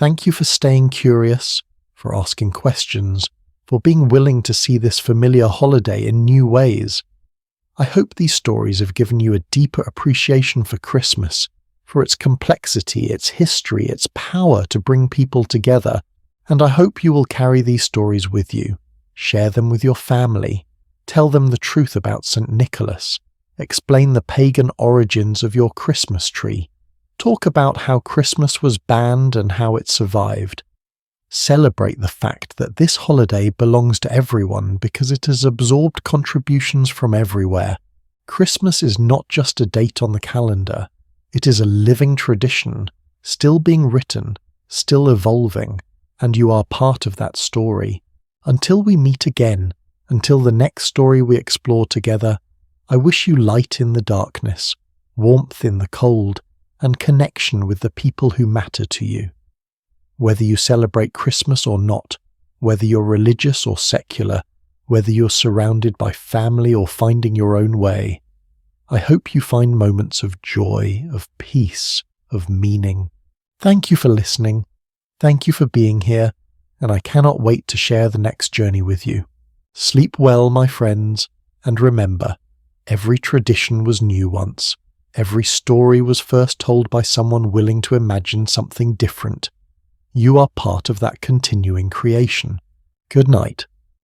Thank you for staying curious, for asking questions, for being willing to see this familiar holiday in new ways. I hope these stories have given you a deeper appreciation for Christmas, for its complexity, its history, its power to bring people together, and I hope you will carry these stories with you, share them with your family, tell them the truth about St. Nicholas, explain the pagan origins of your Christmas tree, talk about how Christmas was banned and how it survived. Celebrate the fact that this holiday belongs to everyone because it has absorbed contributions from everywhere. Christmas is not just a date on the calendar. It is a living tradition, still being written, still evolving, and you are part of that story. Until we meet again, until the next story we explore together, I wish you light in the darkness, warmth in the cold, and connection with the people who matter to you. Whether you celebrate Christmas or not, whether you're religious or secular, whether you're surrounded by family or finding your own way, I hope you find moments of joy, of peace, of meaning. Thank you for listening. Thank you for being here, and I cannot wait to share the next journey with you. Sleep well, my friends, and remember, every tradition was new once. Every story was first told by someone willing to imagine something different. You are part of that continuing creation. Good night.